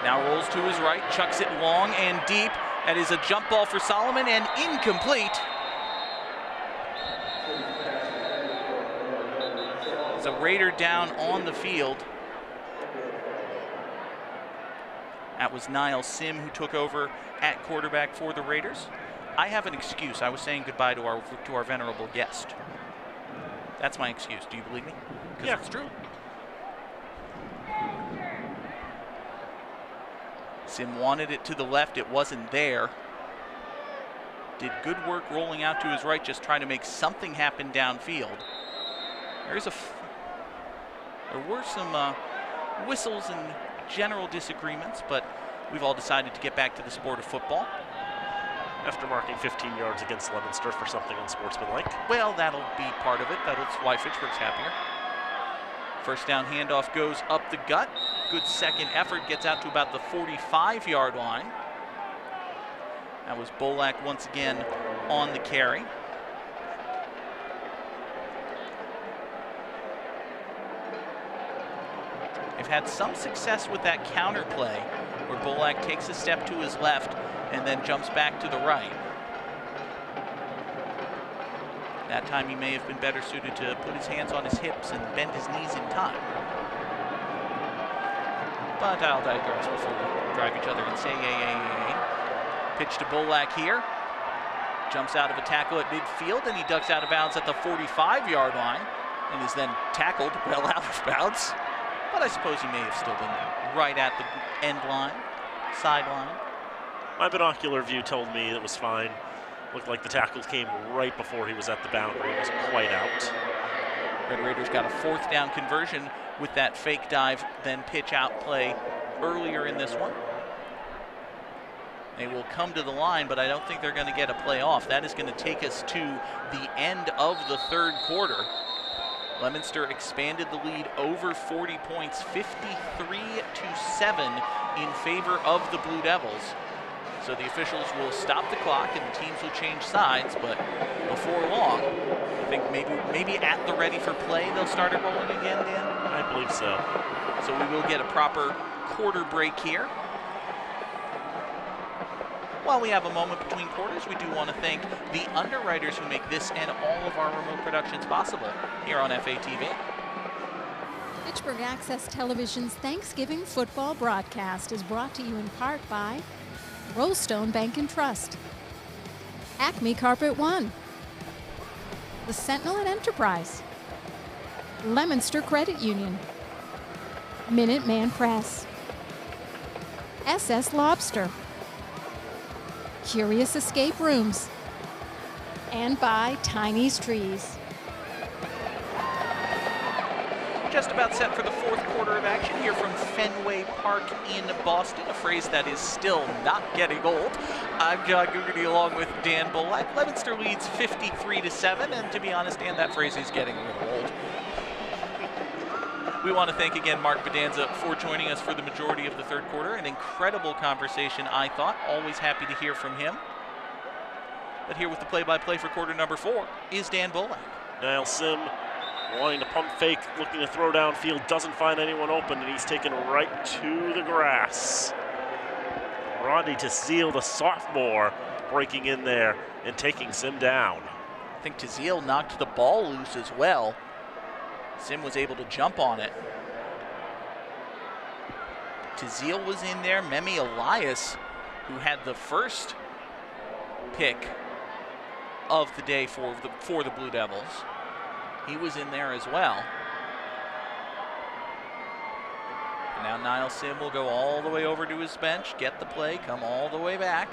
Now rolls to his right, chucks it long and deep. That is a jump ball for Solomon and incomplete. There's a Raider down on the field. That was Niall Sim who took over at quarterback for the Raiders. I have an excuse. I was saying goodbye to our venerable guest. That's my excuse. Do you believe me? Because yeah, it's true. Sim wanted it to the left, it wasn't there. Did good work rolling out to his right, just trying to make something happen downfield. There were some whistles and general disagreements, but we've all decided to get back to the sport of football. After marking 15 yards against Leominster for something unsportsmanlike. Well, that'll be part of it. That's why Fitchburg's happier. First down handoff goes up the gut. Good second effort, gets out to about the 45-yard line. That was Bolak once again on the carry. They've had some success with that counter play where Bolak takes a step to his left and then jumps back to the right. That time he may have been better suited to put his hands on his hips and bend his knees in time. But I'll digress before we drive each other insane. Pitch to Bolak here. Jumps out of a tackle at midfield, and he ducks out of bounds at the 45-yard line and is then tackled well out of bounds. But I suppose he may have still been right at the end line, sideline. My binocular view told me it was fine. Looked like the tackle came right before he was at the boundary. It wasn't quite out. Red Raiders got a fourth down conversion with that fake dive, then pitch out play earlier in this one. They will come to the line, but I don't think they're going to get a play off. That is going to take us to the end of the third quarter. Leominster expanded the lead over 40 points, 53-7 in favor of the Blue Devils. So the officials will stop the clock and the teams will change sides, but before long, I think maybe at the ready for play they'll start it rolling again, Dan? I believe so. So we will get a proper quarter break here. While we have a moment between quarters, we do want to thank the underwriters who make this and all of our remote productions possible here on FATV. Fitchburg Access Television's Thanksgiving football broadcast is brought to you in part by Rollstone Bank and Trust, Acme Carpet One, the Sentinel and Enterprise, Leominster Credit Union, Minuteman Press, SS Lobster, Curious Escape Rooms, and by Tiny's Trees. Just about set for the fourth quarter of action here from Fenway Park in Boston, a phrase that is still not getting old. I'm John Gugerty along with Dan Bolak. Leominster leads 53-7, and to be honest, Dan, that phrase is getting a little old. We want to thank again Mark Bedanza for joining us for the majority of the third quarter. An incredible conversation, I thought. Always happy to hear from him. But here with the play-by-play for quarter number 4 is Dan Bolak. Niall Sim wanting to pump fake, looking to throw downfield, doesn't find anyone open, and he's taken right to the grass. Rodney Tazeel, the sophomore, breaking in there and taking Sim down. I think Tazeel knocked the ball loose as well. Sim was able to jump on it. Tazeel was in there. Memi Elias, who had the first pick of the day for the Blue Devils, he was in there as well. And now Niall Sim will go all the way over to his bench, get the play, come all the way back.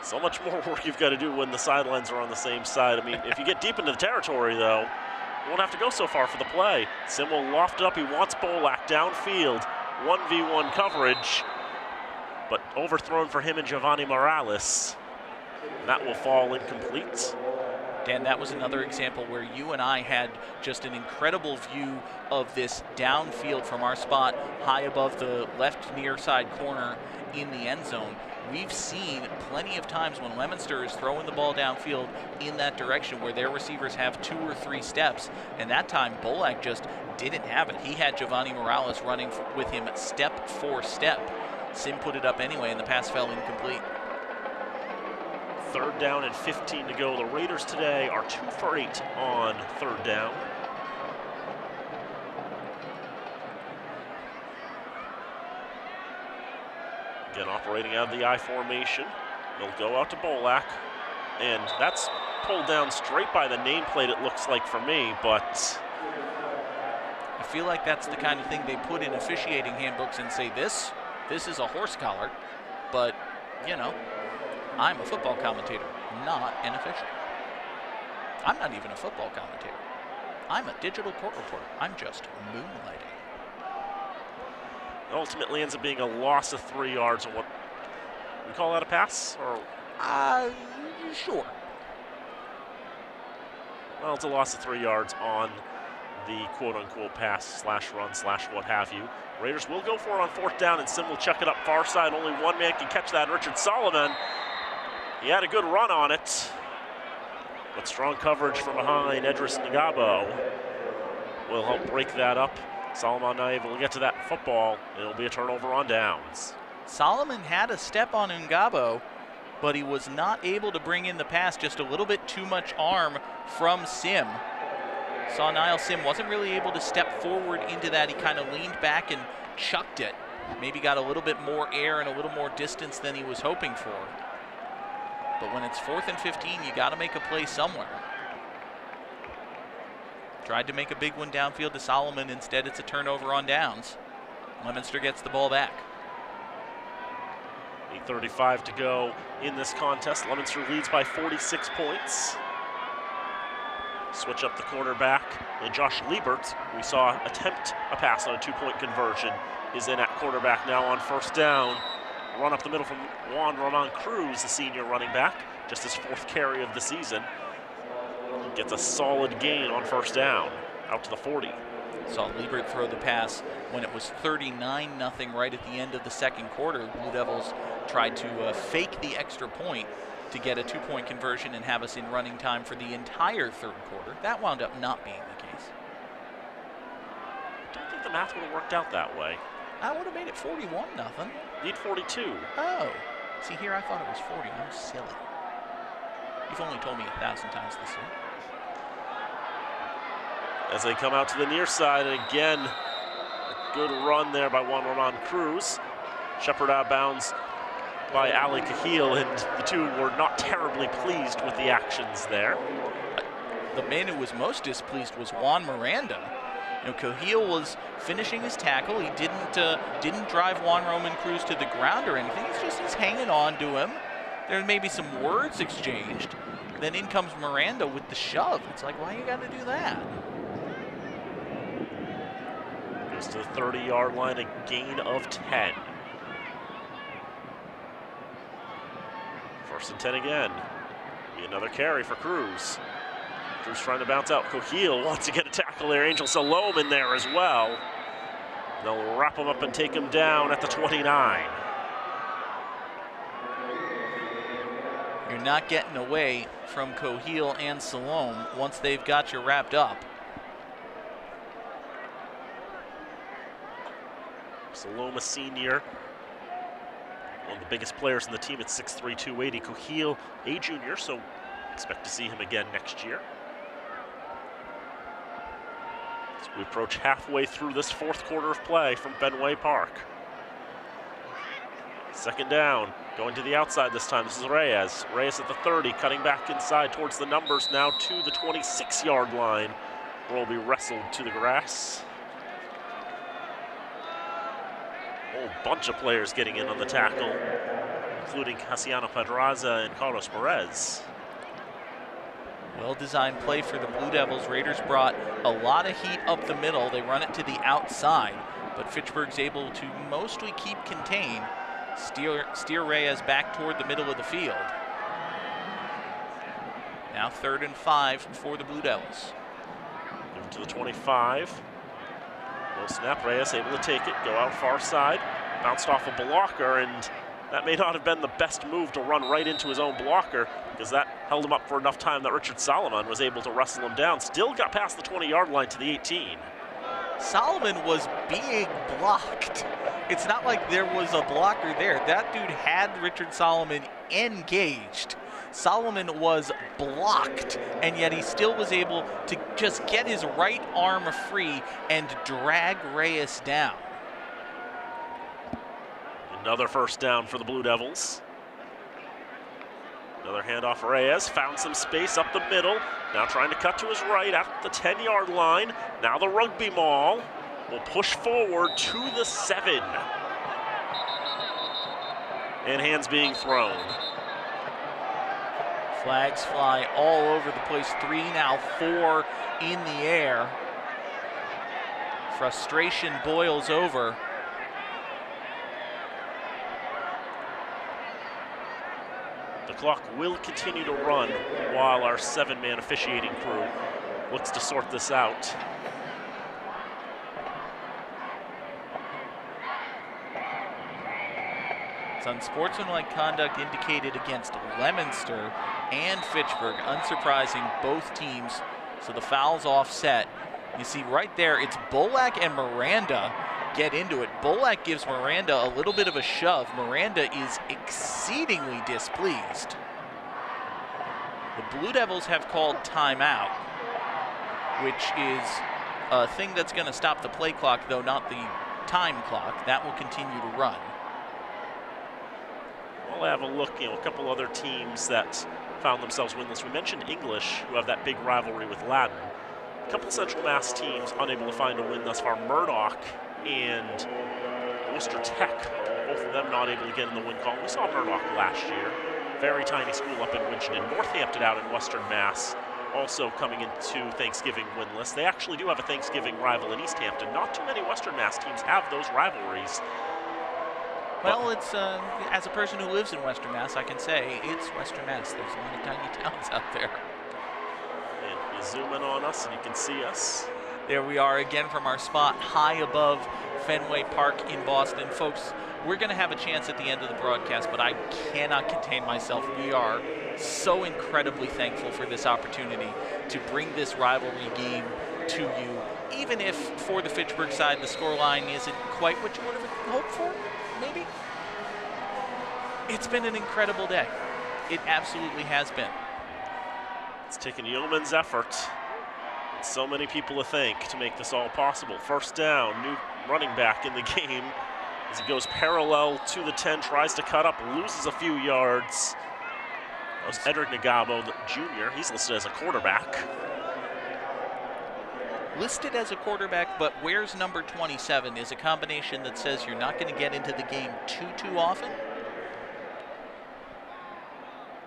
So much more work you've got to do when the sidelines are on the same side. I mean, if you get deep into the territory, though, you won't have to go so far for the play. Sim will loft it up. He wants Bolak downfield. 1v1 coverage, but overthrown for him and Giovanni Morales. And that will fall incomplete. Dan, that was another example where you and I had just an incredible view of this downfield from our spot high above the left near side corner in the end zone. We've seen plenty of times when Leominster is throwing the ball downfield in that direction where their receivers have 2 or 3 steps, and that time Bolak just didn't have it. He had Giovanni Morales running with him step for step. Sim put it up anyway, and the pass fell incomplete. 3rd down and 15 to go. The Raiders today are 2 for 8 on 3rd down. Again, operating out of the I formation. They'll go out to Bolak, and that's pulled down straight by the nameplate, it looks like for me, but I feel like that's the kind of thing they put in officiating handbooks and say, this is a horse collar, but, you know, I'm a football commentator, not an official. I'm not even a football commentator. I'm a digital court reporter. I'm just moonlighting. Ultimately ends up being a loss of 3 yards. And what we call that, a pass? Or sure. Well, it's a loss of 3 yards on the quote-unquote pass / run / what have you. Raiders will go for it on 4th down, and Sim will chuck it up far side. Only one man can catch that, Richard Solomon. He had a good run on it, but strong coverage from behind. Edris Ngabo will help break that up. Solomon not able to get to that football. It'll be a turnover on downs. Solomon had a step on Ngabo, but he was not able to bring in the pass. Just a little bit too much arm from Sim. Saw Niall Sim wasn't really able to step forward into that. He kind of leaned back and chucked it. Maybe got a little bit more air and a little more distance than he was hoping for. But when it's 4th and 15, you got to make a play somewhere. Tried to make a big one downfield to Solomon. Instead, it's a turnover on downs. Leominster gets the ball back. 8:35 to go in this contest. Leominster leads by 46 points. Switch up the quarterback. And Josh Liebert, we saw attempt a pass on a 2-point conversion, is in at quarterback now on 1st down. Run up the middle from Juan Ramon Cruz, the senior running back. Just his 4th carry of the season. Gets a solid gain on 1st down. out to the 40. Saw Liebert throw the pass when it was 39-0 right at the end of the second quarter. Blue Devils tried to fake the extra point to get a 2-point conversion and have us in running time for the entire third quarter. That wound up not being the case. I don't think the math would have worked out that way. I would have made it 41-0. Need 42. Oh. See, here I thought it was 40. I'm silly. You've only told me 1,000 times this year. As they come out to the near side, and again, a good run there by Juan Ramon Cruz. Shepherd out of bounds by Ali Cahill, and the two were not terribly pleased with the actions there. The man who was most displeased was Juan Miranda. You know, Cahill was finishing his tackle. He didn't drive Juan Roman Cruz to the ground or anything. It's just he's hanging on to him. There may be some words exchanged. Then in comes Miranda with the shove. It's like, why you got to do that? Goes to the 30-yard line, a gain of 10. 1st and 10 again. Be another carry for Cruz. Cruz trying to bounce out. Cahill wants to get a tackle there. Angel Salome in there as well. They'll wrap him up and take him down at the 29. You're not getting away from Cahill and Salome once they've got you wrapped up. Salome, a senior, one of the biggest players in the team at 6'3", 280. Cahill, a junior, so expect to see him again next year. As we approach halfway through this 4th quarter of play from Fenway Park. 2nd down, going to the outside this time. This is Reyes. Reyes at the 30, cutting back inside towards the numbers, now to the 26-yard line, where will be wrestled to the grass. A whole bunch of players getting in on the tackle, including Hasiano Pedraza and Carlos Perez. Well-designed play for the Blue Devils. Raiders brought a lot of heat up the middle. They run it to the outside, but Fitchburg's able to mostly keep contained. Steer Reyes back toward the middle of the field. Now 3rd and 5 for the Blue Devils. Move to the 25. Low snap, Reyes able to take it, go out far side. Bounced off a blocker, and that may not have been the best move to run right into his own blocker, because that held him up for enough time that Richard Solomon was able to wrestle him down. Still got past the 20-yard line to the 18. Solomon was being blocked. It's not like there was a blocker there. That dude had Richard Solomon engaged. Solomon was blocked, and yet he still was able to just get his right arm free and drag Reyes down. Another 1st down for the Blue Devils. Another handoff for Reyes, found some space up the middle. Now trying to cut to his right at the 10-yard line. Now the rugby maul will push forward to the 7. And hands being thrown. Flags fly all over the place. 3, now 4 in the air. Frustration boils over. The clock will continue to run while our 7-man officiating crew looks to sort this out. It's unsportsmanlike conduct indicated against Leominster and Fitchburg. Unsurprising, both teams. So the foul's offset. You see right there, it's Bolak and Miranda get into it. Bolak gives Miranda a little bit of a shove. Miranda is exceedingly displeased. The Blue Devils have called timeout, which is a thing that's going to stop the play clock, though not the time clock. That will continue to run. We'll have a look, a couple other teams that found themselves winless. We mentioned English, who have that big rivalry with Ladin. A couple Central Mass teams unable to find a win thus far. Murdoch and Worcester Tech, both of them not able to get in the win column. We saw Murdoch last year. Very tiny school up in Winchendon. Northampton out in Western Mass, also coming into Thanksgiving winless. They actually do have a Thanksgiving rival in East Hampton. Not too many Western Mass teams have those rivalries. Well, it's as a person who lives in Western Mass, I can say it's Western Mass. There's a lot of tiny towns out there. And you zoom in on us and you can see us. There we are again from our spot high above Fenway Park in Boston. Folks, we're going to have a chance at the end of the broadcast, but I cannot contain myself. We are so incredibly thankful for this opportunity to bring this rivalry game to you, even if for the Fitchburg side the scoreline isn't quite what you would have hoped for, maybe. It's been an incredible day. It absolutely has been. It's taken yeoman's effort. So many people to thank to make this all possible. First down, new running back in the game as he goes parallel to the 10, tries to cut up, loses a few yards. That was Edric Nagabo, the junior. He's listed as a quarterback. Listed as a quarterback, but wears number 27 is a combination that says you're not going to get into the game too often.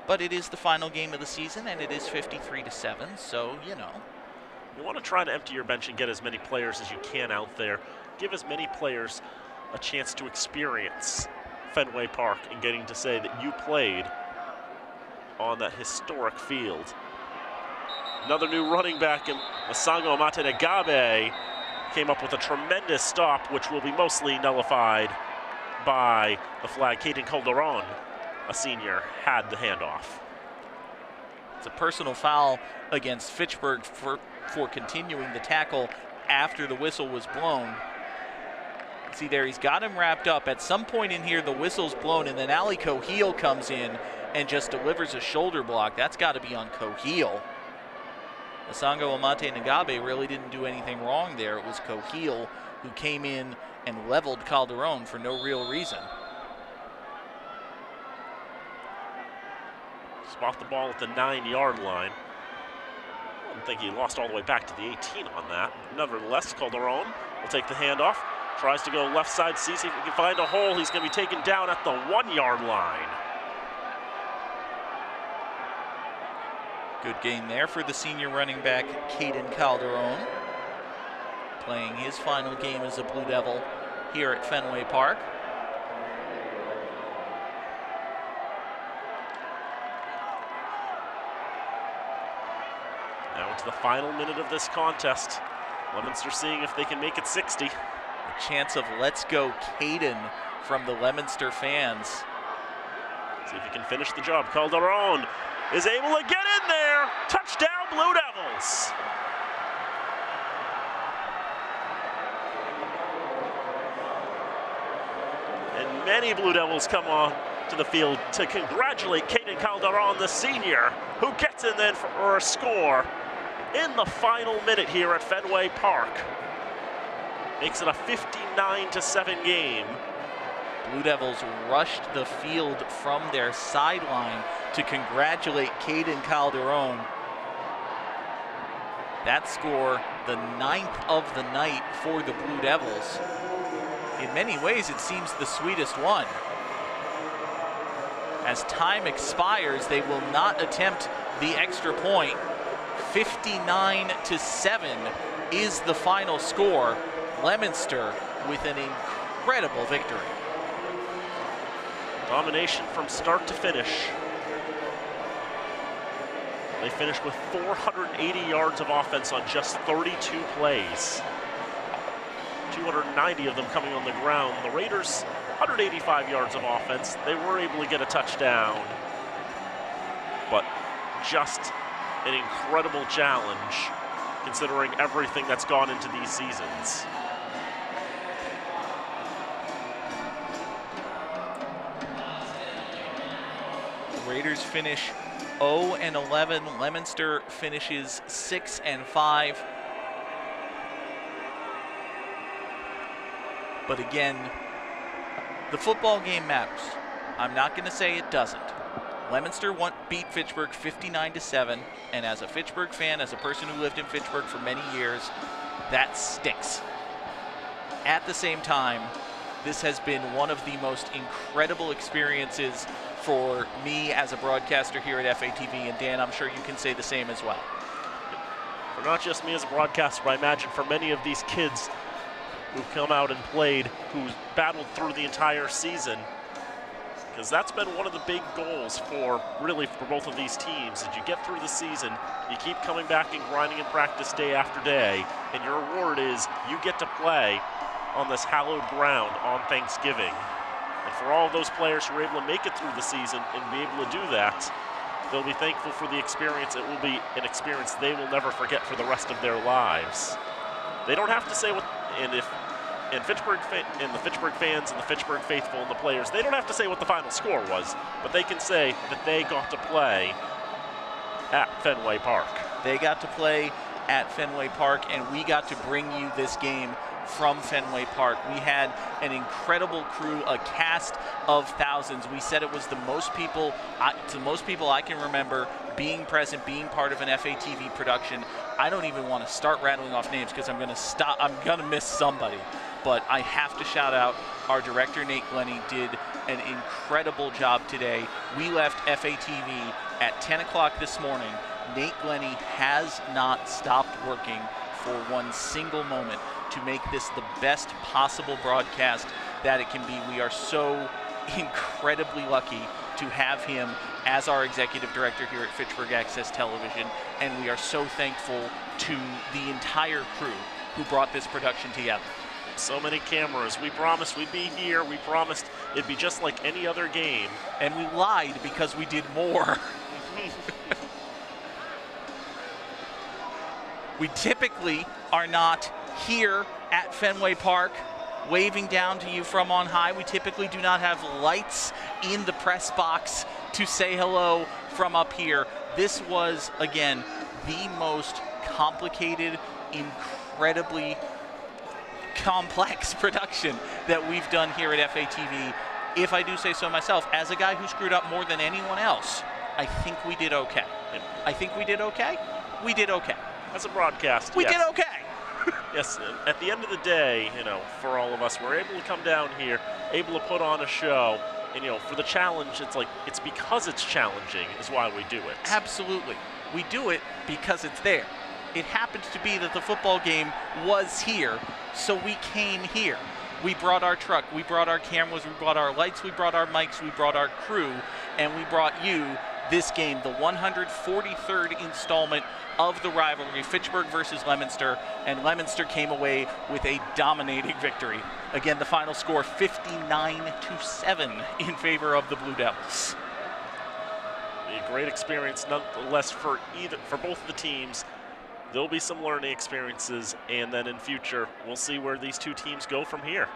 But it is the final game of the season, and it is 53-7, so, you know. You want to try to empty your bench and get as many players as you can out there. Give as many players a chance to experience Fenway Park and getting to say that you played on that historic field. Another new running back in Masango Amate Nagabe came up with a tremendous stop, which will be mostly nullified by the flag. Caden Calderon, a senior, had the handoff. It's a personal foul against Fitchburg for continuing the tackle after the whistle was blown. See there, he's got him wrapped up. At some point in here, the whistle's blown, and then Ali Coheel comes in and just delivers a shoulder block. That's got to be on Coheel. Masango Amate Nagabe really didn't do anything wrong there. It was Coheel who came in and leveled Calderon for no real reason. Spot the ball at the 9-yard line. I don't think he lost all the way back to the 18 on that. Nevertheless, Calderon will take the handoff. Tries to go left side, sees if he can find a hole. He's going to be taken down at the 1-yard line. Good gain there for the senior running back, Caden Calderon, playing his final game as a Blue Devil here at Fenway Park. Now into the final minute of this contest. Leominster seeing if they can make it 60. A chance of let's go Caden from the Leominster fans. See if he can finish the job. Calderon is able to get in there. Touchdown, Blue Devils. And many Blue Devils come on to the field to congratulate Caden Calderon, the senior, who gets in then for a score in the final minute here at Fenway Park. Makes it a 59-7 game. Blue Devils rushed the field from their sideline to congratulate Caden Calderon. That score, the 9th of the night for the Blue Devils. In many ways, it seems the sweetest one. As time expires, they will not attempt the extra point. 59-7 is the final score. Leominster with an incredible victory. Domination from start to finish. They finished with 480 yards of offense on just 32 plays. 290 of them coming on the ground. The Raiders, 185 yards of offense. They were able to get a touchdown, but just an incredible challenge considering everything that's gone into these seasons. Raiders finish 0-11. Leominster finishes 6-5. But again, the football game matters. I'm not going to say it doesn't. Leominster beat Fitchburg 59-7, and as a Fitchburg fan, as a person who lived in Fitchburg for many years, that sticks. At the same time, this has been one of the most incredible experiences for me as a broadcaster here at FATV, and Dan, I'm sure you can say the same as well. For not just me as a broadcaster, but I imagine for many of these kids who've come out and played, who's battled through the entire season, because that's been one of the big goals for both of these teams. As you get through the season, you keep coming back and grinding in practice day after day, and your reward is you get to play on this hallowed ground on Thanksgiving. And for all of those players who are able to make it through the season and be able to do that, they'll be thankful for the experience. It will be an experience they will never forget for the rest of their lives. They don't have to say what, and the Fitchburg fans and the Fitchburg faithful and the players, they don't have to say what the final score was, but they can say that they got to play at Fenway Park. They got to play at Fenway Park, and we got to bring you this game from Fenway Park. We had an incredible crew, a cast of thousands. We said it was the most people I can remember being present, being part of an FATV production. I don't even want to start rattling off names because I'm going to miss somebody. But I have to shout out our director, Nate Glennie, did an incredible job today. We left FATV at 10 o'clock this morning. Nate Glennie has not stopped working for one single moment to make this the best possible broadcast that it can be. We are so incredibly lucky to have him as our executive director here at Fitchburg Access Television, and we are so thankful to the entire crew who brought this production together. So many cameras. We promised we'd be here. We promised it'd be just like any other game. And we lied because we did more. We typically are not here at Fenway Park waving down to you from on high. We typically do not have lights in the press box to say hello from up here. This was, again, the most complicated, incredibly complex production that we've done here at FATV. If I do say so myself, as a guy who screwed up more than anyone else, I think we did okay. I think we did okay. We did okay. As a broadcast, we did okay. Yes, at the end of the day, for all of us, we're able to come down here, able to put on a show, and for the challenge, it's because it's challenging is why we do it. Absolutely. We do it because it's there. It happens to be that the football game was here, so we came here. We brought our truck, we brought our cameras, we brought our lights, we brought our mics, we brought our crew, and we brought you this game, the 143rd installment of the rivalry, Fitchburg versus Leominster, and Leominster came away with a dominating victory. Again, the final score 59-7 in favor of the Blue Devils. A great experience nonetheless for both of the teams. There'll be some learning experiences, and then in future, we'll see where these two teams go from here.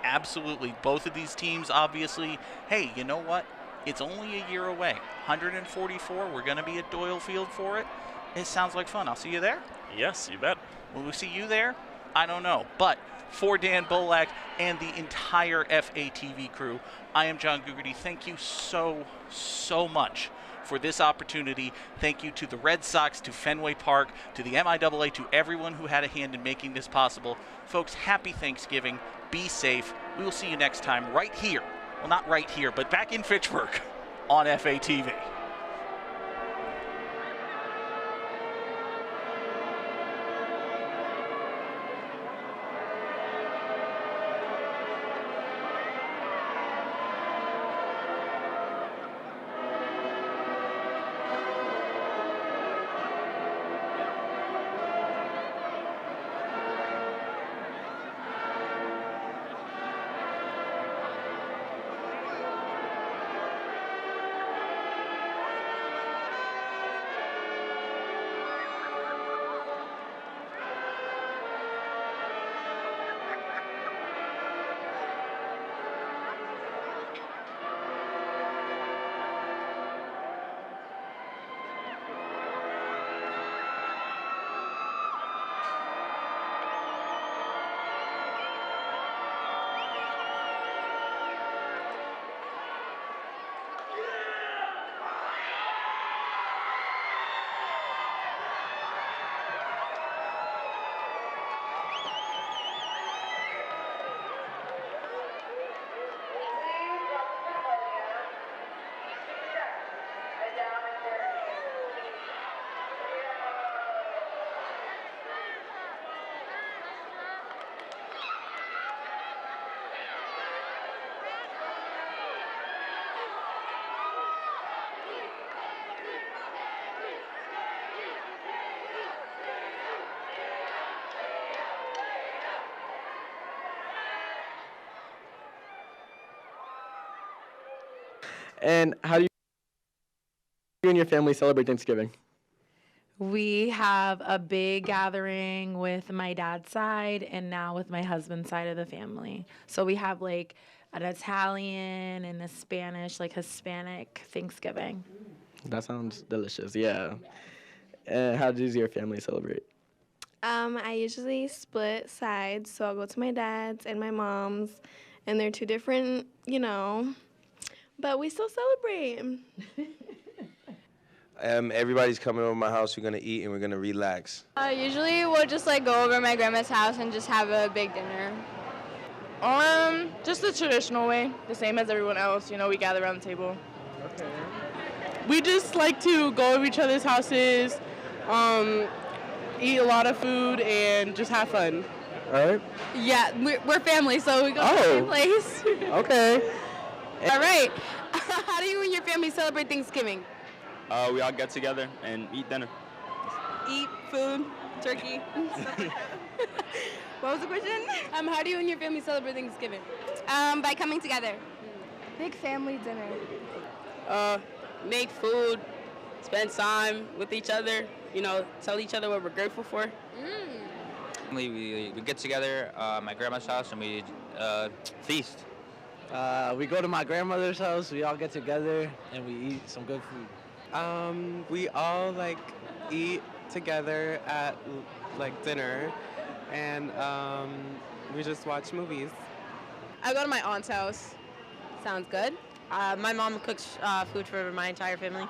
Absolutely. Both of these teams, obviously, hey, you know what? It's only a year away. 144, we're going to be at Doyle Field for it. It sounds like fun. I'll see you there. Yes, you bet. Will we see you there? I don't know. But for Dan Bolak and the entire FATV crew, I am John Gugerty. Thank you so, so much for this opportunity. Thank you to the Red Sox, to Fenway Park, to the MIAA, to everyone who had a hand in making this possible. Folks, happy Thanksgiving. Be safe. We will see you next time right here. Well, not right here, but back in Fitchburg on FATV. And how do you and your family celebrate Thanksgiving? We have a big gathering with my dad's side and now with my husband's side of the family. So we have like an Italian and a Spanish, like Hispanic Thanksgiving. That sounds delicious, yeah. And how does your family celebrate? I usually split sides, so I'll go to my dad's and my mom's, and they're two different, but we still celebrate. Everybody's coming over my house. We're gonna eat and we're gonna relax. Usually we'll just like go over to my grandma's house and just have a big dinner. Just the traditional way, the same as everyone else. We gather around the table. Okay. We just like to go over each other's houses, eat a lot of food, and just have fun. All right. Yeah, we're family, so we go to the same place. Okay. All right. How do you and your family celebrate Thanksgiving? We all get together and eat dinner. Eat food, turkey. What was the question? How do you and your family celebrate Thanksgiving? By coming together. Big family dinner. Make food, spend time with each other, tell each other what we're grateful for. We get together at my grandma's house and we feast. We go to my grandmother's house, we all get together and we eat some good food. We all eat together at dinner and we just watch movies. I go to my aunt's house. Sounds good. My mom cooks food for my entire family.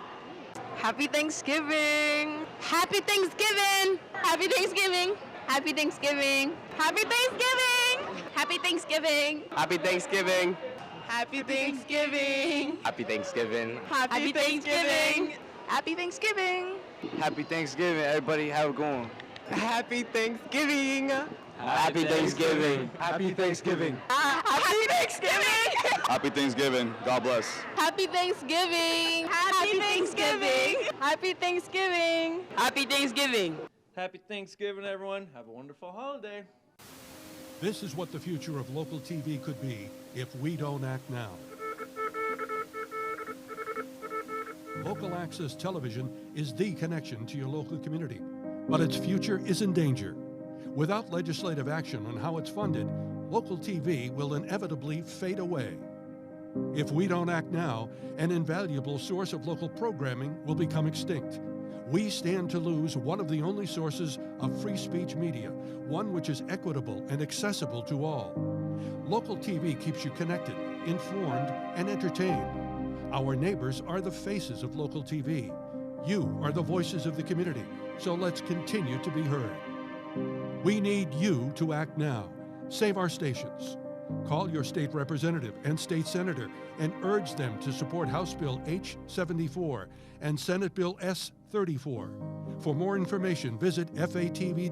Happy Thanksgiving! Happy Thanksgiving! Happy Thanksgiving! Happy Thanksgiving! Happy Thanksgiving! Happy Thanksgiving! Happy Thanksgiving! Happy Thanksgiving! Happy Thanksgiving! Happy Thanksgiving! Happy Thanksgiving! Happy Thanksgiving, everybody. How it going? Happy Thanksgiving! Happy Thanksgiving! Happy Thanksgiving! Happy Thanksgiving! Happy Thanksgiving. God bless. Happy Thanksgiving! Happy Thanksgiving! Happy Thanksgiving! Happy Thanksgiving! Happy Thanksgiving, everyone. Have a wonderful holiday. This is what the future of local TV could be if we don't act now. Local access television is the connection to your local community, but its future is in danger. Without legislative action on how it's funded, local TV will inevitably fade away. If we don't act now, an invaluable source of local programming will become extinct. We stand to lose one of the only sources of free speech media, one which is equitable and accessible to all. Local TV keeps you connected, informed, and entertained. Our neighbors are the faces of local TV. You are the voices of the community, so let's continue to be heard. We need you to act now. Save our stations. Call your state representative and state senator and urge them to support House Bill H-74 and Senate Bill S-34. For more information, visit fatv.org/SOS.